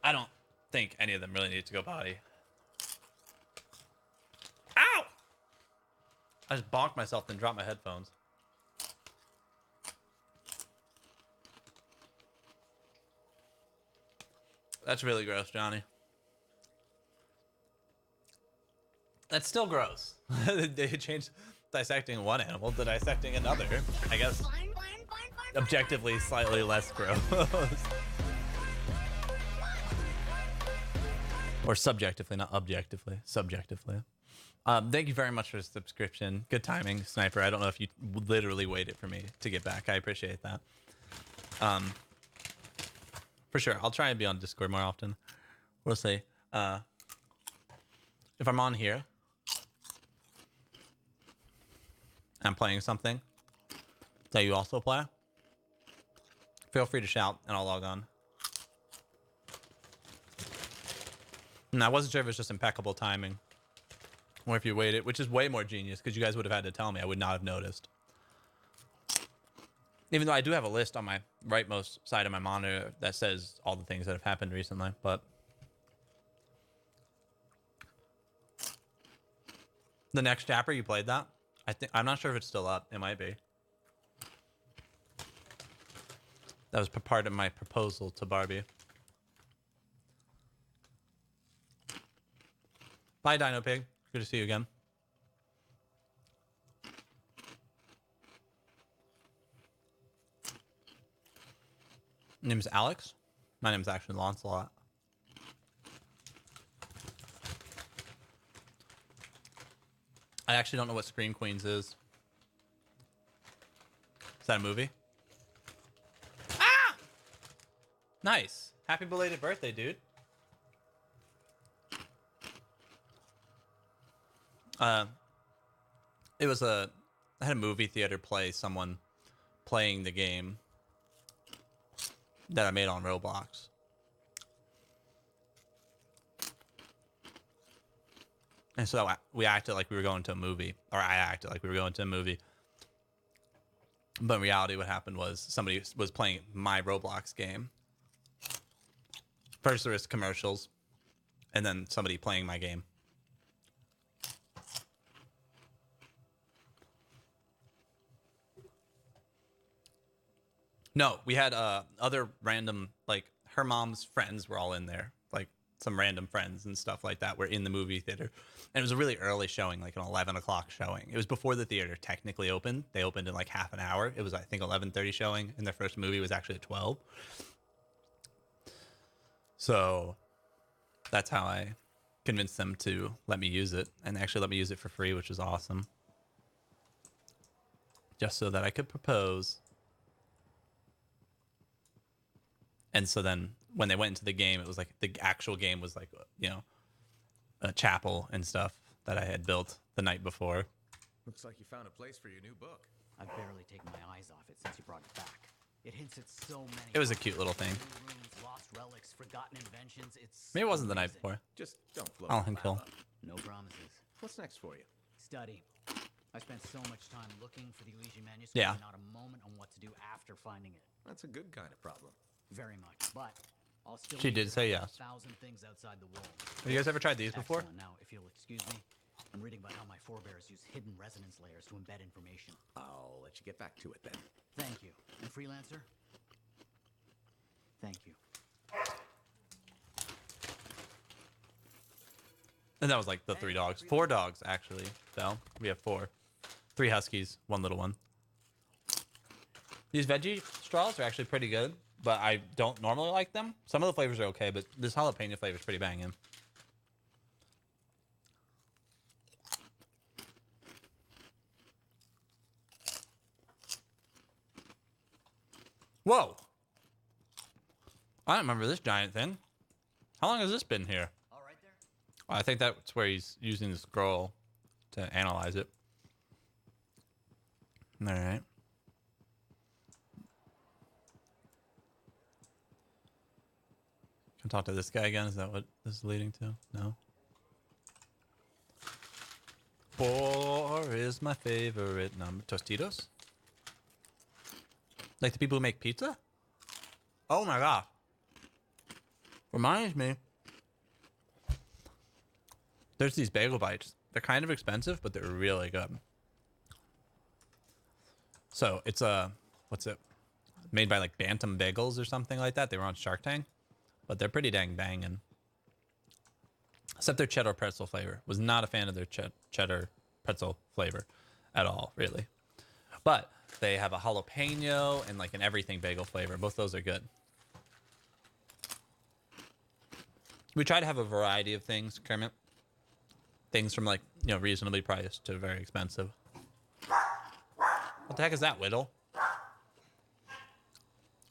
Speaker 1: I don't think any of them really need to go potty. Ow! I just bonked myself and dropped my headphones. That's really gross, Johnny. That's still gross. They changed dissecting one animal to dissecting another. I guess objectively slightly less gross. Or subjectively, not objectively. Subjectively. Thank you very much for the subscription. Good timing, Sniper. I don't know if you literally waited for me to get back. I appreciate that. For sure. I'll try and be on Discord more often. We'll see. If I'm on here, I'm playing something that you also play, feel free to shout and I'll log on. And I wasn't sure if it was just impeccable timing or if you waited, which is way more genius because you guys would have had to tell me. I would not have noticed. Even though I do have a list on my rightmost side of my monitor that says all the things that have happened recently, but the next chapter, you played that? I'm not sure if it's still up. It might be. That was part of my proposal to Barbie. Bye, Dino Pig. Good to see you again. Name's Alex. My name's actually Lancelot. I actually don't know what Scream Queens is. Is that a movie? Ah! Nice. Happy belated birthday, dude. It was I had a movie theater play someone playing the game that I made on Roblox. And so we acted like we were going to a movie, or I acted like we were going to a movie. But in reality, what happened was somebody was playing my Roblox game. First there was commercials, and then somebody playing my game. No, we had other random, like her mom's friends were all in there. Like some random friends and stuff like that were in the movie theater. And it was a really early showing, like an 11 o'clock showing. It was before the theater technically opened. They opened in like half an hour. It was, I think, 11:30 showing, and their first movie was actually at 12. So that's how I convinced them to let me use it, and they actually let me use it for free, which was awesome. Just so that I could propose. And so then when they went into the game, it was like the actual game was like, you know, a chapel and stuff that I had built the night before.
Speaker 7: Looks like you found a place for your new book.
Speaker 2: I've barely taken my eyes off it since you brought it back. It hints at so many.
Speaker 1: It was a cute little thing.
Speaker 2: Rooms, lost relics, forgotten inventions. It's
Speaker 1: maybe it wasn't the night before.
Speaker 7: Just don't blow
Speaker 1: I'll
Speaker 7: the
Speaker 1: kill.
Speaker 7: lab up.
Speaker 2: No promises.
Speaker 7: What's next for you?
Speaker 2: Study. I spent so much time looking for the Elysian manuscript,
Speaker 1: Yeah.
Speaker 2: and not a moment on what to do after finding it.
Speaker 7: That's a good kind of problem.
Speaker 2: Very much, but I'll still.
Speaker 1: She did say yes.
Speaker 2: 1,000 things outside the walls.
Speaker 1: Have you guys ever tried these before?
Speaker 2: Excellent. Now, if you'll excuse me, I'm reading about how my forebears use hidden resonance layers to embed information.
Speaker 7: I'll let you get back to it then.
Speaker 2: Thank you. And freelancer? Thank you.
Speaker 1: And that was like the 3 dogs. 4 dogs, actually, Belle. We have 4. 3 huskies, 1 little one. These veggie straws are actually pretty good, but I don't normally like them. Some of the flavors are okay, but this jalapeno flavor is pretty banging. Whoa! I don't remember this giant thing. How long has this been here?
Speaker 2: All right there.
Speaker 1: I think that's where he's using the scroll to analyze it. All right. Can I talk to this guy again? Is that what this is leading to? No. 4 is my favorite number. Tostitos? Like the people who make pizza? Oh my god. Reminds me. There's these bagel bites. They're kind of expensive, but they're really good. So it's what's it? Made by like Bantam Bagels or something like that. They were on Shark Tank, but they're pretty dang banging. Except their cheddar pretzel flavor. Was not a fan of their cheddar pretzel flavor at all, really. But they have a jalapeno and like an everything bagel flavor. Both those are good. We try to have a variety of things, Kermit. Things from like, you know, reasonably priced to very expensive. What the heck is that, Whittle?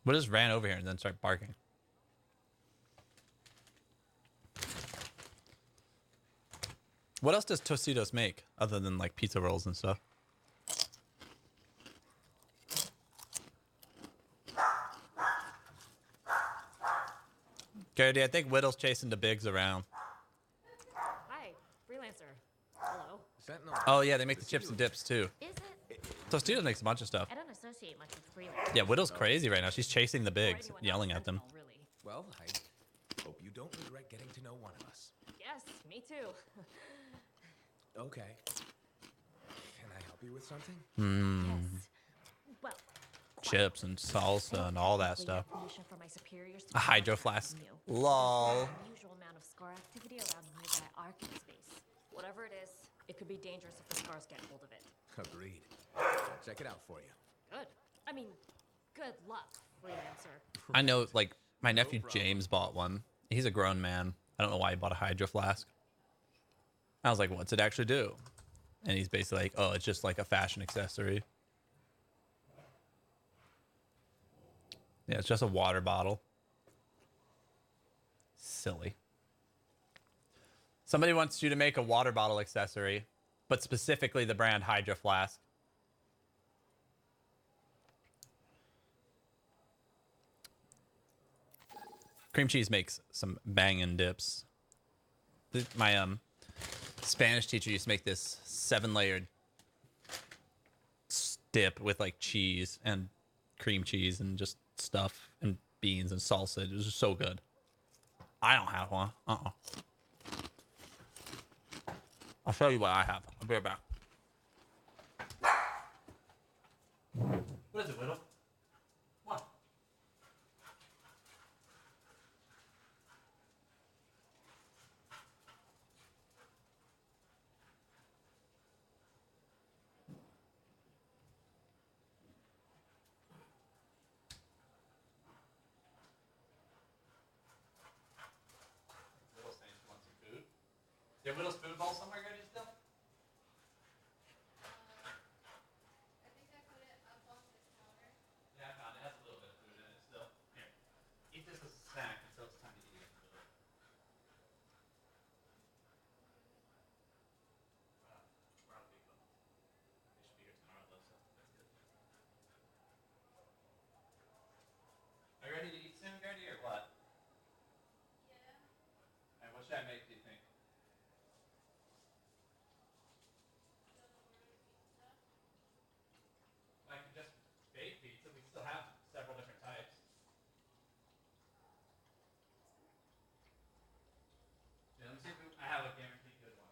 Speaker 1: What just ran over here and then started barking? What else does Tostitos make other than like pizza rolls and stuff? Garrity, I think Whittle's chasing the bigs around.
Speaker 10: Hi, freelancer. Hello.
Speaker 1: Oh yeah, they make the chips and dips too.
Speaker 10: Is it?
Speaker 1: Tostitos makes a bunch of stuff.
Speaker 10: I don't associate much with freelancers.
Speaker 1: Yeah, Whittle's crazy right now. She's chasing the bigs, yelling at them.
Speaker 10: Really.
Speaker 7: Well, I hope you don't regret getting to know one of us.
Speaker 10: Yes, me too.
Speaker 7: Okay. Can I help you with something?
Speaker 10: Yes. Well,
Speaker 1: Chips and salsa and all that stuff.
Speaker 10: from my superiors to
Speaker 1: A hydro flask. Lol.
Speaker 10: unusual amount of scar activity around the nearby arcing space. Whatever it is, it could be dangerous if the scars get hold of it.
Speaker 7: Agreed. I'll check it out for you.
Speaker 10: Good. I mean, good luck, freelancer.
Speaker 1: I know, like, my nephew James bought one. He's a grown man. I don't know why he bought a hydro flask. I was like, what's it actually do? And he's basically like, oh, it's just like a fashion accessory. Yeah, it's just a water bottle. Silly. Somebody wants you to make a water bottle accessory, but specifically the brand Hydro Flask. Cream cheese makes some banging dips. My Spanish teacher used to make this 7-layered dip with like cheese and cream cheese and just stuff and beans and salsa. It was just so good. I don't have one. I'll show you what I have. I'll be right back. What is it, Whittle? What? Whittle's saying she wants some food. Do you have Whittle's food bowl somewhere, Gertie, still? Yeah, I found it. It has a little bit of food in it still. Here. Eat this as a snack until it's time to eat it. We're out of big one. They should be here tomorrow, though, so that's good. Are you ready to eat soon, Gertie, or what? Yeah. And what should I make, do you think? I can just bake pizza. We still have several different types. Yeah, let me see if I have a guaranteed good one.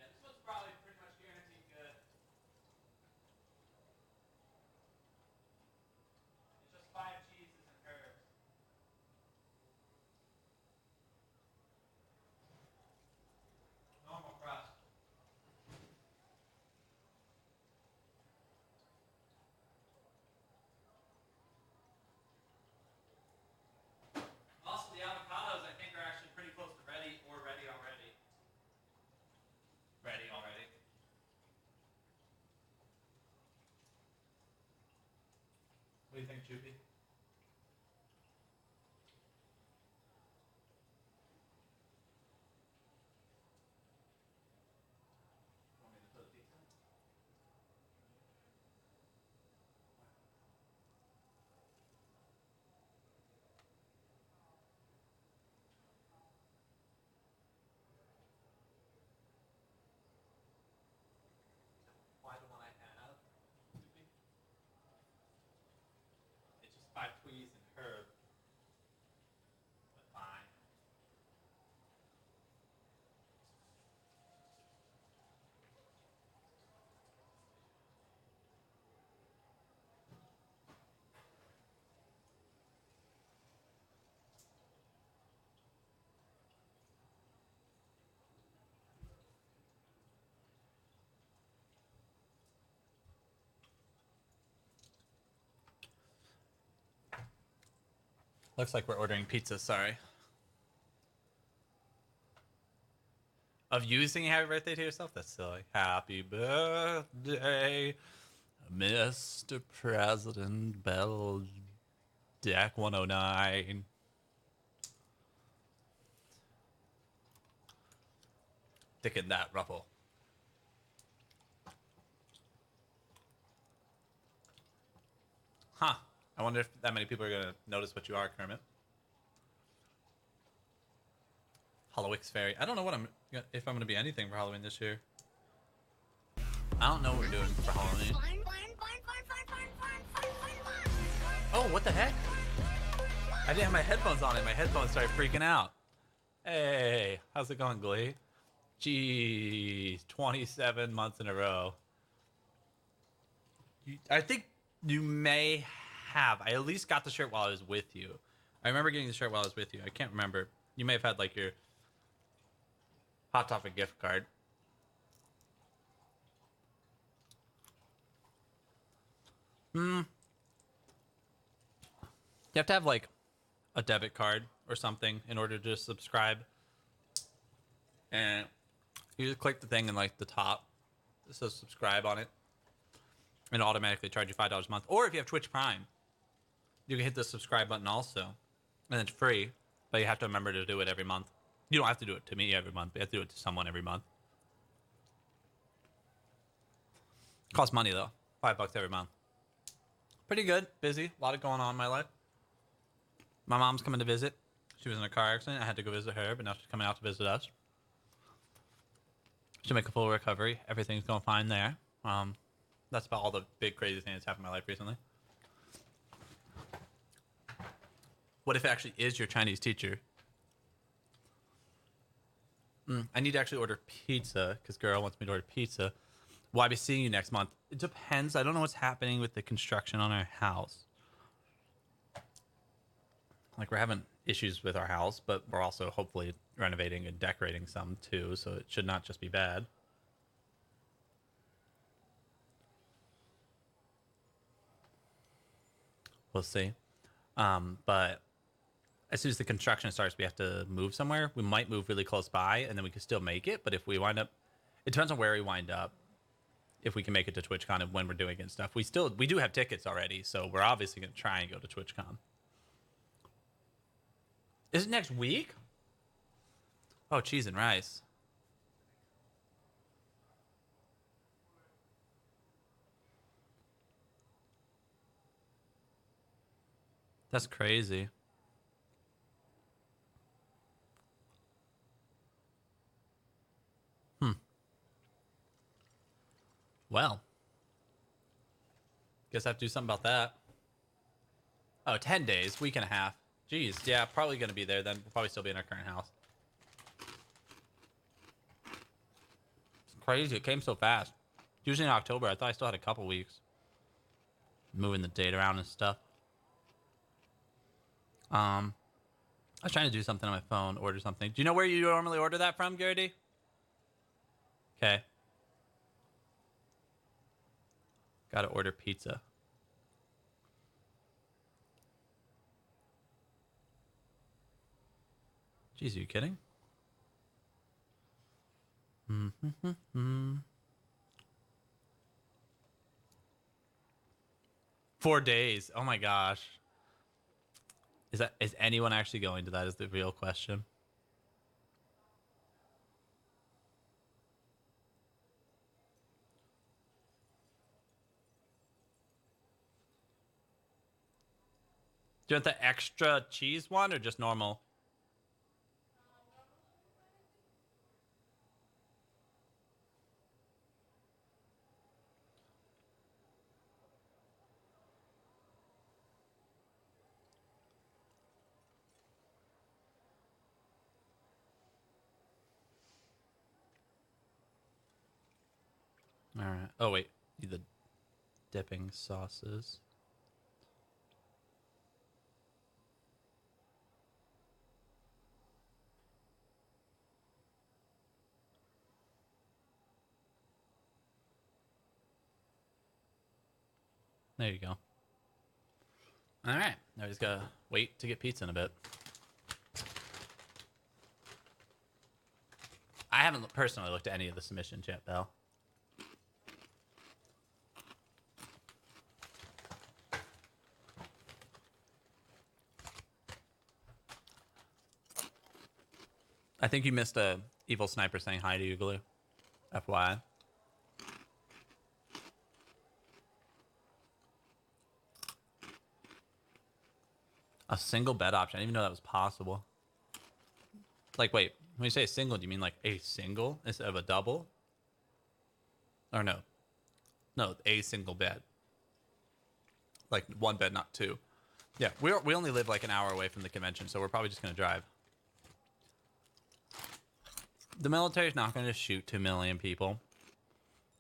Speaker 1: Yeah, this one's probably pretty much guaranteed good. It's just 5 cheeses and herbs. Normal crust. Also, the avocados I think are actually pretty close to ready or ready already. Ready already. What do you think, Choopy? Want me to put a pizza? Looks like we're ordering pizza, sorry. Of you singing happy birthday to yourself? That's silly. Happy birthday, Mr. President Bell Deck 109. Thicken that ruffle. Huh. I wonder if that many people are going to notice what you are, Kermit. Hallowix Fairy. I don't know what if I'm going to be anything for Halloween this year. I don't know what we're doing for Halloween. Oh, what the heck? I didn't have my headphones on and my headphones started freaking out. Hey, how's it going, Glee? Jeez, 27 months in a row. I think you may have. I at least got the shirt while I was with you. I remember getting the shirt while I was with you. I can't remember. You may have had like your Hot Topic gift card. You have to have like a debit card or something in order to subscribe. And you just click the thing in like the top. It says subscribe on it. And it'll automatically charge you $5 a month. Or if you have Twitch Prime, you can hit the subscribe button also. And it's free, but you have to remember to do it every month. You don't have to do it to me every month, but you have to do it to someone every month. Costs money though. $5 every month. Pretty good. Busy. A lot going on in my life. My mom's coming to visit. She was in a car accident. I had to go visit her, but now she's coming out to visit us. She'll make a full recovery. Everything's going fine there. That's about all the big crazy things that's happened in my life recently. What if it actually is your Chinese teacher? I need to actually order pizza because girl wants me to order pizza. Will I be seeing you next month? It depends. I don't know what's happening with the construction on our house. Like we're having issues with our house, but we're also hopefully renovating and decorating some too, so it should not just be bad. We'll see. But as soon as the construction starts, we have to move somewhere. We might move really close by, and then we can still make it. But if we wind up, it depends on where we wind up. If we can make it to TwitchCon and when we're doing it and stuff. We do have tickets already, so we're obviously going to try and go to TwitchCon. Is it next week? Oh, cheese and rice. That's crazy. Well, guess I have to do something about that. Oh, 10 days, week and a half. Jeez, yeah, probably going to be there then. We'll probably still be in our current house. It's crazy. It came so fast. Usually in October. I thought I still had a couple weeks. Moving the date around and stuff. I was trying to do something on my phone, order something. Do you know where you normally order that from, Gertie? Okay. Gotta order pizza. Jeez, are you kidding? 4 days. Oh my gosh. Is anyone actually going to that is the real question. Do you want the extra cheese one or just normal? All right. Oh, wait. Need the dipping sauces. There you go. All right. Now we just gotta wait to get pizza in a bit. I haven't personally looked at any of the submissions yet, though. I think you missed a evil sniper saying hi to you, Glue. FYI. A single bed option. I didn't even know that was possible. Like, wait, when you say single, do you mean like a single instead of a double? Or no? No, a single bed. Like one bed, not two. Yeah, we only live like an hour away from the convention, so we're probably just going to drive. The military's not going to shoot 2 million people.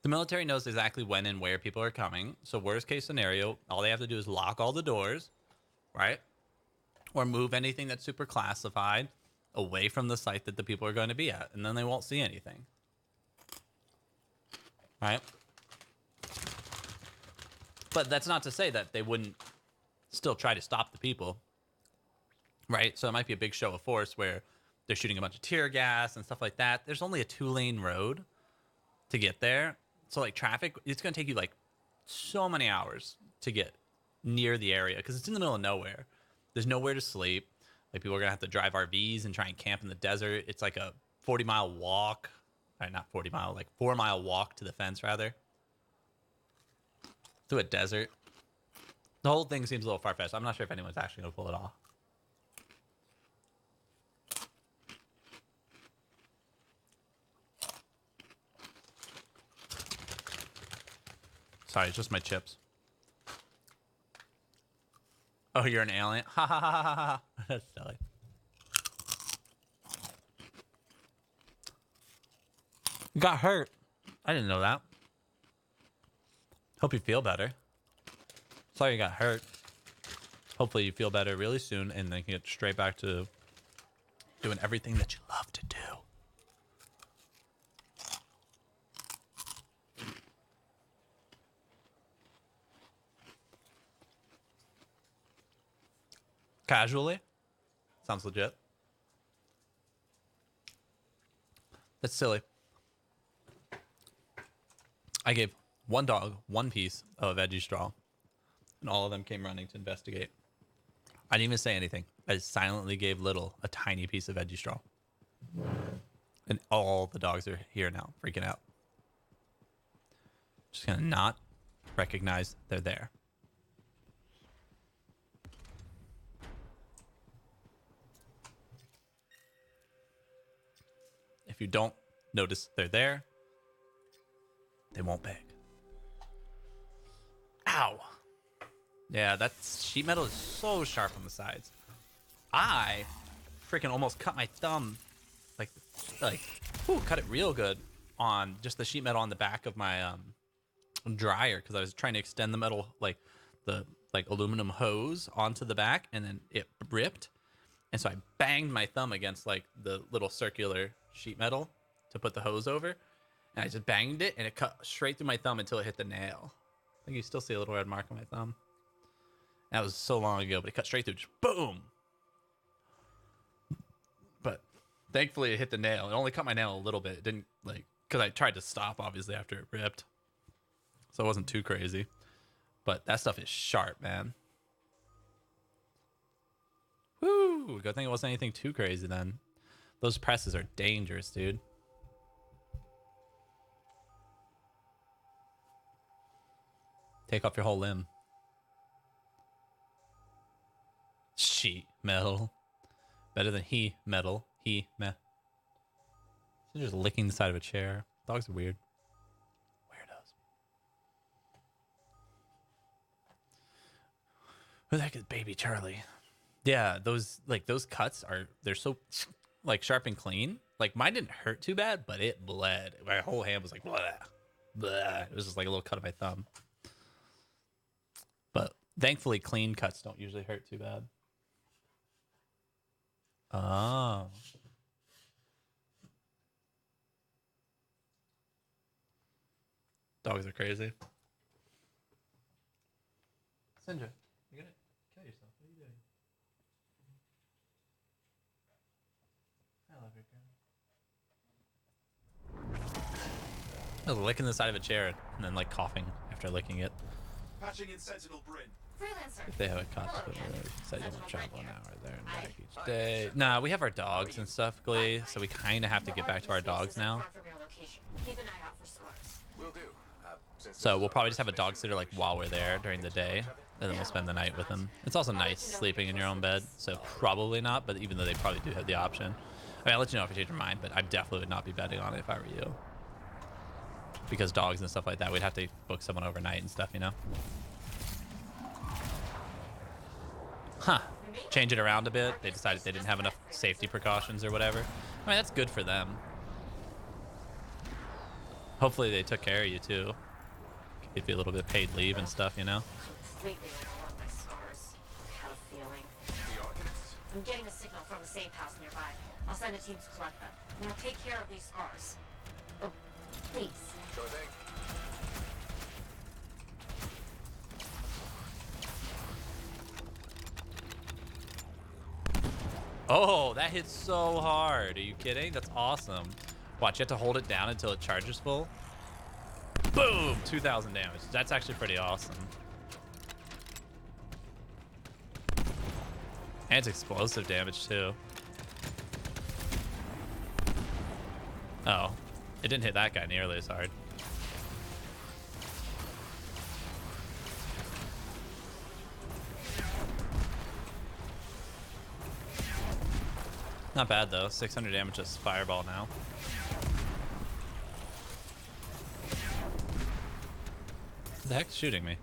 Speaker 1: The military knows exactly when and where people are coming. So worst case scenario, all they have to do is lock all the doors, right? Or move anything that's super classified away from the site that the people are going to be at. And then they won't see anything. Right? But that's not to say that they wouldn't still try to stop the people. Right? So it might be a big show of force where they're shooting a bunch of tear gas and stuff like that. There's only a 2-lane road to get there. So like traffic, it's going to take you like so many hours to get near the area because it's in the middle of nowhere. There's nowhere to sleep. Like people are going to have to drive RVs and try and camp in the desert. It's like a 40-mile walk. Not 40-mile, like 4-mile walk to the fence rather. Through a desert. The whole thing seems a little far-fetched. I'm not sure if anyone's actually going to pull it off. Sorry, it's just my chips. Oh, you're an alien? Ha ha ha ha ha. That's silly. You got hurt. I didn't know that. Hope you feel better. Sorry you got hurt. Hopefully you feel better really soon and then can get straight back to doing everything that you love to do. Casually? Sounds legit. That's silly. I gave one dog 1 piece of a veggie straw, and all of them came running to investigate. I didn't even say anything. I just silently gave Little a tiny piece of veggie straw. And all the dogs are here now, freaking out. Just gonna not recognize they're there. If you don't notice they're there, they won't beg. Ow. Yeah, that sheet metal is so sharp on the sides. I freaking almost cut my thumb, cut it real good on just the sheet metal on the back of my dryer because I was trying to extend the metal, the aluminum hose onto the back, and then it ripped. And so I banged my thumb against the little circular sheet metal to put the hose over. And I just banged it and it cut straight through my thumb until it hit the nail. I think you still see a little red mark on my thumb. That was so long ago, but it cut straight through, just boom. But thankfully it hit the nail. It only cut my nail a little bit. It didn't because I tried to stop obviously after it ripped. So it wasn't too crazy. But that stuff is sharp, man. Woo! Good thing it wasn't anything too crazy then. Those presses are dangerous, dude. Take off your whole limb. Sheet metal. Better than he metal. He meh. She's just licking the side of a chair. Dogs are weird. Weirdos. Who the heck is baby Charlie? Yeah, those cuts they're so sharp and clean. Mine didn't hurt too bad, but it bled. My whole hand was blah, blah. It was just a little cut of my thumb. But thankfully, clean cuts don't usually hurt too bad. Oh. Dogs are crazy. Sindra, you get it? Kill yourself. What are you doing? I love your girl. I was licking the side of a chair and then like coughing after licking it.
Speaker 11: Patching in Sentinel Bryn.
Speaker 10: Freelancer.
Speaker 1: If they have a cost, said you will travel an hour there and back each day. Nah, we have our dogs and stuff, Glee, so we kind of have to get back to our dogs now.
Speaker 10: Keep an eye out for stars.
Speaker 6: Will do.
Speaker 1: So we'll probably just have a dog sitter like while we're there during the day, and then we'll spend the night with them. It's also nice sleeping in your own bed, so probably not, but even though they probably do have the option. I mean, I'll let you know if I change your mind, but I definitely would not be betting on it if I were you. Because dogs and stuff like that, we'd have to book someone overnight and stuff, you know? Huh. Change it around a bit. They decided they didn't have enough safety precautions or whatever. I mean, that's good for them. Hopefully they took care of you too. Give you a little bit of paid leave and stuff, you know?
Speaker 10: Completely overwhelmed by scars. I have a feeling. I'm getting a signal from the safe house nearby. I'll send a team to collect them. Now take care of these scars. Oh, please.
Speaker 6: Sure thing.
Speaker 1: Oh, that hits so hard. Are you kidding? That's awesome. Watch, you have to hold it down until it charges full. Boom! 2,000 damage. That's actually pretty awesome. And it's explosive damage, too. Oh. It didn't hit that guy nearly as hard. Not bad, though. 600 damage just fireball now. Who the heck's shooting me?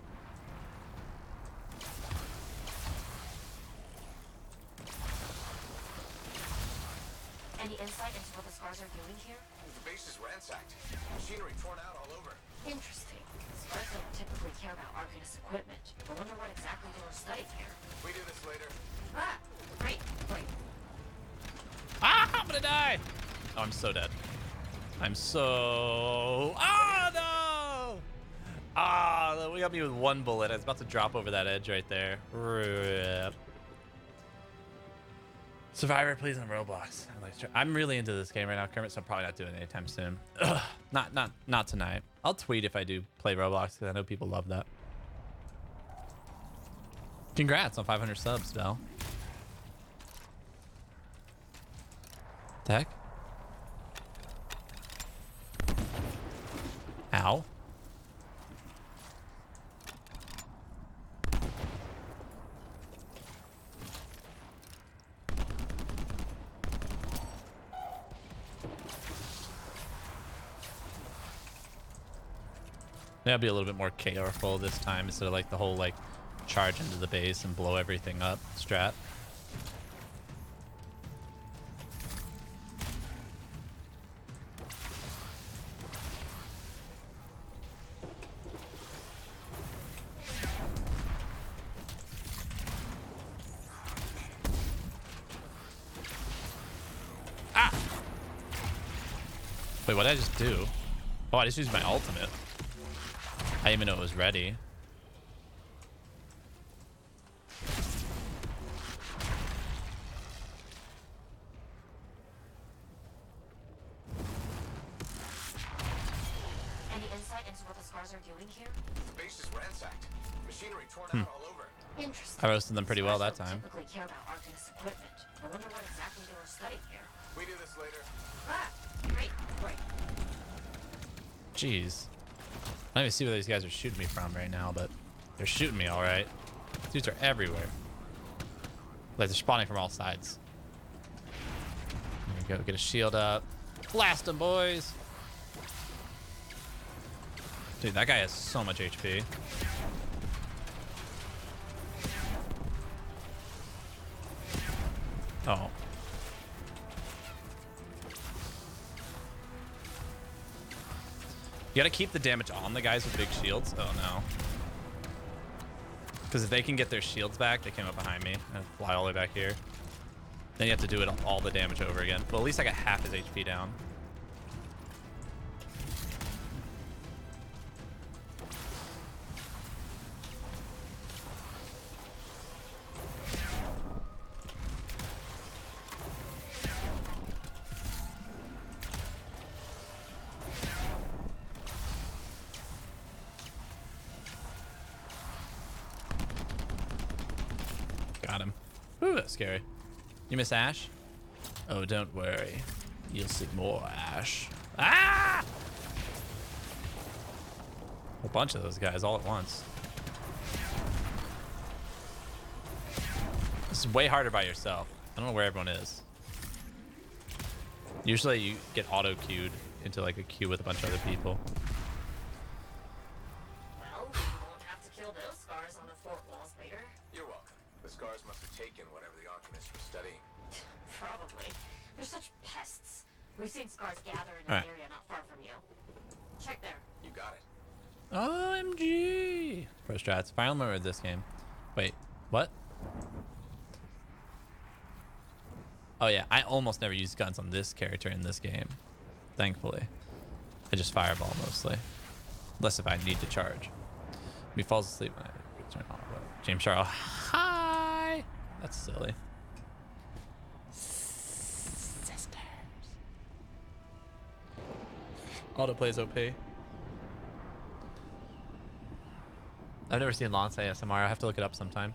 Speaker 10: Any insight into what the scars are doing here?
Speaker 6: The base is ransacked. Machinery torn out all over.
Speaker 10: Interesting. Scars don't typically care about Arcanist equipment. I wonder what exactly they were studying here.
Speaker 6: We do this later.
Speaker 10: Ah! Great. Wait.
Speaker 1: Ah! I'm gonna die! Oh, I'm so dead. I'm so... Ah, no! Ah, we got me with one bullet. I was about to drop over that edge right there. Rip. Survivor plays on Roblox. I'm really into this game right now, Kermit, so I'm probably not doing it anytime soon. Ugh, not tonight. I'll tweet if I do play Roblox, because I know people love that. Congrats on 500 subs, Del. The heck? Ow. Maybe I'll be a little bit more careful this time instead of like the whole like charge into the base and blow everything up strat. Ah! Wait, what did I just do? Oh, I just used my ultimate. I didn't even know it was ready.
Speaker 10: Any insight into what the scars are doing here?
Speaker 6: The base is ransacked. Machinery torn out all over.
Speaker 10: Interesting.
Speaker 1: I roasted them pretty well that
Speaker 10: Scars
Speaker 1: time.
Speaker 10: don't typically care about Arcanist equipment. I wonder what exactly they were studying here.
Speaker 6: We do this later.
Speaker 10: Ah! Great. Wait.
Speaker 1: Jeez. I don't even see where these guys are shooting me from right now, but they're shooting me all right. Dudes are everywhere. Like they're spawning from all sides. There we go. Get a shield up. Blast them, boys. Dude, that guy has so much HP. Oh. You gotta keep the damage on the guys with big shields. Oh no. Because if they can get their shields back, they came up behind me and fly all the way back here. Then you have to do it all the damage over again. Well, at least I got half his HP down. Got him. Ooh, that's scary. You miss Ash? Oh, don't worry. You'll see more Ash. Ah! A bunch of those guys all at once. This is way harder by yourself. I don't know where everyone is. Usually you get auto-queued into like a queue with a bunch of other people.
Speaker 10: Well, you won't have to kill those scars on the fort walls later.
Speaker 6: You're welcome. The scars must have taken whatever the Arcanists were studying.
Speaker 10: Probably. They're such pests. We've seen scars gather in
Speaker 1: All
Speaker 10: an
Speaker 1: right.
Speaker 10: area not far from you. Check there.
Speaker 6: You got it.
Speaker 1: OMG. Pro strats. Fire Emblem or this game? Wait, what? Oh yeah, I almost never use guns on this character in this game. Thankfully. I just fireball mostly. Unless if I need to charge. He falls asleep when I turn on. James Charles. Hi! That's silly. Sisters. Autoplays OP. I've never seen Lance ASMR. I have to look it up sometime.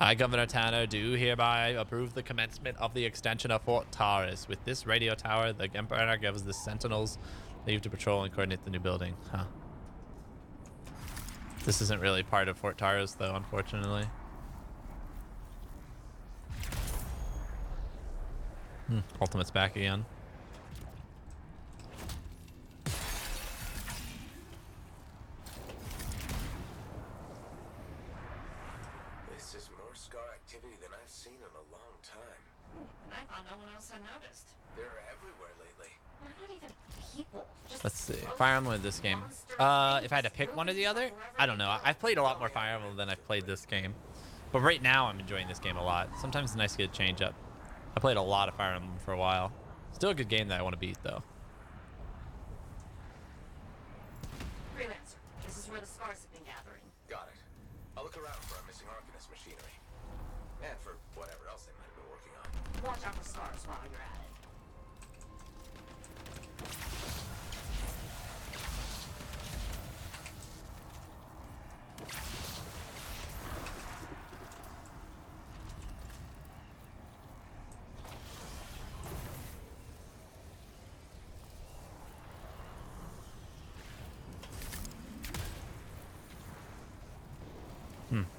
Speaker 1: I, Governor Tanner, do hereby approve the commencement of the extension of Fort Taurus. With this radio tower, the Emperor gives the Sentinels leave to patrol and coordinate the new building. Huh. This isn't really part of Fort Taurus, though, unfortunately. Ultimate's back again.
Speaker 6: This is more scar activity than I've seen in a long time.
Speaker 10: I thought no one else had noticed.
Speaker 6: They're everywhere lately.
Speaker 10: They're not even people. Just
Speaker 1: Let's see. Fire Emblem with this game. If I had to pick one or the other, I don't know. I've played a lot more Fire Emblem than I've played this game. But right now, I'm enjoying this game a lot. Sometimes it's nice to get a change up. I played a lot of Fire Emblem for a while. Still a good game that I want to beat, though.
Speaker 10: Freelancer, this is where the scars have been gathering.
Speaker 6: Got it. I'll look around for our missing Arcanist machinery. And for whatever else they might have been working on.
Speaker 10: Watch out for scars while you're at it.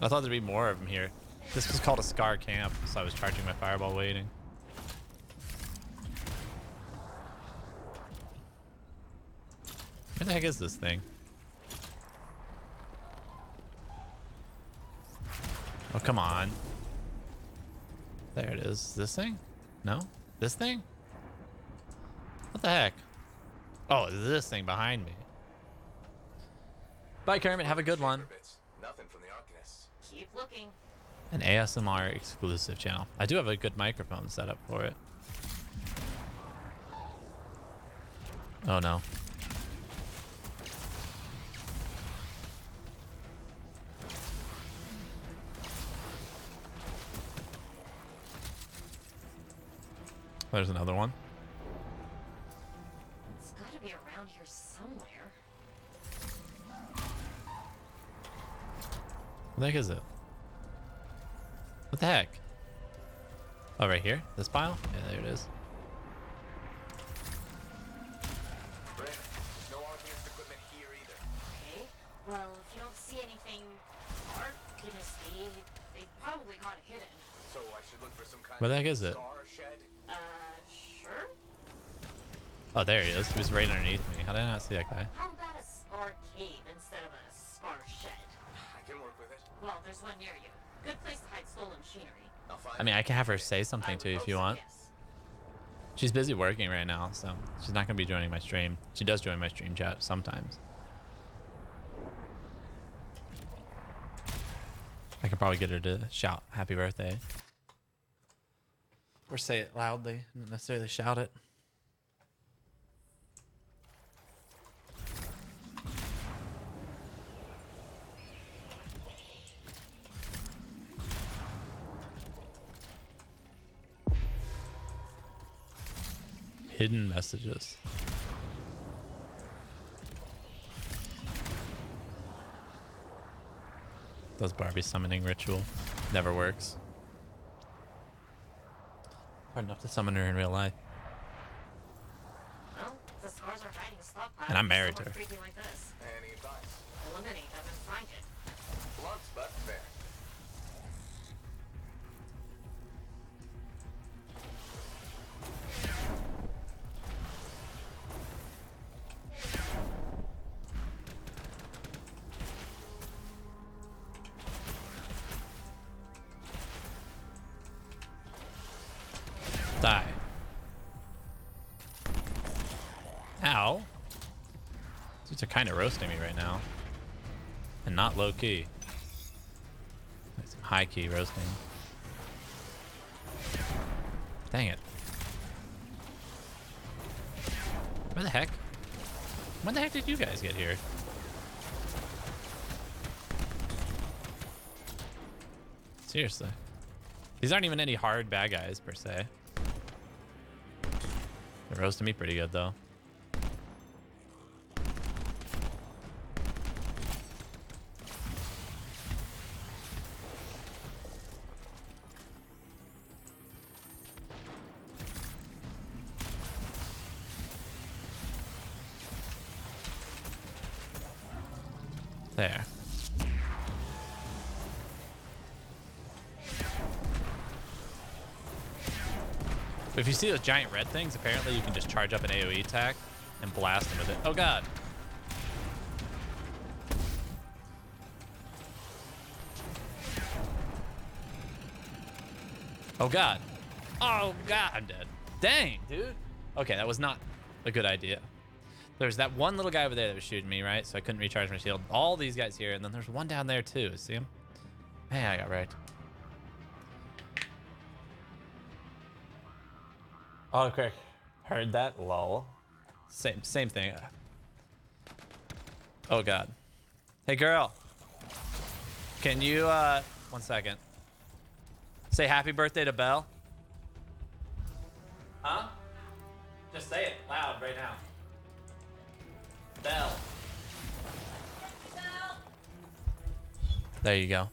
Speaker 1: I thought there'd be more of them here. This was called a Scar Camp, so I was charging my fireball waiting. Where the heck is this thing? Oh, come on. There it is. This thing? No? This thing? What the heck? Oh, it's this thing behind me. Bye, Kermit. Have a good one.
Speaker 6: Nothing from the Arcanists.
Speaker 10: Keep looking.
Speaker 1: An ASMR exclusive channel. I do have a good microphone set up for it. Oh no. There's another one.
Speaker 10: It's gotta be around here somewhere.
Speaker 1: What the heck is it? What the heck? Oh, right here? This pile? Yeah, there it is.
Speaker 6: Brandon, there's no Arcanist equipment here either.
Speaker 10: Okay. Well, if you don't see anything arcanisty, they probably got it hidden.
Speaker 6: So I should look for some kind
Speaker 1: Where the
Speaker 6: of
Speaker 1: heck is it?
Speaker 6: scar shed?
Speaker 10: Sure.
Speaker 1: Oh, there he is. He was right underneath me. How did I not see that guy?
Speaker 10: How about a scar cave instead of a scar shed?
Speaker 6: I can work with it.
Speaker 10: Well, there's one near you. Good place to hide stolen machinery.
Speaker 6: I'll find
Speaker 1: I mean, I can have her say something too if you want. She's busy working right now, so she's not going to be joining my stream. She does join my stream chat sometimes. I could probably get her to shout happy birthday. Or say it loudly, not necessarily shout it. Hidden messages. Does Barbie summoning ritual. Never works. Hard enough to summon her in real life.
Speaker 10: Well, the scars are hiding a stockpile.
Speaker 1: And I'm married to her.
Speaker 10: Creepy like this.
Speaker 6: Any advice?
Speaker 10: Eliminate them and find it.
Speaker 6: Blunt but fair.
Speaker 1: Die. Ow. These are kind of roasting me right now. And not low key. It's high key roasting. Dang it. Where the heck? When the heck did you guys get here? Seriously. These aren't even any hard bad guys per se. They're roasting me pretty good though. There. But if you see those giant red things, apparently you can just charge up an AoE attack and blast them with it. Oh god. Oh god. Oh god, I'm dead. Dang, dude. Okay, that was not a good idea. There's that one little guy over there that was shooting me, right? So I couldn't recharge my shield. All these guys here, and then there's one down there too. See him? Man, I got wrecked. Oh, quick. Heard that? Lol. Same thing. Oh god. Hey girl. Can you 1 second. Say happy birthday to Belle? Huh? Just say it loud right now. Belle. There you go.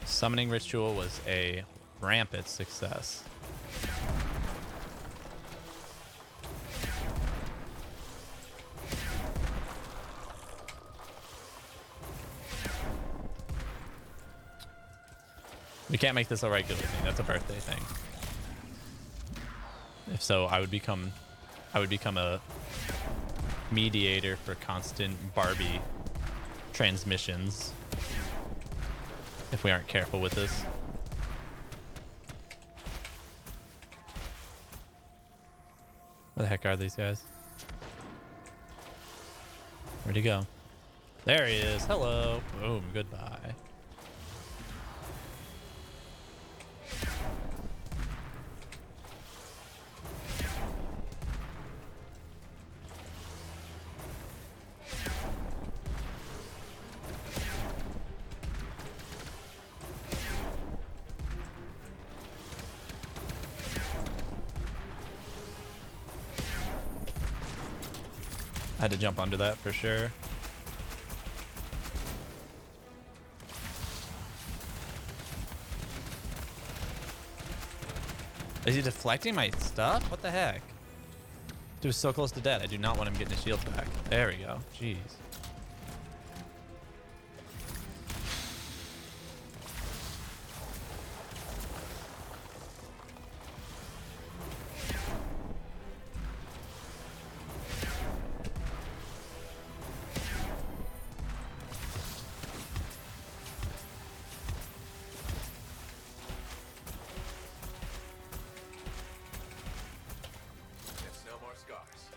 Speaker 1: Summoning ritual was a rampant success. We can't make this a regular thing. That's a birthday thing. If so, I would become a mediator for constant Barbie transmissions if we aren't careful with this. Where the heck are these guys? Where'd he go? There he is. Hello. Boom. Goodbye. I had to jump onto that for sure. Is he deflecting my stuff? What the heck? Dude was so close to death. I do not want him getting his shield back. There we go. Jeez.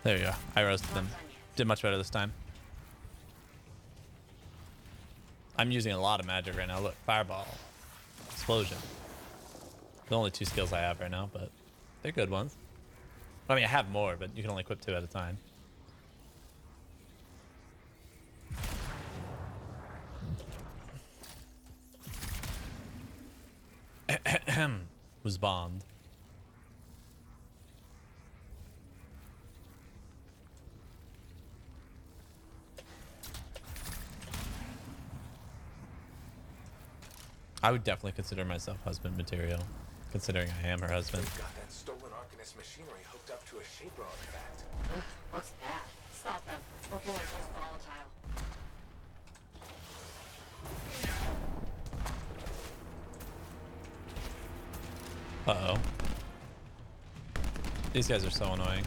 Speaker 1: There you go. I roasted them. Did much better this time. I'm using a lot of magic right now. Look, fireball, explosion. The only two skills I have right now, but they're good ones. I mean, I have more, but you can only equip 2 at a time. Was bombed. I would definitely consider myself husband material, considering I am her husband.
Speaker 6: They've got that stolen Arcanist machinery hooked up to a shaper artifact.
Speaker 10: What's that? Stop them. Before it goes volatile.
Speaker 1: Uh-oh. These guys are so annoying.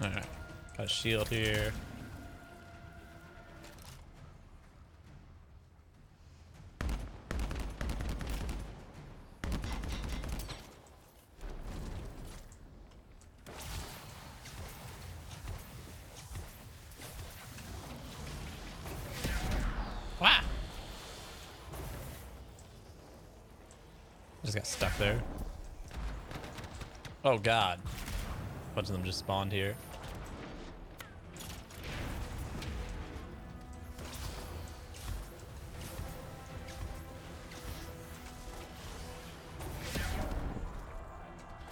Speaker 1: Alright. Got a shield here. Wow! Just got stuck there. Oh god. A bunch of them just spawned here.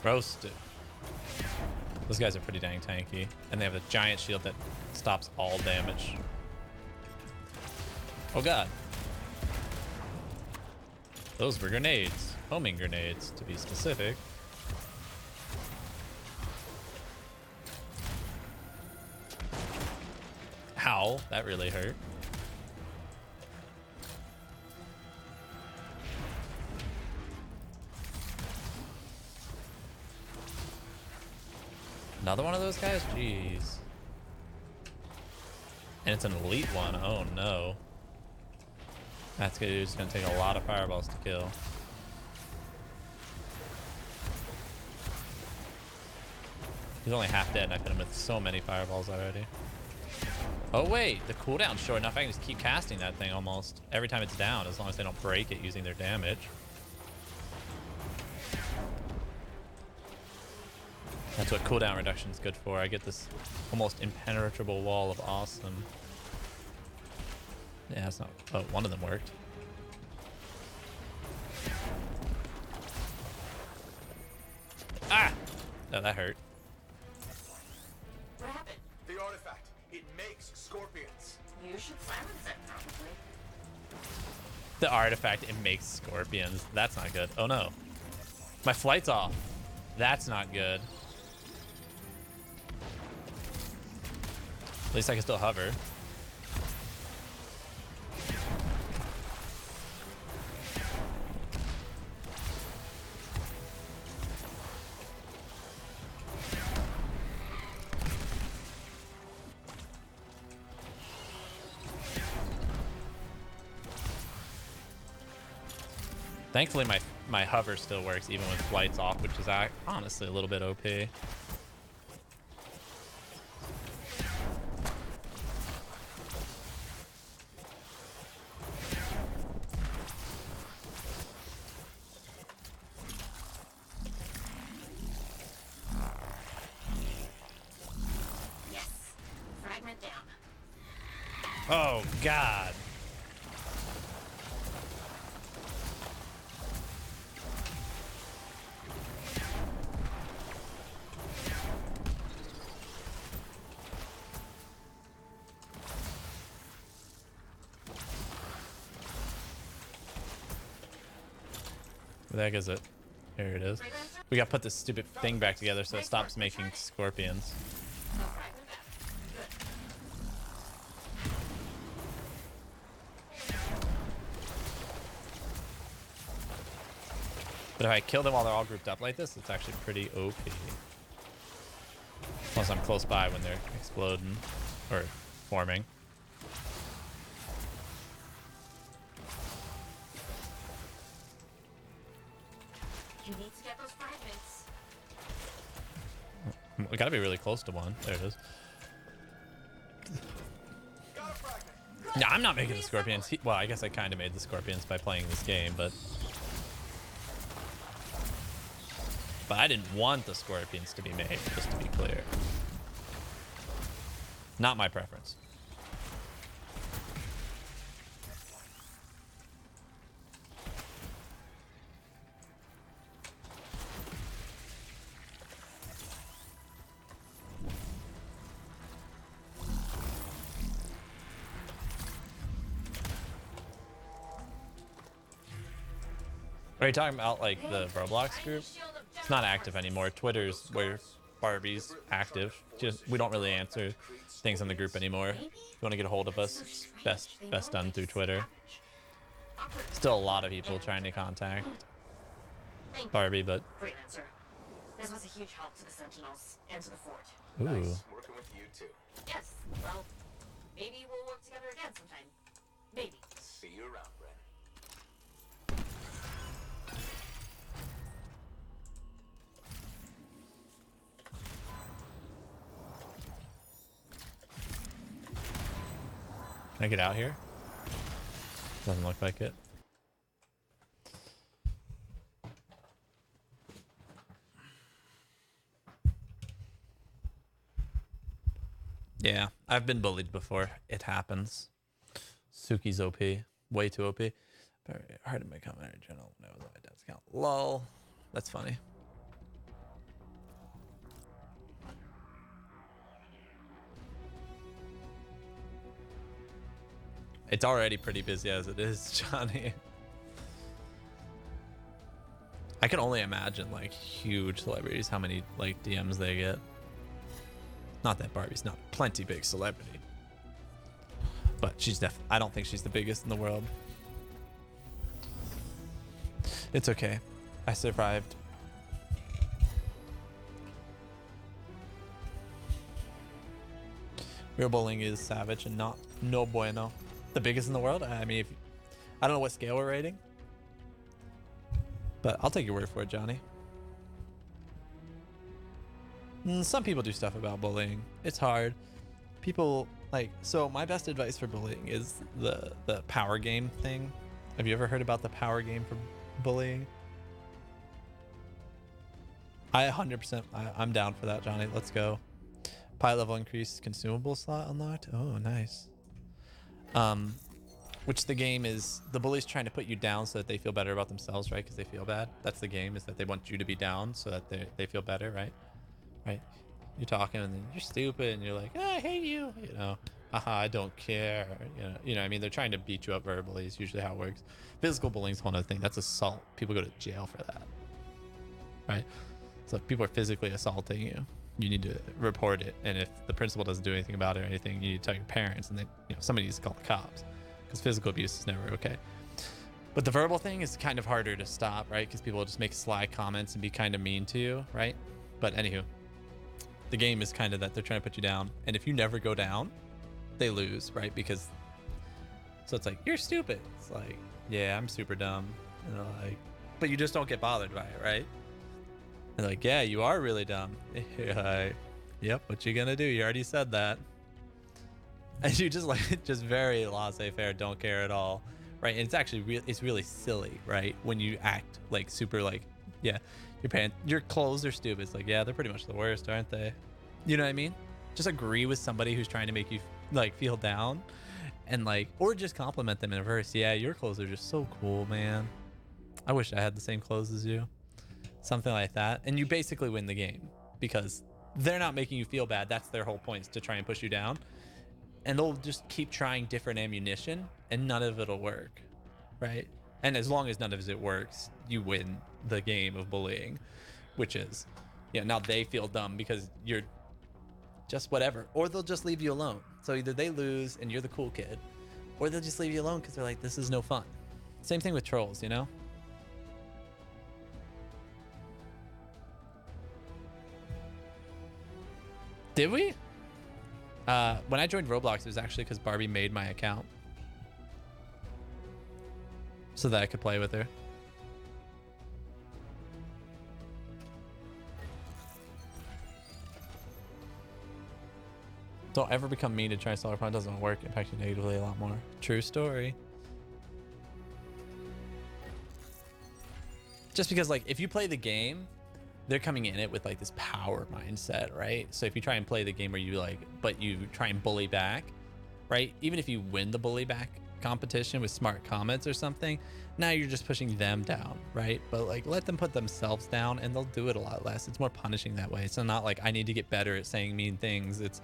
Speaker 1: Roasted. Those guys are pretty dang tanky. And they have a giant shield that stops all damage. Oh god. Those were grenades. Homing grenades, to be specific. Ow, that really hurt. Another one of those guys? Jeez. And it's an elite one. Oh no. That's good. It's gonna take a lot of fireballs to kill. He's only half dead and I've hit him with so many fireballs already. Oh wait, the cooldown's short enough. I can just keep casting that thing almost every time it's down, as long as they don't break it using their damage. That's what cooldown reduction is good for. I get this almost impenetrable wall of awesome. Yeah, it's not. Oh, one of them worked. Ah! No, that hurt.
Speaker 10: What happened?
Speaker 11: The artifact. It makes scorpions.
Speaker 10: You should silence it, probably.
Speaker 1: The artifact, it makes scorpions. That's not good. Oh no. My flight's off. That's not good. At least I can still hover. Thankfully, my hover still works even with flights off, which is honestly a little bit OP.
Speaker 10: Yes. Fragment down.
Speaker 1: Oh, God. Where the heck is it? Here it is. We gotta put this stupid thing back together so it stops making scorpions. But if I kill them while they're all grouped up like this, it's actually pretty OP. Unless I'm close by when they're exploding or forming.
Speaker 10: You need to get those fragments.
Speaker 1: We gotta be really close to one. There it is. Yeah, I'm not making the scorpions. Well, I guess I kind of made the scorpions by playing this game, but... But I didn't want the scorpions to be made, just to be clear. Not my preference. Are you talking about like the Roblox group? It's not active anymore. Twitter's where Barbie's active. Just we don't really answer things on the group anymore. If you want to get a hold of us, it's best done through Twitter. Still a lot of people trying to contact Barbie, but
Speaker 10: Great answer. This was a huge help to the Sentinels and to the fort.
Speaker 1: ooh.
Speaker 6: Nice working with you too.
Speaker 10: Yes, well, maybe we'll work together again sometime. Maybe.
Speaker 6: See you around, Bren.
Speaker 1: Can I get out here? Doesn't look like it. Yeah, I've been bullied before. It happens. Suki's OP. Way too OP. Very hard to become an general when I was on my dad's account. Lol. That's funny. It's already pretty busy as it is, Johnny. I can only imagine like huge celebrities, how many like DMs they get. Not that Barbie's not a plenty big celebrity, but she's definitely, I don't think she's the biggest in the world. It's okay. I survived. Real bullying is savage and not no bueno. The biggest in the world? I mean, I don't know what scale we're rating, but I'll take your word for it, Johnny. Some people do stuff about bullying. It's hard. People like, so my best advice for bullying is the power game thing. Have you ever heard about the power game for bullying? I 100%, I'm down for that, Johnny. Let's go. Pilot level increase, consumable slot unlocked. Oh, nice. Which the game is, the bully's trying to put you down so that they feel better about themselves, right? Because they feel bad. That's the game, is that they want you to be down so that they feel better, right? Right? You're talking and then you're stupid and you're like, oh, I hate you, you know. Haha, I don't care. You know what I mean? They're trying to beat you up verbally is usually how it works. Physical bullying is a whole other thing. That's assault. People go to jail for that. Right? So if people are physically assaulting you, you need to report it. And if the principal doesn't do anything about it or anything, you need to tell your parents, and then somebody needs to call the cops, because physical abuse is never okay. But the verbal thing is kind of harder to stop, right? Because people will just make sly comments and be kind of mean to you, right? But anywho, the game is kind of that they're trying to put you down, and if you never go down, they lose, right? Because so it's like, you're stupid. It's like, yeah, I'm super dumb, and they're like, but you just don't get bothered by it, right? They're like, yeah, you are really dumb. You're like, yep, what you gonna do? You already said that. And you just like, just very laissez-faire, don't care at all, right? And it's actually it's really silly, right? When you act like super like, yeah, your clothes are stupid. It's like, yeah, they're pretty much the worst, aren't they? You know what I mean? Just agree with somebody who's trying to make you like feel down, and like, or just compliment them in a verse. Yeah, your clothes are just so cool, man. I wish I had the same clothes as you. Something like that. And you basically win the game because they're not making you feel bad. That's their whole point, is to try and push you down. And they'll just keep trying different ammunition and none of it'll work, right? And as long as none of it works, you win the game of bullying, which is, yeah, now they feel dumb because you're just whatever, or they'll just leave you alone. So either they lose and you're the cool kid, or they'll just leave you alone because they're like, this is no fun. Same thing with trolls, you know? Did we? When I joined Roblox, it was actually because Barbie made my account so that I could play with her. Don't ever become mean to try and sell a product. Doesn't work. Impact you negatively a lot more. True story. Just because, like, if you play the game they're coming in it with like this power mindset, right? So if you try and play the game where you like, but you try and bully back, right? Even if you win the bully back competition with smart comments or something, now you're just pushing them down, right? But like, let them put themselves down and they'll do it a lot less. It's more punishing that way. It's not like I need to get better at saying mean things. It's,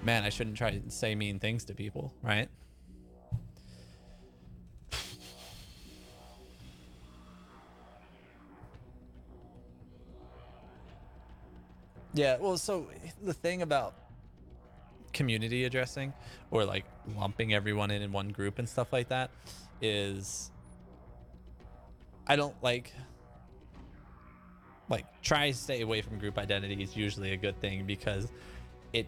Speaker 1: man, I shouldn't try to say mean things to people, right? Yeah, well, so the thing about community addressing or like lumping everyone in one group and stuff like that is, I don't like try to stay away from group identity is usually a good thing because it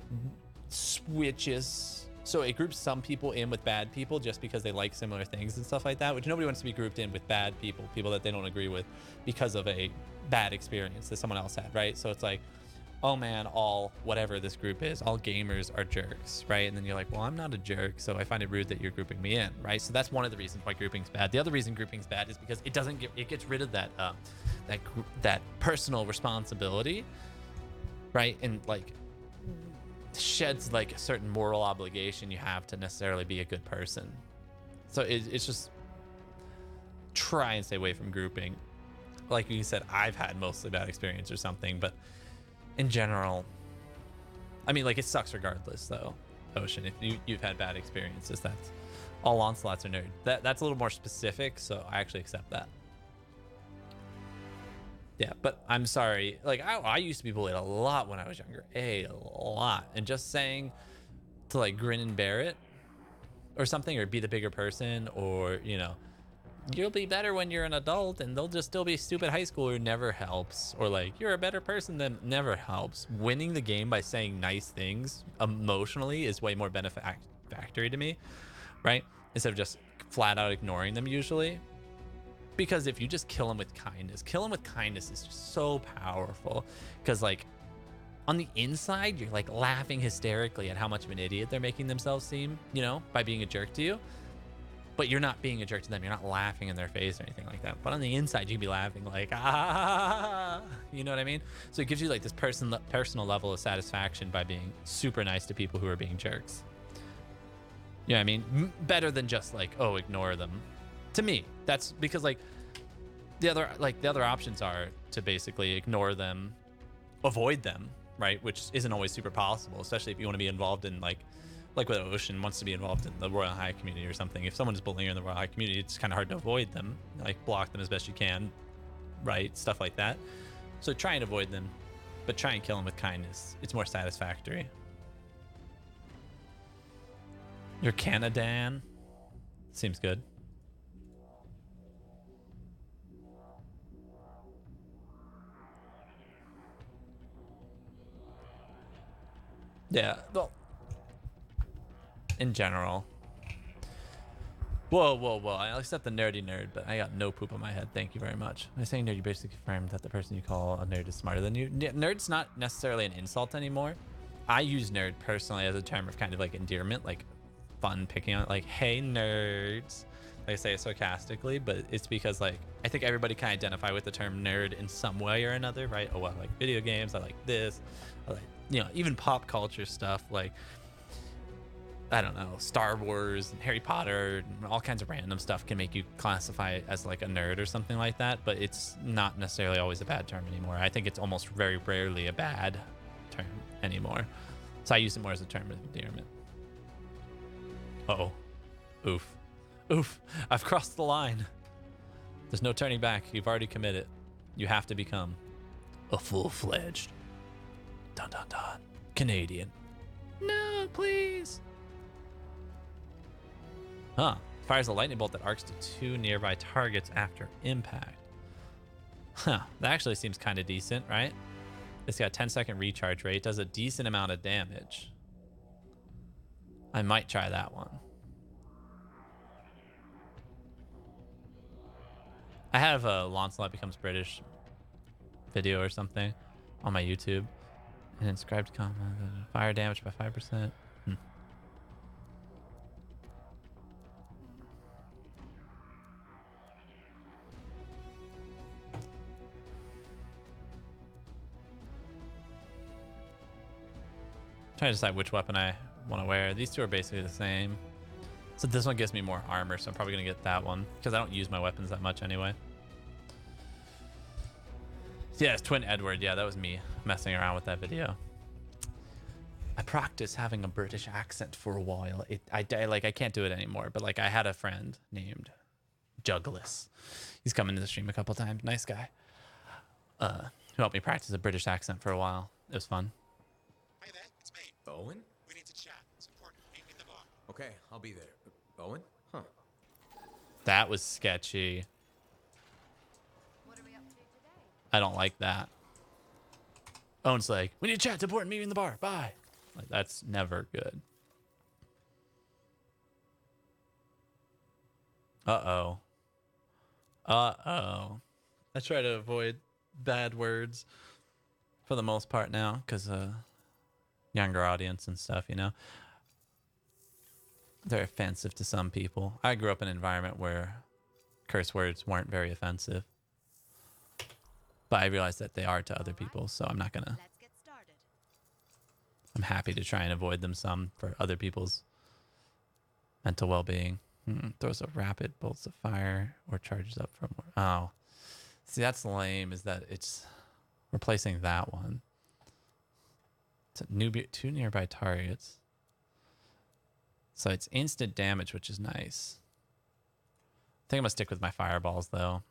Speaker 1: switches. So it groups some people in with bad people just because they like similar things and stuff like that, which nobody wants to be grouped in with bad people, people that they don't agree with because of a bad experience that someone else had, right? So it's like, oh man, all whatever this group is, all gamers are jerks, right? And then you're like, well, I'm not a jerk, so I find it rude that you're grouping me in, right? So that's one of the reasons why grouping's bad. The other reason grouping's bad is because it gets rid of that personal responsibility, right? And like sheds like a certain moral obligation you have to necessarily be a good person. So it's just try and stay away from grouping. Like you said, I've had mostly bad experience or something, but in general, I mean, like, it sucks regardless, though, Ocean. If you've had bad experiences, that's all onslaughts are nerd. That's a little more specific, so I actually accept that. Yeah, but I'm sorry. Like, I used to be bullied a lot when I was younger, a lot, and just saying to like grin and bear it or something, or be the bigger person, or you know, you'll be better when you're an adult and they'll just still be stupid high schooler never helps, or like you're a better person than never helps. Winning the game by saying nice things emotionally is way more benefactory to me, right? Instead of just flat out ignoring them usually. Because if you just kill them with kindness is just so powerful. Because like on the inside, you're like laughing hysterically at how much of an idiot they're making themselves seem, you know, by being a jerk to you. But you're not being a jerk to them. You're not laughing in their face or anything like that. But on the inside, you can be laughing like, ah, you know what I mean? So it gives you like this personal level of satisfaction by being super nice to people who are being jerks. You know what I mean? Better than just like, oh, ignore them. To me, that's because like the other options are to basically ignore them, avoid them, right? Which isn't always super possible, especially if you want to be involved in like with Ocean wants to be involved in the Royal High community or something. If someone's bullying in the Royal High community, it's kind of hard to avoid them, like block them as best you can, right? Stuff like that. So try and avoid them, but try and kill them with kindness. It's more satisfactory. You're Canadan. Seems good. Yeah, well, in general. Whoa. I'll accept the nerdy nerd, but I got no poop on my head. Thank you very much. By saying nerd, you basically confirmed that the person you call a nerd is smarter than you. Nerd's not necessarily an insult anymore. I use nerd personally as a term of kind of like endearment, like fun picking on it, like, hey, nerds. I say it sarcastically, but it's because like I think everybody can identify with the term nerd in some way or another, right? Oh, I like video games. I like this. I like, you know, even pop culture stuff like, I don't know, Star Wars and Harry Potter and all kinds of random stuff can make you classify it as like a nerd or something like that, but it's not necessarily always a bad term anymore. I think it's almost very rarely a bad term anymore. So I use it more as a term of endearment. Uh-oh. Oof. I've crossed the line. There's no turning back. You've already committed. You have to become a full-fledged dun Canadian. No, please. Huh. Fires a lightning bolt that arcs to 2 nearby targets after impact. Huh. That actually seems kind of decent, right? It's got a 10-second recharge rate. Does a decent amount of damage. I might try that one. I have a Lancelot Becomes British video or something on my YouTube. And inscribed comment, fire damage by 5%. trying to decide which weapon I want to wear. These two are basically the same. So this one gives me more armor, so I'm probably going to get that one because I don't use my weapons that much anyway. Yes, Twin Edward. Yeah, that was me messing around with that video. I practiced having a British accent for a while. I can't do it anymore, but like I had a friend named Juggless. He's come into the stream a couple times. Nice guy. Who helped me practice a British accent for a while. It was fun.
Speaker 7: Hey there, it's me. Owen? We need to chat. It's important. Meet me in the bar. Okay, I'll be there. Owen? Huh.
Speaker 1: That was sketchy.
Speaker 5: What are we up to today?
Speaker 1: I don't like that. Owen's like, we need to chat. It's important. Meet me in the bar. Bye. Like, that's never good. Uh-oh. Uh-oh. I try to avoid bad words for the most part now because younger audience and stuff, you know. They're offensive to some people. I grew up in an environment where curse words weren't very offensive. But I realize that they are to other people, so I'm not going to...
Speaker 5: Let's get started.
Speaker 1: I'm happy to try and avoid them some for other people's mental well-being. Throws a rapid bolts of fire or charges up from... Oh. See, that's lame, is that it's replacing that one. It's two nearby targets. So it's instant damage, which is nice. I think I'm going to stick with my fireballs, though.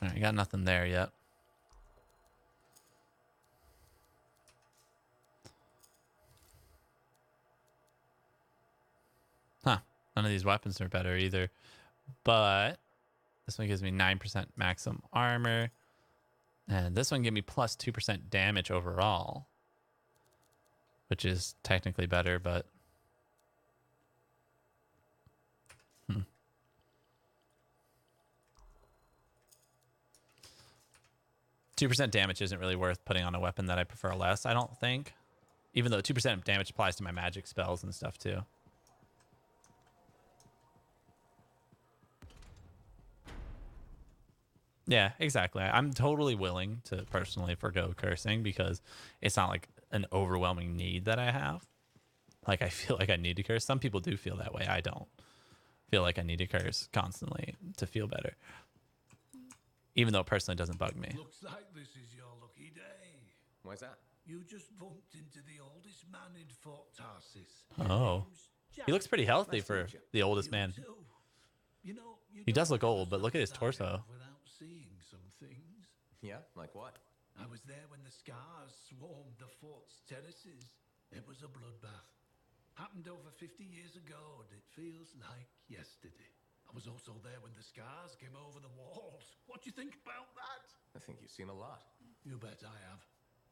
Speaker 1: All right, got nothing there yet. Huh. None of these weapons are better either. But this one gives me 9% maximum armor. And this one gives me plus 2% damage overall. Which is technically better, but... 2% damage isn't really worth putting on a weapon that I prefer less, I don't think. Even though 2% damage applies to my magic spells and stuff too. Yeah, exactly. I'm totally willing to personally forgo cursing because it's not like an overwhelming need that I have. Like I feel like I need to curse. Some people do feel that way. I don't feel like I need to curse constantly to feel better. Even though it personally doesn't bug me.
Speaker 12: Looks like this is your lucky day.
Speaker 7: Why's that?
Speaker 12: You just bumped into the oldest man in Fort Tarsis.
Speaker 1: Oh. He looks pretty healthy for the oldest man.
Speaker 12: You know,
Speaker 1: He does look old, but look at his torso.
Speaker 12: Without seeing some things.
Speaker 7: Yeah, like what?
Speaker 12: I was there when the scars swarmed the fort's terraces. It was a bloodbath. Happened over 50 years ago, and it feels like yesterday. I was also there when the scars came over the walls. What do you think about that?
Speaker 7: I think you've seen a lot.
Speaker 12: You bet I have.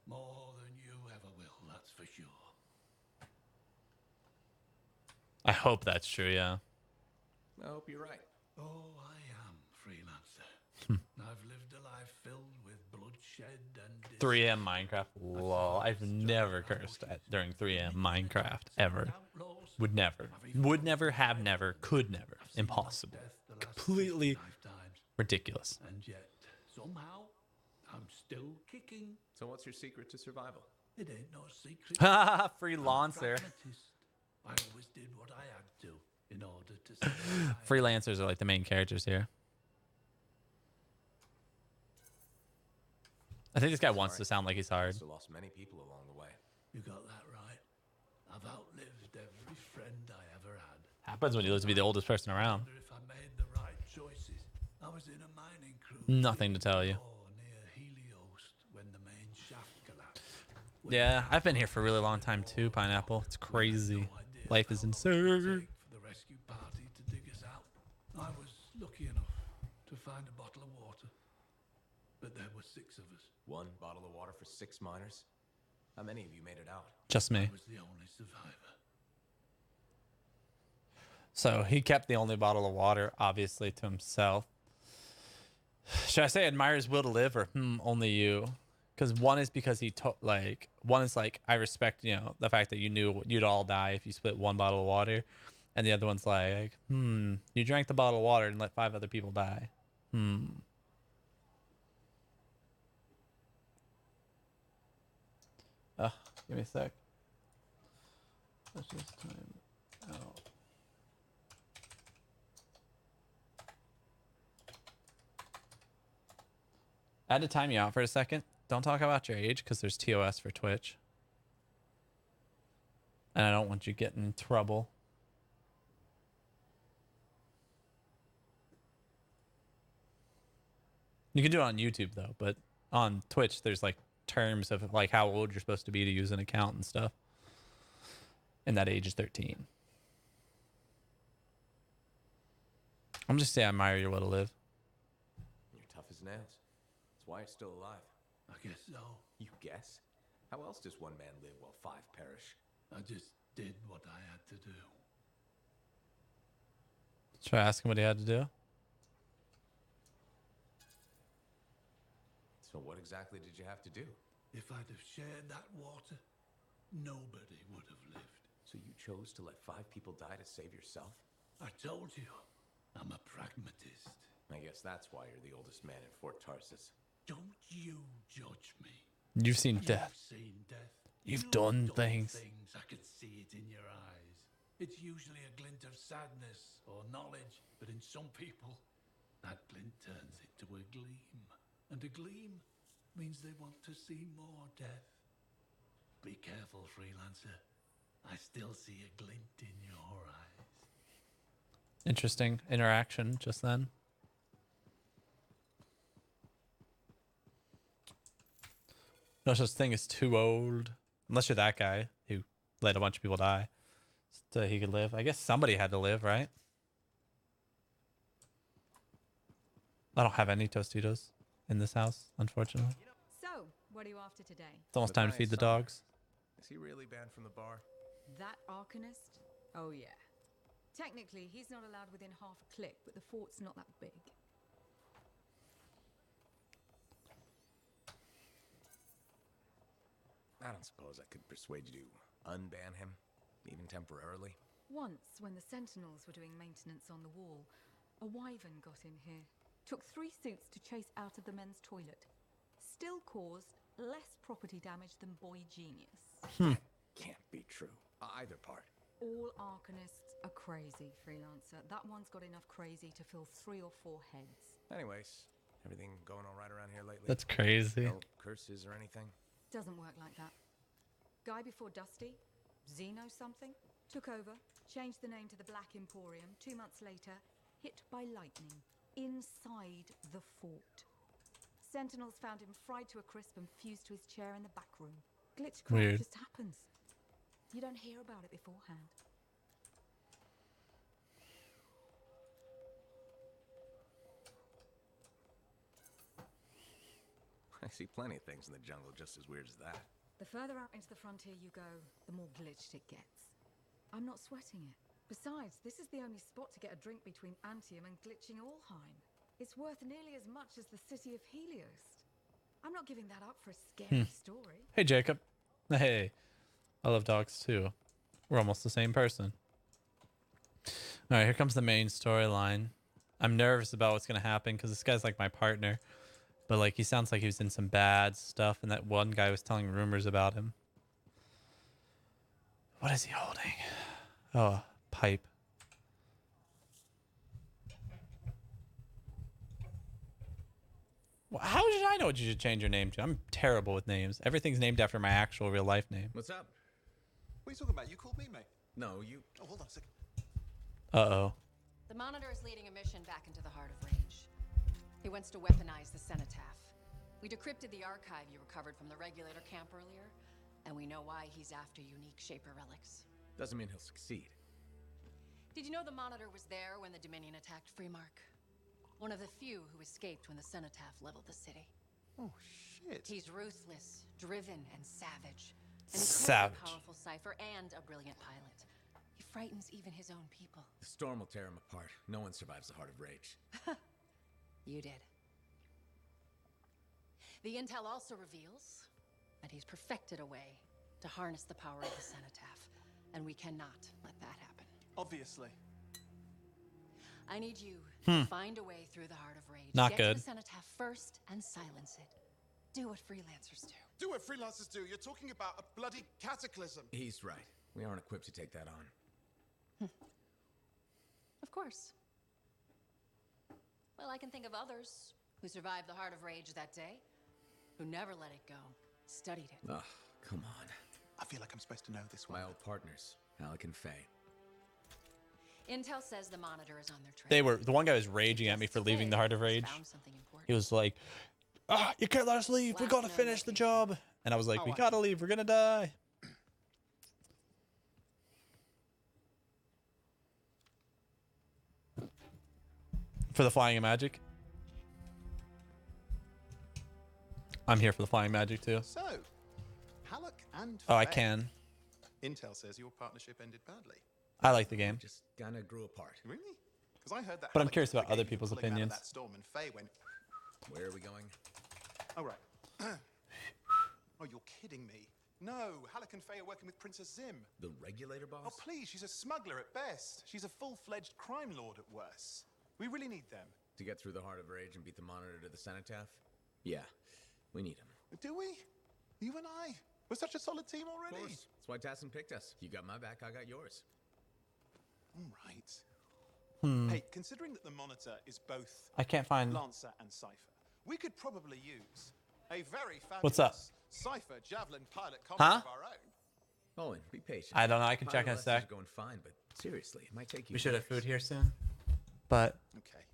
Speaker 12: More than you ever will, that's for sure.
Speaker 1: I hope that's true, yeah.
Speaker 7: I hope you're right.
Speaker 12: Oh, I am, Freelancer. I've lived a life filled with bloodshed and...
Speaker 1: 3 a.m. Minecraft? Lol. I've never cursed during 3 a.m. Minecraft, ever. Would never. Would never, have never, could never. Impossible. Completely ridiculous.
Speaker 12: And yet, somehow, I'm still kicking.
Speaker 7: So what's your secret to survival?
Speaker 12: It ain't no secret.
Speaker 1: Freelancer.
Speaker 12: I always did what I had to in order to survive.
Speaker 1: Freelancers are like the main characters here. I think this guy wants to sound like he's hard.
Speaker 7: Also lost many people along the way.
Speaker 12: You got that right. I've outlived every friend I ever had.
Speaker 1: Happens when you live to be the oldest person around.
Speaker 12: I wonder if I made the right choices. I was in a mining crew.
Speaker 1: Nothing to tell you.
Speaker 12: Near Helios when the main shaft collapsed.
Speaker 1: Yeah, I've been here for a really long time too, Pineapple. It's crazy. Life is insane.
Speaker 12: For the rescue party to dig us out. I was lucky enough to find a bottle of water. But there were 6 of us.
Speaker 7: 1 bottle of water for 6 miners? How many of you made it out?
Speaker 1: Just me.
Speaker 12: I was the only survivor.
Speaker 1: So he kept the only bottle of water, obviously, to himself. Should I say admire his will to live or only you? Because one is because one is like, I respect, the fact that you knew you'd all die if you split one bottle of water. And the other one's like, you drank the bottle of water and let 5 other people die. Give me a sec. Let's just time out. I had to time you out for a second. Don't talk about your age because there's TOS for Twitch. And I don't want you getting in trouble. You can do it on YouTube though, but on Twitch there's like terms of like how old you're supposed to be to use an account and stuff. And that age is 13. I'm just saying I admire your will to live.
Speaker 7: You're tough as nails. That's why you're still alive.
Speaker 12: I guess so.
Speaker 7: You guess? How else does one man live while 5 perish?
Speaker 12: I just did what I had to do.
Speaker 1: Try asking what he had to do.
Speaker 7: So what exactly did you have to do?
Speaker 12: If I'd have shared that water, nobody would have lived.
Speaker 7: So you chose to let 5 people die to save yourself?
Speaker 12: I told you, I'm a pragmatist.
Speaker 7: I guess that's why you're the oldest man in Fort Tarsus.
Speaker 12: Don't you judge me.
Speaker 1: You've seen death.
Speaker 12: You've seen death.
Speaker 1: You've done things.
Speaker 12: I could see it in your eyes. It's usually a glint of sadness or knowledge, but in some people, that glint turns into a gleam. And a gleam means they want to see more death. Be careful, freelancer. I still see a glint in your eyes.
Speaker 1: Interesting interaction just then. No such thing as too old. Unless you're that guy who let a bunch of people die so he could live. I guess somebody had to live, right? I don't have any Tostitos in this house, unfortunately.
Speaker 13: So, what are you after today?
Speaker 1: It's almost time to feed the dogs.
Speaker 7: Is he really banned from the bar?
Speaker 13: That Arcanist? Oh yeah. Technically, he's not allowed within half a click, but the fort's not that big.
Speaker 7: I don't suppose I could persuade you to unban him, even temporarily.
Speaker 13: Once, when the Sentinels were doing maintenance on the wall, a wyvern got in here. Took 3 suits to chase out of the men's toilet. Still caused less property damage than Boy Genius.
Speaker 7: Can't be true. Either part.
Speaker 13: All Arcanists are crazy, freelancer. That one's got enough crazy to fill 3 or 4 heads.
Speaker 7: Anyways, everything going all right around here lately?
Speaker 1: That's crazy.
Speaker 7: No curses or anything?
Speaker 13: Doesn't work like that. Guy before Dusty, Xeno something, took over, changed the name to the Black Emporium. 2 months later, hit by lightning inside the fort. Sentinels found him fried to a crisp and fused to his chair in the back room. Glitchcraft
Speaker 1: Weird.
Speaker 13: just happens. You don't hear about it beforehand.
Speaker 7: I see plenty of things in the jungle just as weird as that.
Speaker 13: The further out into the frontier you go, the more glitched it gets. I'm not sweating it. Besides, this is the only spot to get a drink between Anthem and glitching Allheim. It's worth nearly as much as the city of Helios. I'm not giving that up for a scary story.
Speaker 1: Hey, Jacob. Hey. I love dogs too. We're almost the same person. All right, here comes the main storyline. I'm nervous about what's going to happen because this guy's like my partner. But like he sounds like he was in some bad stuff and that one guy was telling rumors about him. What is he holding? Oh, pipe. Well, how did I know what you should change your name to? I'm terrible with names. Everything's named after my actual real life name.
Speaker 7: What's up?
Speaker 11: What are you talking about? You called me, mate.
Speaker 7: No, you...
Speaker 11: Oh, hold on a second.
Speaker 1: Uh-oh.
Speaker 14: The Monitor is leading a mission back into the heart of Rage. He wants to weaponize the Cenotaph. We decrypted the archive you recovered from the Regulator camp earlier, and we know why he's after unique Shaper relics.
Speaker 7: Doesn't mean he'll succeed.
Speaker 14: Did you know the Monitor was there when the Dominion attacked Freemark? One of the few who escaped when the Cenotaph leveled the city.
Speaker 11: Oh, shit.
Speaker 14: He's ruthless, driven, and savage. An
Speaker 1: Savage.
Speaker 14: incredibly powerful cipher and a brilliant pilot. He frightens even his own people.
Speaker 7: The storm will tear him apart. No one survives the heart of Rage.
Speaker 14: You did. The intel also reveals that he's perfected a way to harness the power of the cenotaph, and we cannot let that happen.
Speaker 11: Obviously.
Speaker 14: I need you to find a way through the Heart of Rage.
Speaker 1: Not
Speaker 14: Get
Speaker 1: good.
Speaker 14: to the cenotaph first and silence it. Do what freelancers do.
Speaker 11: Do what freelancers do. You're talking about a bloody cataclysm.
Speaker 7: He's right. We aren't equipped to take that on.
Speaker 14: Of course. Well, I can think of others who survived the Heart of Rage that day, who never let it go, studied it.
Speaker 7: Ugh, come on.
Speaker 11: I feel like I'm supposed to know this one.
Speaker 7: My old partners, Alec and Faye.
Speaker 14: Intel says the monitor is on their trail.
Speaker 1: They were, the one guy was raging at me for leaving the Heart of Rage. He was like, "Ah, you can't let us leave. We gotta finish the job." And I was like, "We gotta leave. We're gonna die." For the flying and magic. I'm here for the flying magic too.
Speaker 11: So, Halleck and
Speaker 1: Oh, I
Speaker 11: Faye.
Speaker 1: can.
Speaker 11: Intel says your partnership ended badly.
Speaker 1: I like the game.
Speaker 7: Just kind of grew apart.
Speaker 11: Really? Because I heard that.
Speaker 1: But I'm
Speaker 11: Halleck
Speaker 1: curious
Speaker 11: was
Speaker 1: about other
Speaker 11: the game
Speaker 1: people's
Speaker 11: pulling him out of
Speaker 1: opinions.
Speaker 11: That storm, and Faye went.
Speaker 7: Where are we going?
Speaker 11: Oh right. Oh, you're kidding me. No, Halleck and Faye are working with Princess Zim.
Speaker 7: The regulator boss?
Speaker 11: Oh please, she's a smuggler at best. She's a full-fledged crime lord at worst. We really need them.
Speaker 7: To get through the Heart of Rage and beat the monitor to the cenotaph? Yeah, we need him.
Speaker 11: Do we? You and I? We're such a solid team already.
Speaker 7: Of course. That's why Tassin picked us. You got my back, I got yours.
Speaker 11: All right. Hey, considering that the monitor is both
Speaker 1: I can't find.
Speaker 11: Lancer and Cypher, we could probably use a very fabulous
Speaker 1: What's up?
Speaker 11: Cypher Javelin pilot combat of our own.
Speaker 7: Owen, be patient.
Speaker 1: I don't know. I can check in a
Speaker 7: Pilot
Speaker 1: sec.
Speaker 7: lessons are going fine, but seriously, it might take you.
Speaker 1: We should have
Speaker 7: years.
Speaker 1: food here soon. But
Speaker 11: Okay.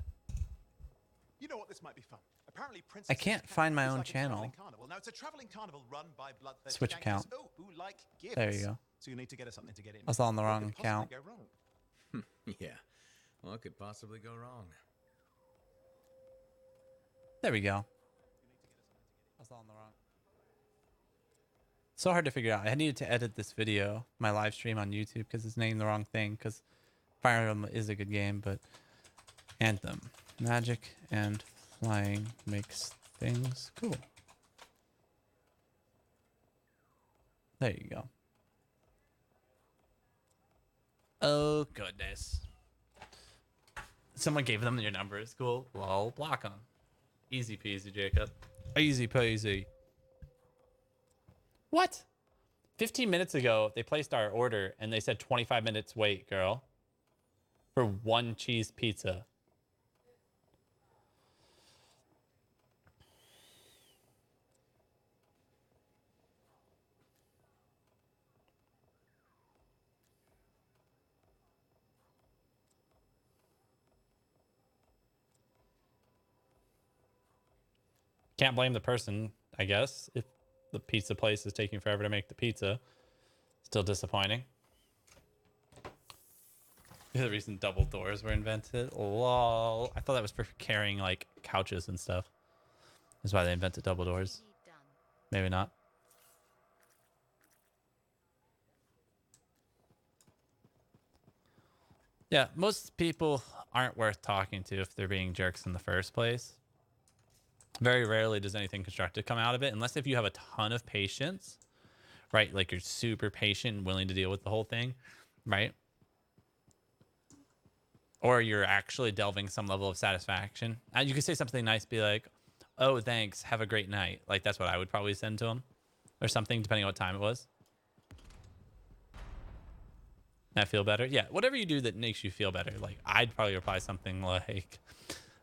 Speaker 11: You know what? This might be fun. Apparently, Princess
Speaker 1: I can't
Speaker 11: Zim's
Speaker 1: find my
Speaker 11: camp is
Speaker 1: own
Speaker 11: like a traveling
Speaker 1: channel.
Speaker 11: carnival. Now, it's a traveling carnival run by bloodthirsty
Speaker 1: Switch
Speaker 11: gangsters
Speaker 1: account.
Speaker 11: who like gifts.
Speaker 1: There you go.
Speaker 11: So you need to get us something to get in.
Speaker 1: I was on the
Speaker 11: What
Speaker 1: wrong
Speaker 11: could possibly
Speaker 1: account.
Speaker 11: go wrong?
Speaker 7: Yeah. What could possibly go wrong?
Speaker 1: There we go. I was on the wrong. So hard to figure out. I needed to edit this video, my live stream on YouTube, because it's named the wrong thing. Because Fire Emblem is a good game, but Anthem, magic and flying makes things cool. There you go. Oh goodness. Someone gave them your numbers. Cool. Well, block them. Easy peasy, Jacob. Easy peasy. What? 15 minutes ago, they placed our order and they said 25 minutes wait, girl. For one cheese pizza. Can't blame the person, I guess, if the pizza place is taking forever to make the pizza. Still disappointing. The reason double doors were invented. Lol. I thought that was for carrying like couches and stuff. That's why they invented double doors. Maybe not. Yeah, most people aren't worth talking to if they're being jerks in the first place. Very rarely does anything constructive come out of it, unless if you have a ton of patience, right? Like you're super patient and willing to deal with the whole thing, right? Or you're actually delving some level of satisfaction. And you could say something nice, be like, "Oh, thanks, have a great night." Like that's what I would probably send to them, or something, depending on what time it was. That feel better? Yeah, whatever you do that makes you feel better. Like I'd probably reply something like,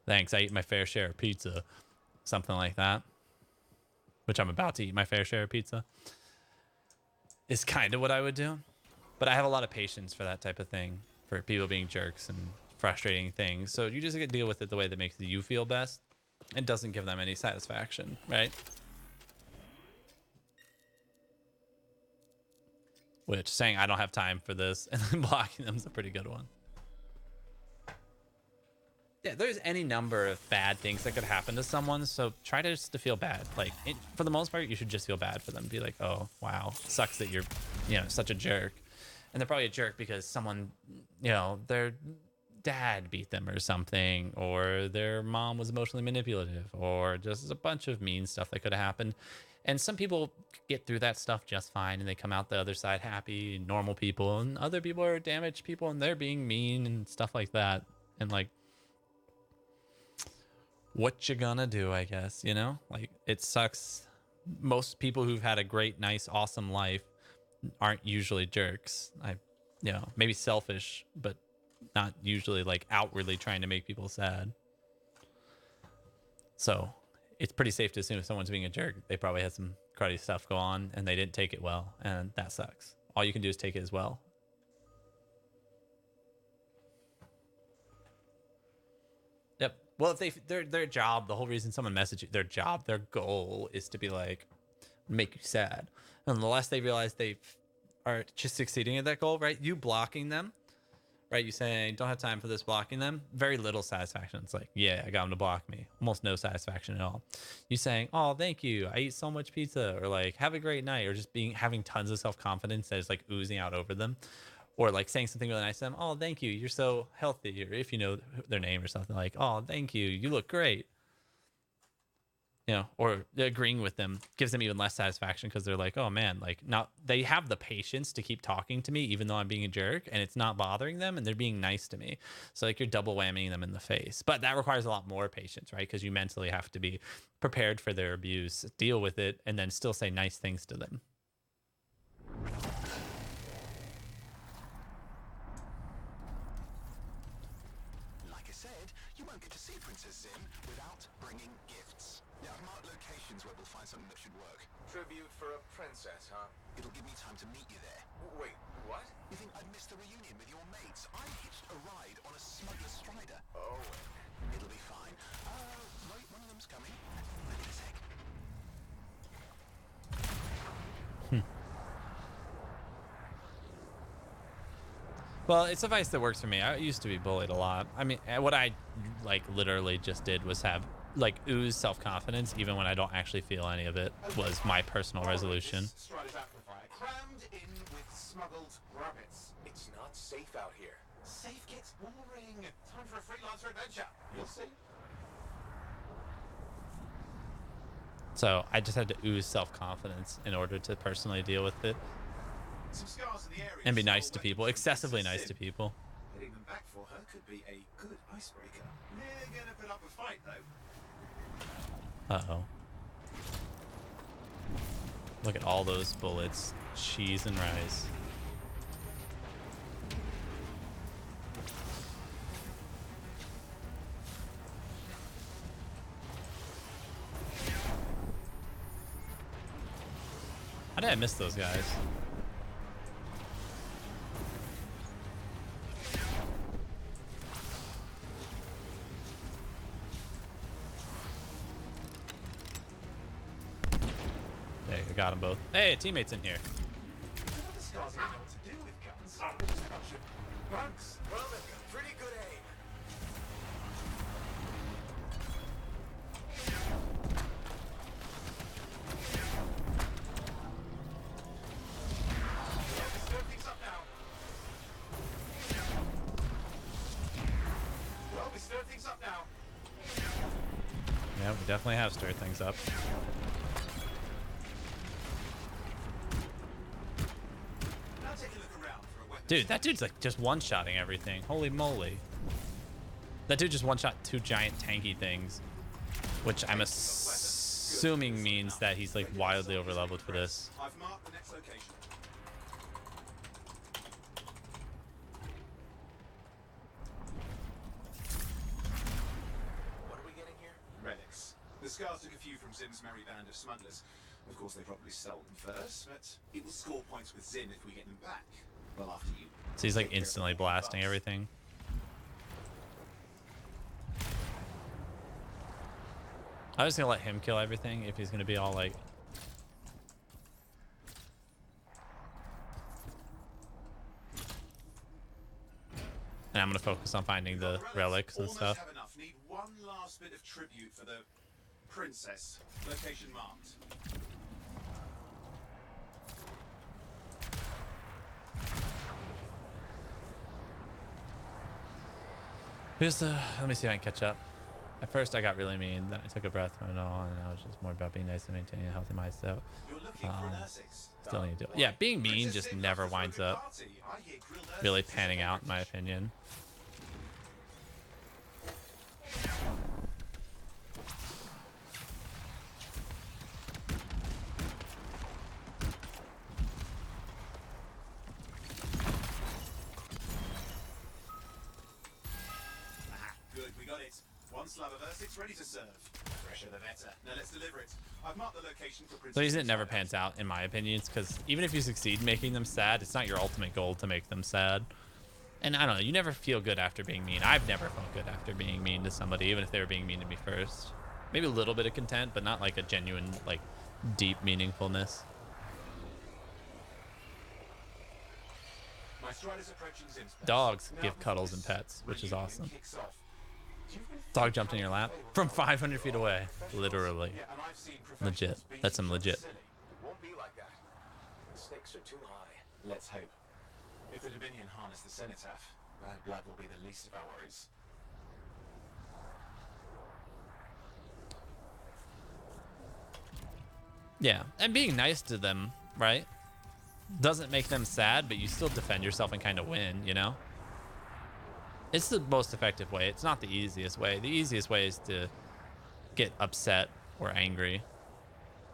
Speaker 1: "Thanks, I eat my fair share of pizza." Something like that, which I'm about to eat my fair share of pizza, is kind of what I would do. But I have a lot of patience for that type of thing, for people being jerks and frustrating things. So you just get to deal with it the way that makes you feel best. It doesn't give them any satisfaction, right? Which saying I don't have time for this and then blocking them is a pretty good one. Yeah, there's any number of bad things that could happen to someone, so try to just to feel bad. Like, for the most part, you should just feel bad for them. Be like, oh, wow, sucks that you're, such a jerk. And they're probably a jerk because someone, they're dad beat them or something, or their mom was emotionally manipulative, or just a bunch of mean stuff that could have happened. And some people get through that stuff just fine and they come out the other side happy, normal people, and other people are damaged people and they're being mean and stuff like that. And like, what you gonna do, I guess, you know? Like, it sucks. Most people who've had a great, nice, awesome life aren't usually jerks. You know, maybe selfish, but not usually like outwardly trying to make people sad. So it's pretty safe to assume if someone's being a jerk, they probably had some cruddy stuff go on and they didn't take it well, and that sucks. All you can do is take it as well. Yep. Well, if their job, the whole reason someone messaged you, their goal is to be like, make you sad. And the less they realize they are just succeeding at that goal, right? You blocking them, right? You saying, don't have time for this, blocking them. Very little satisfaction. It's like, yeah, I got them to block me. Almost no satisfaction at all. You saying, oh, thank you, I eat so much pizza, or like, have a great night, or just having tons of self-confidence that is like oozing out over them. Or like saying something really nice to them. Oh, thank you, you're so healthy. Or if you know their name or something, like, oh, thank you, you look great. You know, or agreeing with them gives them even less satisfaction because they're like, oh man, like, not, they have the patience to keep talking to me even though I'm being a jerk and it's not bothering them and they're being nice to me. So like, you're double whamming them in the face. But that requires a lot more patience, right? Because you mentally have to be prepared for their abuse, deal with it, and then still say nice things to them.
Speaker 11: Like I said, you won't get to see Princess Zim without bringing gifts. Yeah, I've marked locations where we'll find something that should work.
Speaker 6: Tribute for a princess, huh?
Speaker 11: It'll give me time to meet you there.
Speaker 6: Wait, what?
Speaker 11: You think I'd miss the reunion with your mates? I hitched a ride on a smuggler strider.
Speaker 6: Oh.
Speaker 11: It'll be fine. Wait, one of them's coming. Wait a sec.
Speaker 1: Well, it's a vice that works for me. I used to be bullied a lot. I mean, what I like literally just did was have like ooze self-confidence even when I don't actually feel any of it, was my personal resolution.
Speaker 6: Strider's amplifier crammed in with smuggled rabbits. It's not safe out here. Safe gets boring. Time for a freelancer adventure. You'll see.
Speaker 1: So I just had to ooze self-confidence in order to personally deal with it.
Speaker 6: Some scars in the area.
Speaker 1: And be nice to people, excessively nice to people.
Speaker 6: Getting them back for her could be a good icebreaker. They're gonna put up a fight though.
Speaker 1: Uh-oh. Look at all those bullets. Cheese and rice. How did I miss those guys? There, I got them both. Hey, teammates in here.
Speaker 6: The scars don't know what to do with guns. They're just a bunch of bugs. Well, they've got pretty good aim.
Speaker 1: Yeah, we definitely have stirred things up. Dude, that dude's like just one-shotting everything. Holy moly. That dude just one-shot two giant tanky things, which I'm assuming means that he's like wildly overleveled for this.
Speaker 11: I've marked the next location.
Speaker 6: What are we getting here?
Speaker 11: Relics. The scars took a few from Zim's merry band of smugglers. Of course, they probably stole them first, but it will score points with Zim if we get them back. Well, after you.
Speaker 1: So he's like instantly blasting everything. I was gonna let him kill everything if he's gonna be all like. And I'm gonna focus on finding the relics and stuff.
Speaker 11: Have enough. Need one last bit of tribute for the princess. Location marked.
Speaker 1: Just let me see if I can catch up. At first, I got really mean. Then I took a breath from it all, and now it's just more about being nice and maintaining a healthy mindset. Still need to do it. Yeah, being mean just never winds up really panning out, in my opinion.
Speaker 11: Good, we got it. One slab of Ursix ready to serve. Fresher the better. Now let's deliver it. I've marked the location for Princess.
Speaker 1: The reason it never pans out, in my opinion, is because even if you succeed making them sad, it's not your ultimate goal to make them sad. And I don't know, you never feel good after being mean. I've never felt good after being mean to somebody, even if they were being mean to me first. Maybe a little bit of content, but not like a genuine, like, deep meaningfulness.
Speaker 11: My stride is approaching Zim's place.
Speaker 1: Dogs give cuddles and pets, which is awesome. Dog jumped in your lap from 500 feet away. Literally. Legit. That's some legit.
Speaker 6: Won't be like that. The stakes are too high.
Speaker 11: Let's hope. If the Dominion harness the cenotaph, bad blood will be the least of our worries.
Speaker 1: Yeah, and being nice to them, right? Doesn't make them sad, but you still defend yourself and kind of win, you know? It's the most effective way. It's not the easiest way. The easiest way is to get upset or angry.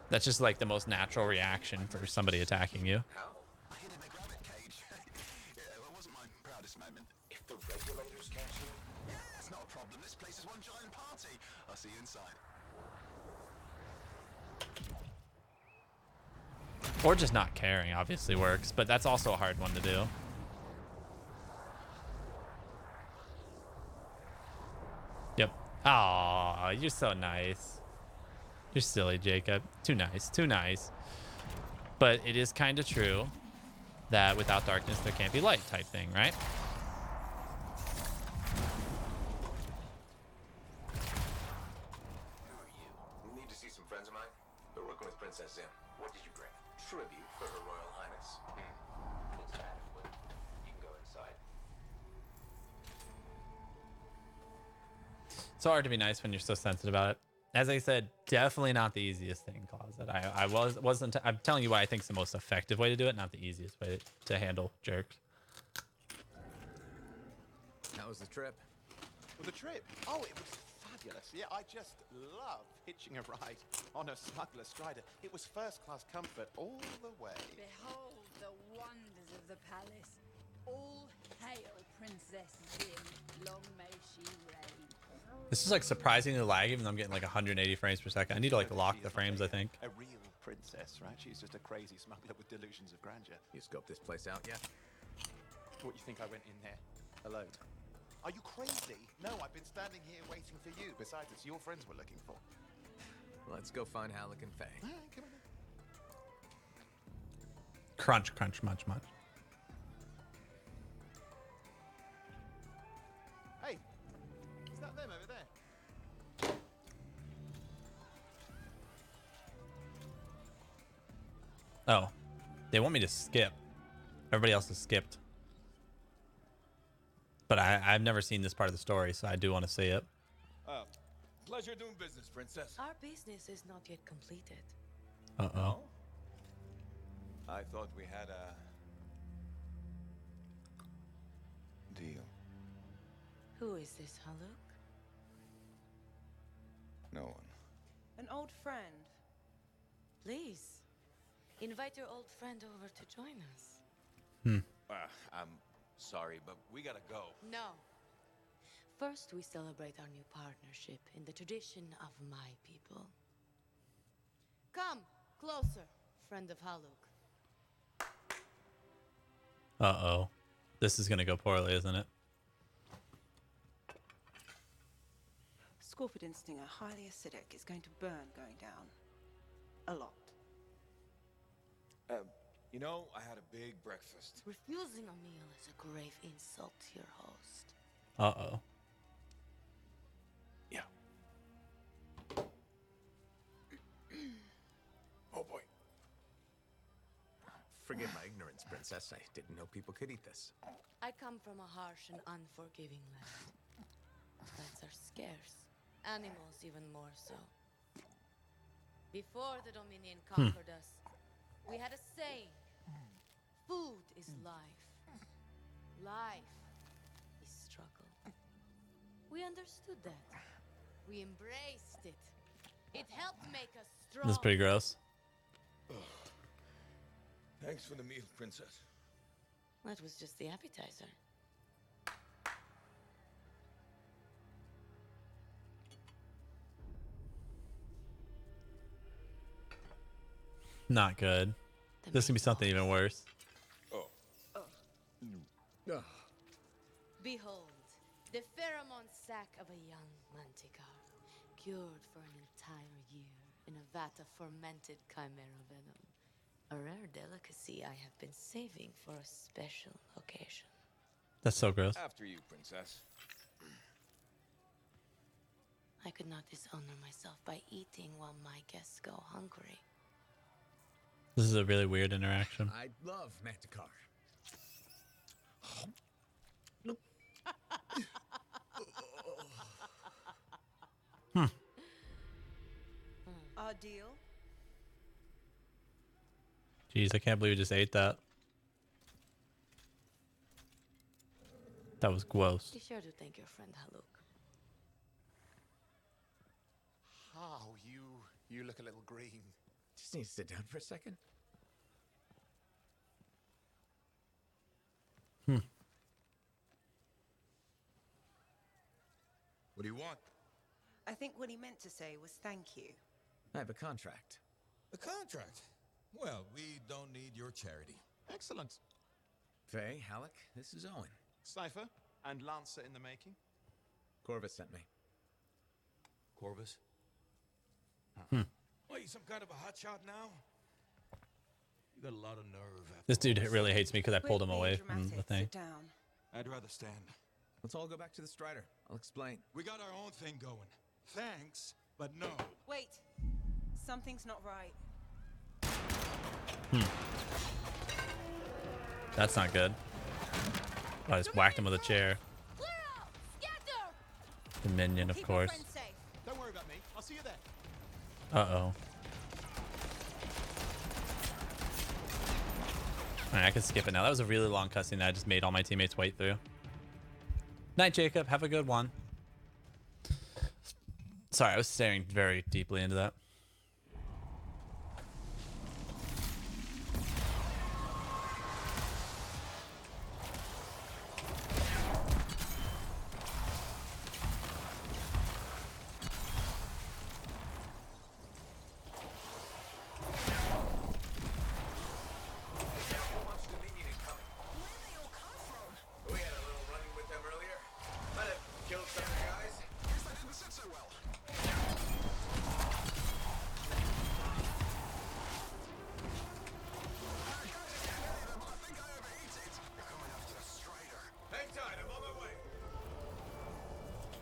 Speaker 1: That's just like the most natural reaction for somebody attacking you.
Speaker 6: I hid in the rabbit cage. Yeah, that wasn't my proudest moment. If the regulators catch you, it's not a problem. This place is one giant party. I'll see you inside.
Speaker 1: Or just not caring obviously works, but that's also a hard one to do. Yep. Aw, you're so nice. You're silly, Jacob. Too nice. Too nice. But it is kind of true that without darkness, there can't be light type thing, right?
Speaker 6: Who are you? Need to see some friends of mine? They're working with Princess Zim. What did you bring? Tribute for Her Royal Highness. It's adequate. You can go inside.
Speaker 1: It's so hard to be nice when you're so sensitive about it. As I said, definitely not the easiest thing, Closet. I'm telling you what I think is the most effective way to do it, not the easiest way to handle jerks.
Speaker 7: How was the trip?
Speaker 15: Well, the trip? Oh, it was fabulous. Yeah, I just love hitching a ride on a smuggler strider. It was first-class comfort all the way.
Speaker 16: Behold the wonders of the palace. All hail Princess Zim. Long may she reign.
Speaker 1: This is like surprisingly laggy, even though I'm getting like 180 frames per second. I need to like lock the frames, I think.
Speaker 15: A real princess, right? She's just a crazy smuggler with delusions of grandeur.
Speaker 7: You scoped this place out yet?
Speaker 15: What, you think I went in there alone? Are you crazy? No, I've been standing here waiting for you. Besides, it's your friends we're looking for.
Speaker 7: Let's go find Halleck and Faye.
Speaker 15: All right, come on in.
Speaker 1: Crunch, crunch, munch, munch.
Speaker 15: Hey, is that them over there?
Speaker 1: Oh, they want me to skip. Everybody else has skipped. But I've never seen this part of the story, so I do want to see it.
Speaker 17: Pleasure doing business, Princess.
Speaker 18: Our business is not yet completed.
Speaker 1: Uh-oh.
Speaker 17: I thought we had a deal.
Speaker 18: Who is this, Haluk?
Speaker 17: No one.
Speaker 18: An old friend. Please, invite your old friend over to join us.
Speaker 17: I'm sorry, but we gotta go.
Speaker 18: No. First, we celebrate our new partnership in the tradition of my people. Come, closer, friend of Haluk.
Speaker 1: Uh-oh. This is gonna go poorly, isn't it?
Speaker 19: Scorpid instinct, highly acidic, is going to burn going down. A lot.
Speaker 17: You know, I had a big breakfast.
Speaker 18: Refusing a meal is a grave insult to your host.
Speaker 1: Uh-oh.
Speaker 17: Yeah. Oh boy.
Speaker 7: Forgive my ignorance, Princess. I didn't know people could eat this.
Speaker 18: I come from a harsh and unforgiving land. scarce. Animals even more so. Before the Dominion conquered us, we had a saying. Food is life. Life is struggle. We understood that. We embraced it. It helped make us strong.
Speaker 1: This is pretty gross.
Speaker 7: Thanks for the meal, Princess.
Speaker 18: That was just the appetizer.
Speaker 1: Not good. This can be something even worse.
Speaker 18: Behold, the pheromone sac of a young manticore, cured for an entire year in a vat of fermented chimera venom. A rare delicacy I have been saving for a special occasion.
Speaker 1: That's so gross.
Speaker 7: After you, Princess.
Speaker 18: I could not dishonor myself by eating while my guests go hungry.
Speaker 1: This is a really weird interaction.
Speaker 9: I love manticore.
Speaker 19: Our deal?
Speaker 1: Jeez, I can't believe you just ate that. That was gross.
Speaker 18: Be sure to thank your friend Haluk.
Speaker 15: Oh, you look a little green.
Speaker 9: Just need to sit down for a second.
Speaker 7: What do you want?
Speaker 19: I think what he meant to say was thank you.
Speaker 9: I have a contract.
Speaker 7: A contract? Well, we don't need your charity.
Speaker 15: Excellent.
Speaker 9: Faye, Halleck, this is Owen.
Speaker 15: Cypher and Lancer in the making.
Speaker 9: Corvus sent me.
Speaker 7: Corvus?
Speaker 8: What, you some kind of a hotshot now? You got a lot of nerve.
Speaker 1: This dude really hates me because I pulled him away from the thing.
Speaker 19: Sit down.
Speaker 8: I'd rather stand.
Speaker 9: Let's all go back to the Strider. I'll explain.
Speaker 8: We got our own thing going. Thanks, but no.
Speaker 19: Wait. Something's not right.
Speaker 1: That's not good. I just whacked him with a chair. The minion, of course.
Speaker 15: Don't worry about me. I'll see you there.
Speaker 1: Uh-oh. Alright, I can skip it now. That was a really long cutscene that I just made all my teammates wait through. Night, Jacob. Have a good one. Sorry, I was staring very deeply into that.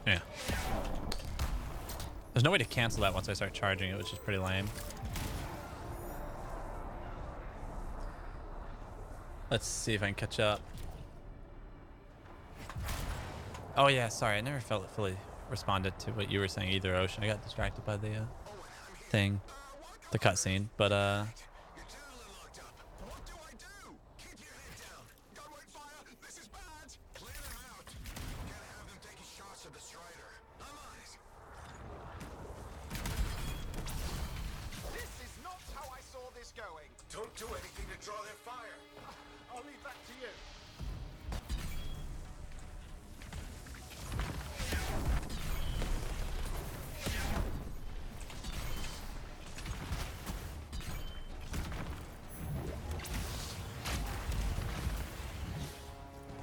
Speaker 1: Yeah. There's no way to cancel that once I start charging it, which is pretty lame. Let's see if I can catch up. Oh yeah, sorry, I never fully responded to what you were saying either, Ocean. I got distracted by the thing, the cutscene, but
Speaker 6: Don't do anything to draw their fire.
Speaker 15: I'll leave that to you.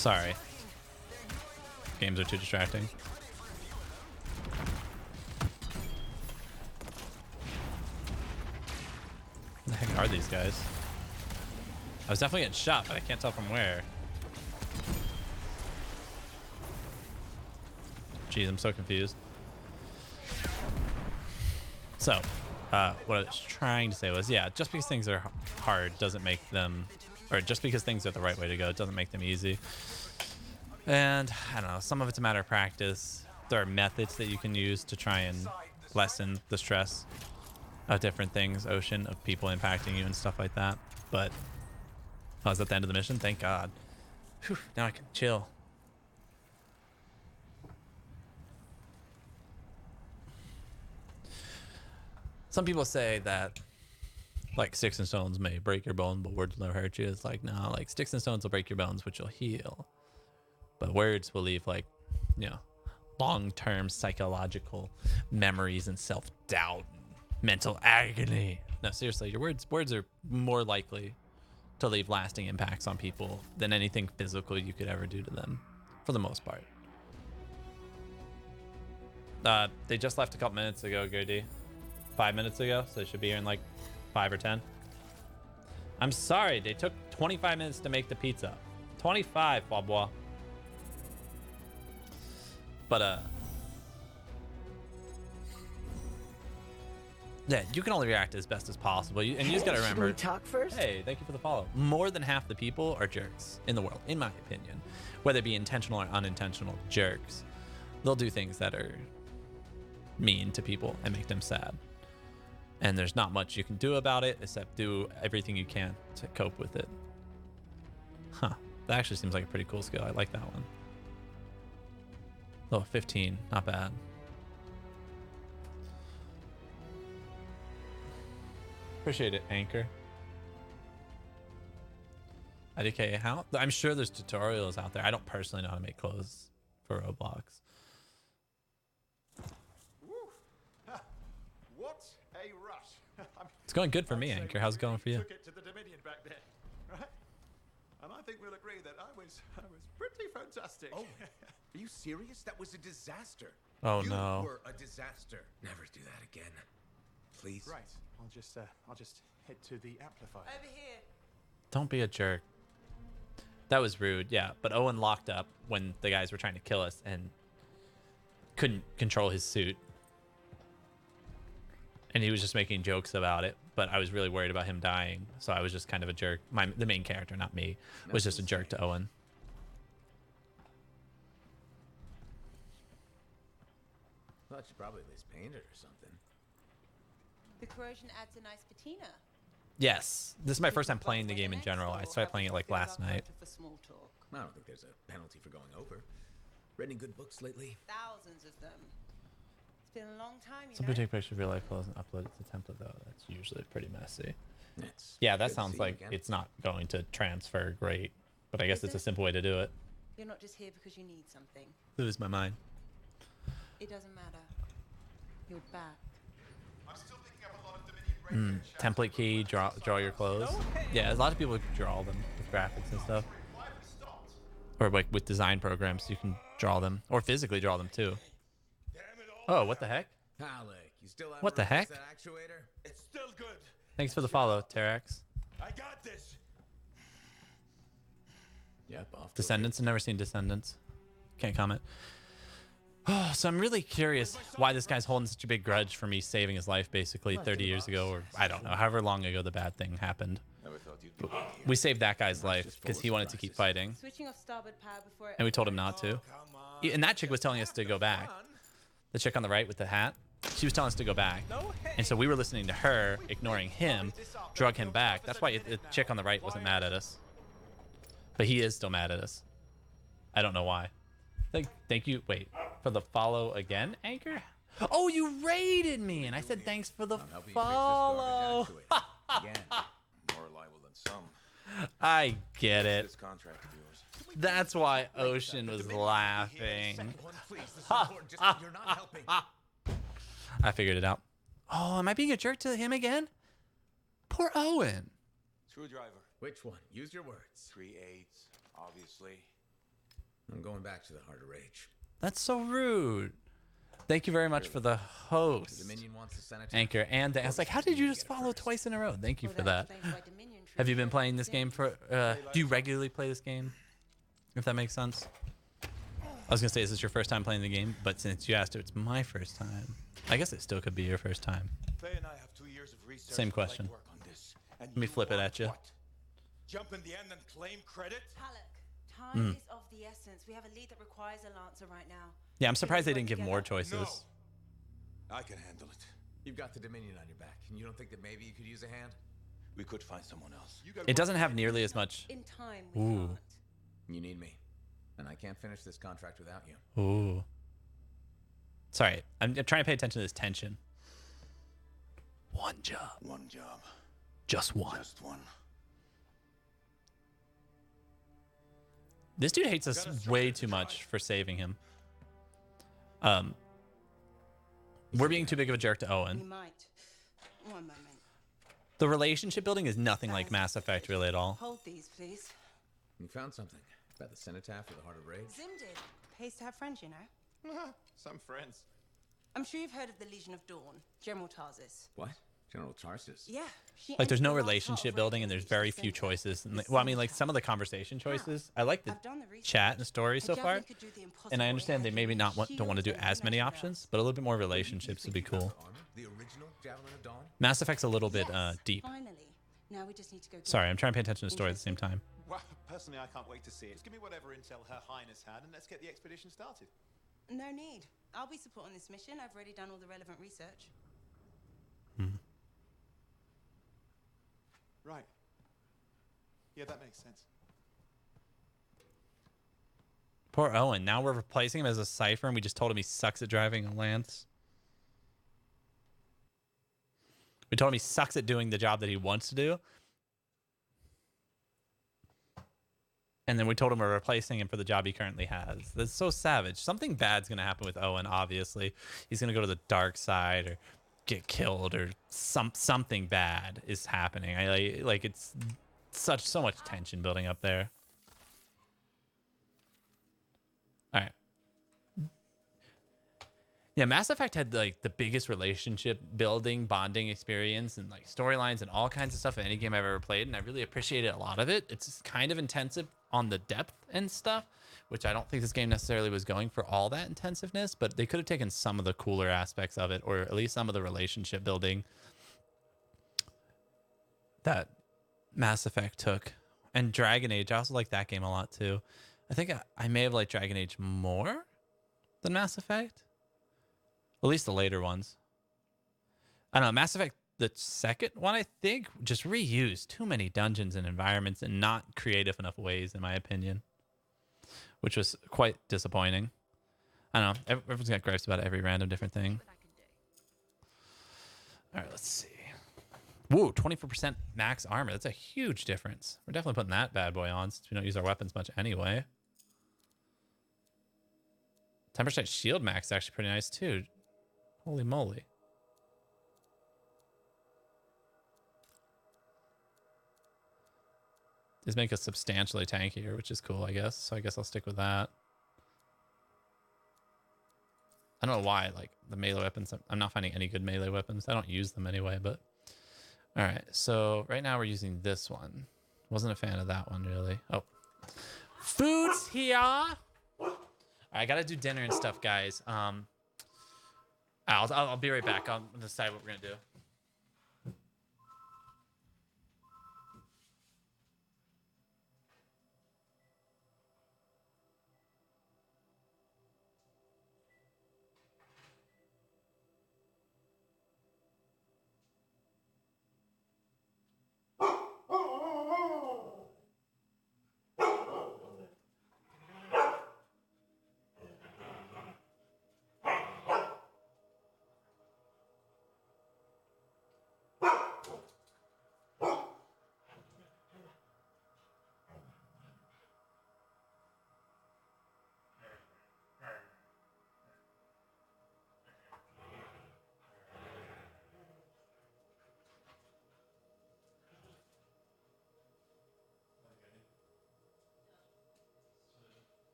Speaker 1: sorry. Games are too distracting. What the heck are these guys? I was definitely getting shot, but I can't tell from where. Jeez, I'm so confused. So, what I was trying to say was, yeah, just because things are hard doesn't make them, or just because things are the right way to go doesn't make them easy. And, I don't know, some of it's a matter of practice. there are methods that you can use to try and lessen the stress of different things, Ocean, of people impacting you and stuff like that. But I was at the end of the mission. Thank God. Whew, now I can chill. Some people say that like sticks and stones may break your bones, but words will never hurt you. It's like, no, like sticks and stones will break your bones, which will heal. But words will leave like, you know, long-term psychological memories and self-doubt, and mental agony. No, seriously, your words are more likely to leave lasting impacts on people than anything physical you could ever do to them, for the most part. They just left a couple minutes ago, Gertie. 5 minutes ago, so they should be here in like 5 or 10. I'm sorry, they took 25 minutes to make the pizza. 25, Bois. But yeah, you can only react as best as possible. And you just gotta remember.
Speaker 20: Should we talk first?
Speaker 1: Hey, thank you for the follow. More than half the people are jerks in the world, in my opinion. Whether it be intentional or unintentional jerks. They'll do things that are mean to people and make them sad. And there's not much you can do about it except do everything you can to cope with it. Huh. That actually seems like a pretty cool skill. I like that one. Oh, 15. Not bad. Appreciate it, Anchor. IDK, how? I'm sure there's tutorials out there. I don't personally know how to make clothes for Roblox.
Speaker 15: What a rush.
Speaker 1: It's going good for me, Anchor. How's it going for you?
Speaker 15: Took it to the Dominion back then, right? And I think we'll agree that I was pretty fantastic.
Speaker 9: Oh, are you serious? That was a disaster.
Speaker 1: Oh,
Speaker 9: you
Speaker 1: no.
Speaker 9: were a disaster. Never do that again. Please.
Speaker 15: Right. I'll just head to the amplifier.
Speaker 19: Over here.
Speaker 1: Don't be a jerk. That was rude, yeah. But Owen locked up when the guys were trying to kill us and couldn't control his suit. And he was just making jokes about it. But I was really worried about him dying. So I was just kind of a jerk. The main character, not me, was just a jerk to Owen.
Speaker 9: Well, I should probably at least paint it or something.
Speaker 19: The corrosion adds a nice patina.
Speaker 1: Yes. This is my first time playing the game in general. I started playing it like last night.
Speaker 19: For small talk.
Speaker 9: I don't think there's a penalty for going over. Read any good books lately?
Speaker 19: Thousands of them. It's been a long time, you
Speaker 1: Somebody
Speaker 19: know.
Speaker 1: take pictures of your life clothes and upload it to the template, though. That's usually pretty messy.
Speaker 9: It's
Speaker 1: Yeah, that
Speaker 9: good to
Speaker 1: sounds
Speaker 9: see you
Speaker 1: like
Speaker 9: again.
Speaker 1: it's not going to transfer great. But I guess it's a simple way to do it.
Speaker 19: You're not just here because you need something.
Speaker 1: Lose my mind.
Speaker 19: It doesn't matter. You're back.
Speaker 15: I'm still picking up a lot of Dominion
Speaker 1: Template key, draw your clothes. Yeah, a lot of people draw them with graphics and stuff. Or like with design programs, you can draw them. Or physically draw them too. Oh, what the heck?
Speaker 9: Alec, you still have
Speaker 1: What the heck?
Speaker 9: that actuator?
Speaker 15: It's still good.
Speaker 1: Thanks for the follow, Terex.
Speaker 15: I got this.
Speaker 9: Yep, off.
Speaker 1: Descendants? I've never seen Descendants. Can't comment. Oh, so I'm really curious why this guy's holding such a big grudge for me saving his life basically 30 years ago, or I don't know, however long ago the bad thing happened. We saved that guy's life because he wanted to keep fighting,
Speaker 19: Switching off starboard power before it
Speaker 1: and we told him not to. And that chick was telling us to go back. The chick on the right with the hat, she was telling us to go back. And so we were listening to her, ignoring him, drug him back. That's why the chick on the right wasn't mad at us. But he is still mad at us. I don't know why. Thank you. Wait, for the follow again, Anchor? Oh, you raided me, and I said thanks for the follow.
Speaker 17: Again, more liable than some.
Speaker 1: I get it.
Speaker 17: This contract of yours.
Speaker 1: That's why Ocean was laughing.
Speaker 9: You're not helping.
Speaker 1: I figured it out. Oh, am I being a jerk to him again? Poor Owen.
Speaker 17: Screwdriver.
Speaker 9: Which one? Use your words.
Speaker 17: 3/8, obviously.
Speaker 9: I'm going back to the Heart of Rage.
Speaker 1: That's so rude. Thank you very much for the host,
Speaker 9: The Dominion wants the Senate.
Speaker 1: Anchor. And I was like, how did you just follow twice in a row? Thank you for that. Have you been playing this game for, do you regularly play this game? If that makes sense. I was going to say, is this your first time playing the game? But since you asked it, it's my first time. I guess it still could be your first time.
Speaker 6: Faye and I have 2 years of research.
Speaker 1: Same question.
Speaker 6: Work on this. And
Speaker 1: Let me flip it at you.
Speaker 6: what? Jump in the end and claim credit?
Speaker 19: Halleck, time is of the essence. We have a lead that requires a Lancer right now.
Speaker 1: Yeah, I'm surprised they didn't give more choices.
Speaker 8: I can handle it.
Speaker 7: You've got the Dominion on your back, and you don't think that maybe you could use a hand?
Speaker 6: We could find someone else.
Speaker 1: It doesn't have nearly as much.
Speaker 19: In time, we
Speaker 1: Ooh.
Speaker 19: can't.
Speaker 7: You need me, and I can't finish this contract without you.
Speaker 1: Ooh. Sorry, I'm trying to pay attention to this tension. One job.
Speaker 6: One job.
Speaker 1: Just one.
Speaker 6: Just one.
Speaker 1: This dude hates us way too much for saving him. We're being too big of a jerk to
Speaker 19: We
Speaker 1: Owen.
Speaker 19: might. One moment.
Speaker 1: The relationship building is nothing like Mass Effect really at all.
Speaker 19: Hold these, please.
Speaker 7: You found something about the cenotaph of the Heart of Rage?
Speaker 19: Zim did. Pays to have friends, you know.
Speaker 15: Some friends.
Speaker 19: I'm sure you've heard of the Legion of Dawn, General Tarsus.
Speaker 7: What? General Tarsus?
Speaker 19: Yeah. She
Speaker 1: Like, there's
Speaker 19: entered
Speaker 1: no
Speaker 19: the last
Speaker 1: relationship
Speaker 19: part of
Speaker 1: building, and there's very few choices. And well, I mean, like some of the conversation choices. I like the chat and the story so far, and I understand they maybe don't want to do as many options, but a little bit more relationships would be cool.
Speaker 7: The original Javelin of Dawn?
Speaker 1: Mass Effect's a little bit deep.
Speaker 19: Finally. Now we just need to go.
Speaker 1: Sorry, I'm trying to pay attention to the story at the same time.
Speaker 15: Well, personally, I can't wait to see it. Just give me whatever intel Her Highness had, and let's get the expedition started.
Speaker 19: No need. I'll be supporting this mission. I've already done all the relevant research.
Speaker 15: Right. Yeah, that makes sense.
Speaker 1: Poor Owen. Now we're replacing him as a Cypher, and we just told him he sucks at driving a Lance. We told him he sucks at doing the job that he wants to do. And then we told him we're replacing him for the job he currently has. That's so savage. Something bad's going to happen with Owen, obviously. He's going to go to the dark side or get killed or something bad is happening. Like it's so much tension building up there. All right. Yeah, Mass Effect had like the biggest relationship building, bonding experience, and like storylines and all kinds of stuff in any game I've ever played, and I really appreciated a lot of it. It's kind of intensive on the depth and stuff, which I don't think this game necessarily was going for all that intensiveness, but they could have taken some of the cooler aspects of it, or at least some of the relationship building that Mass Effect took. And Dragon Age, I also like that game a lot too. I think I may have liked Dragon Age more than Mass Effect. At least the later ones. I don't know. Mass Effect, the second one, I think, just reused too many dungeons and environments in not creative enough ways, in my opinion, which was quite disappointing. I don't know. Everyone's got gripes about every random different thing. All right, let's see. Whoa, 24% max armor. That's a huge difference. We're definitely putting that bad boy on since we don't use our weapons much anyway. 10% shield max is actually pretty nice, too. Holy moly. These make us substantially tankier, which is cool, I guess. So I guess I'll stick with that. I don't know why, like, the melee weapons, I'm not finding any good melee weapons. I don't use them anyway, but... All right, so right now we're using this one. Wasn't a fan of that one, really. Oh. Food's here! All right, I gotta do dinner and stuff, guys. I'll be right back. I'll decide what we're gonna do.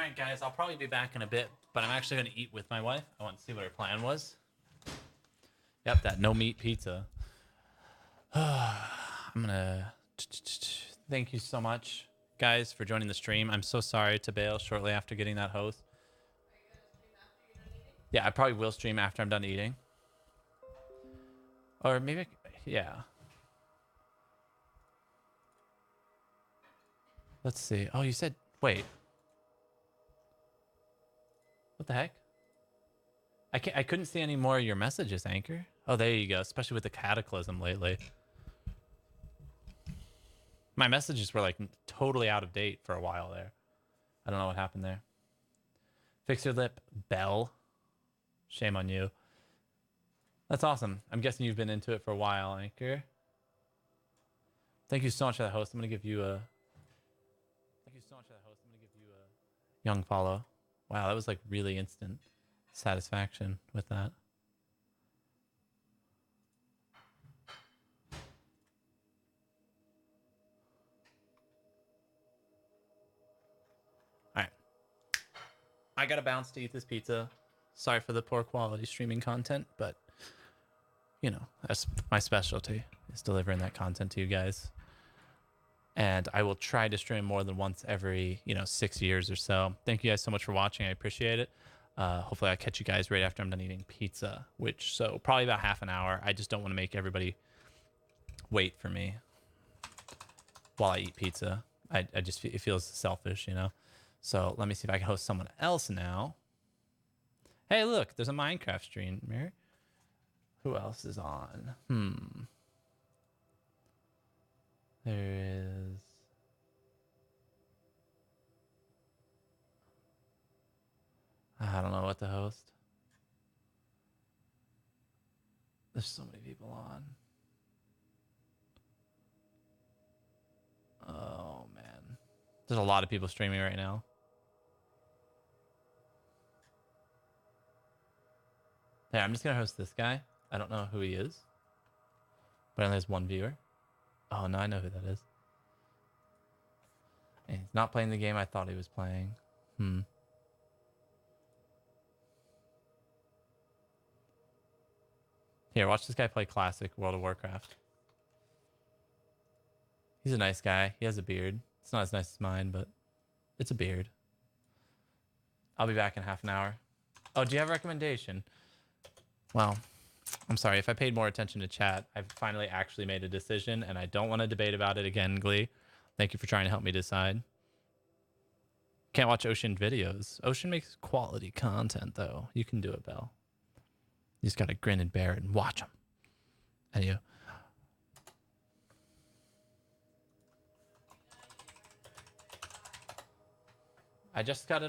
Speaker 1: right, guys, I'll probably be back in a bit, but I'm actually going to eat with my wife. I want to see what her plan was. Yep, that no meat pizza. I'm going to... Thank you so much, guys, for joining the stream. I'm so sorry to bail shortly after getting that host. Yeah, I probably will stream after I'm done eating. Or maybe... Yeah. Let's see. Oh, you said... Wait. What the heck? I couldn't see any more of your messages, Anchor. Oh, there you go. Especially with the cataclysm lately. My messages were like totally out of date for a while there. I don't know what happened there. Fix your lip, Belle. Shame on you. That's awesome. I'm guessing you've been into it for a while, Anchor. Thank you so much for that host. I'm gonna give you a... young follow. Wow, that was like really instant satisfaction with that. All right. I gotta bounce to eat this pizza. Sorry for the poor quality streaming content, but you know, that's my specialty, is delivering that content to you guys. And I will try to stream more than once every, 6 years or so. Thank you guys so much for watching. I appreciate it. Hopefully I'll catch you guys right after I'm done eating pizza, so probably about half an hour. I just don't want to make everybody wait for me while I eat pizza. It feels selfish, So let me see if I can host someone else now. Hey, look, there's a Minecraft streamer. Who else is on? There is... I don't know what to host. There's so many people on. Oh, man. There's a lot of people streaming right now. There, I'm just going to host this guy. I don't know who he is. But only has one viewer. Oh, no, I know who that is. And he's not playing the game I thought he was playing. Here, watch this guy play classic World of Warcraft. He's a nice guy. He has a beard. It's not as nice as mine, but it's a beard. I'll be back in half an hour. Oh, do you have a recommendation? Well, I'm sorry. If I paid more attention to chat, I've finally actually made a decision, and I don't want to debate about it again, Glee. Thank you for trying to help me decide. Can't watch Ocean videos. Ocean makes quality content, though. You can do it, Belle. You just got to grin and bear it and watch them. And you... I just got it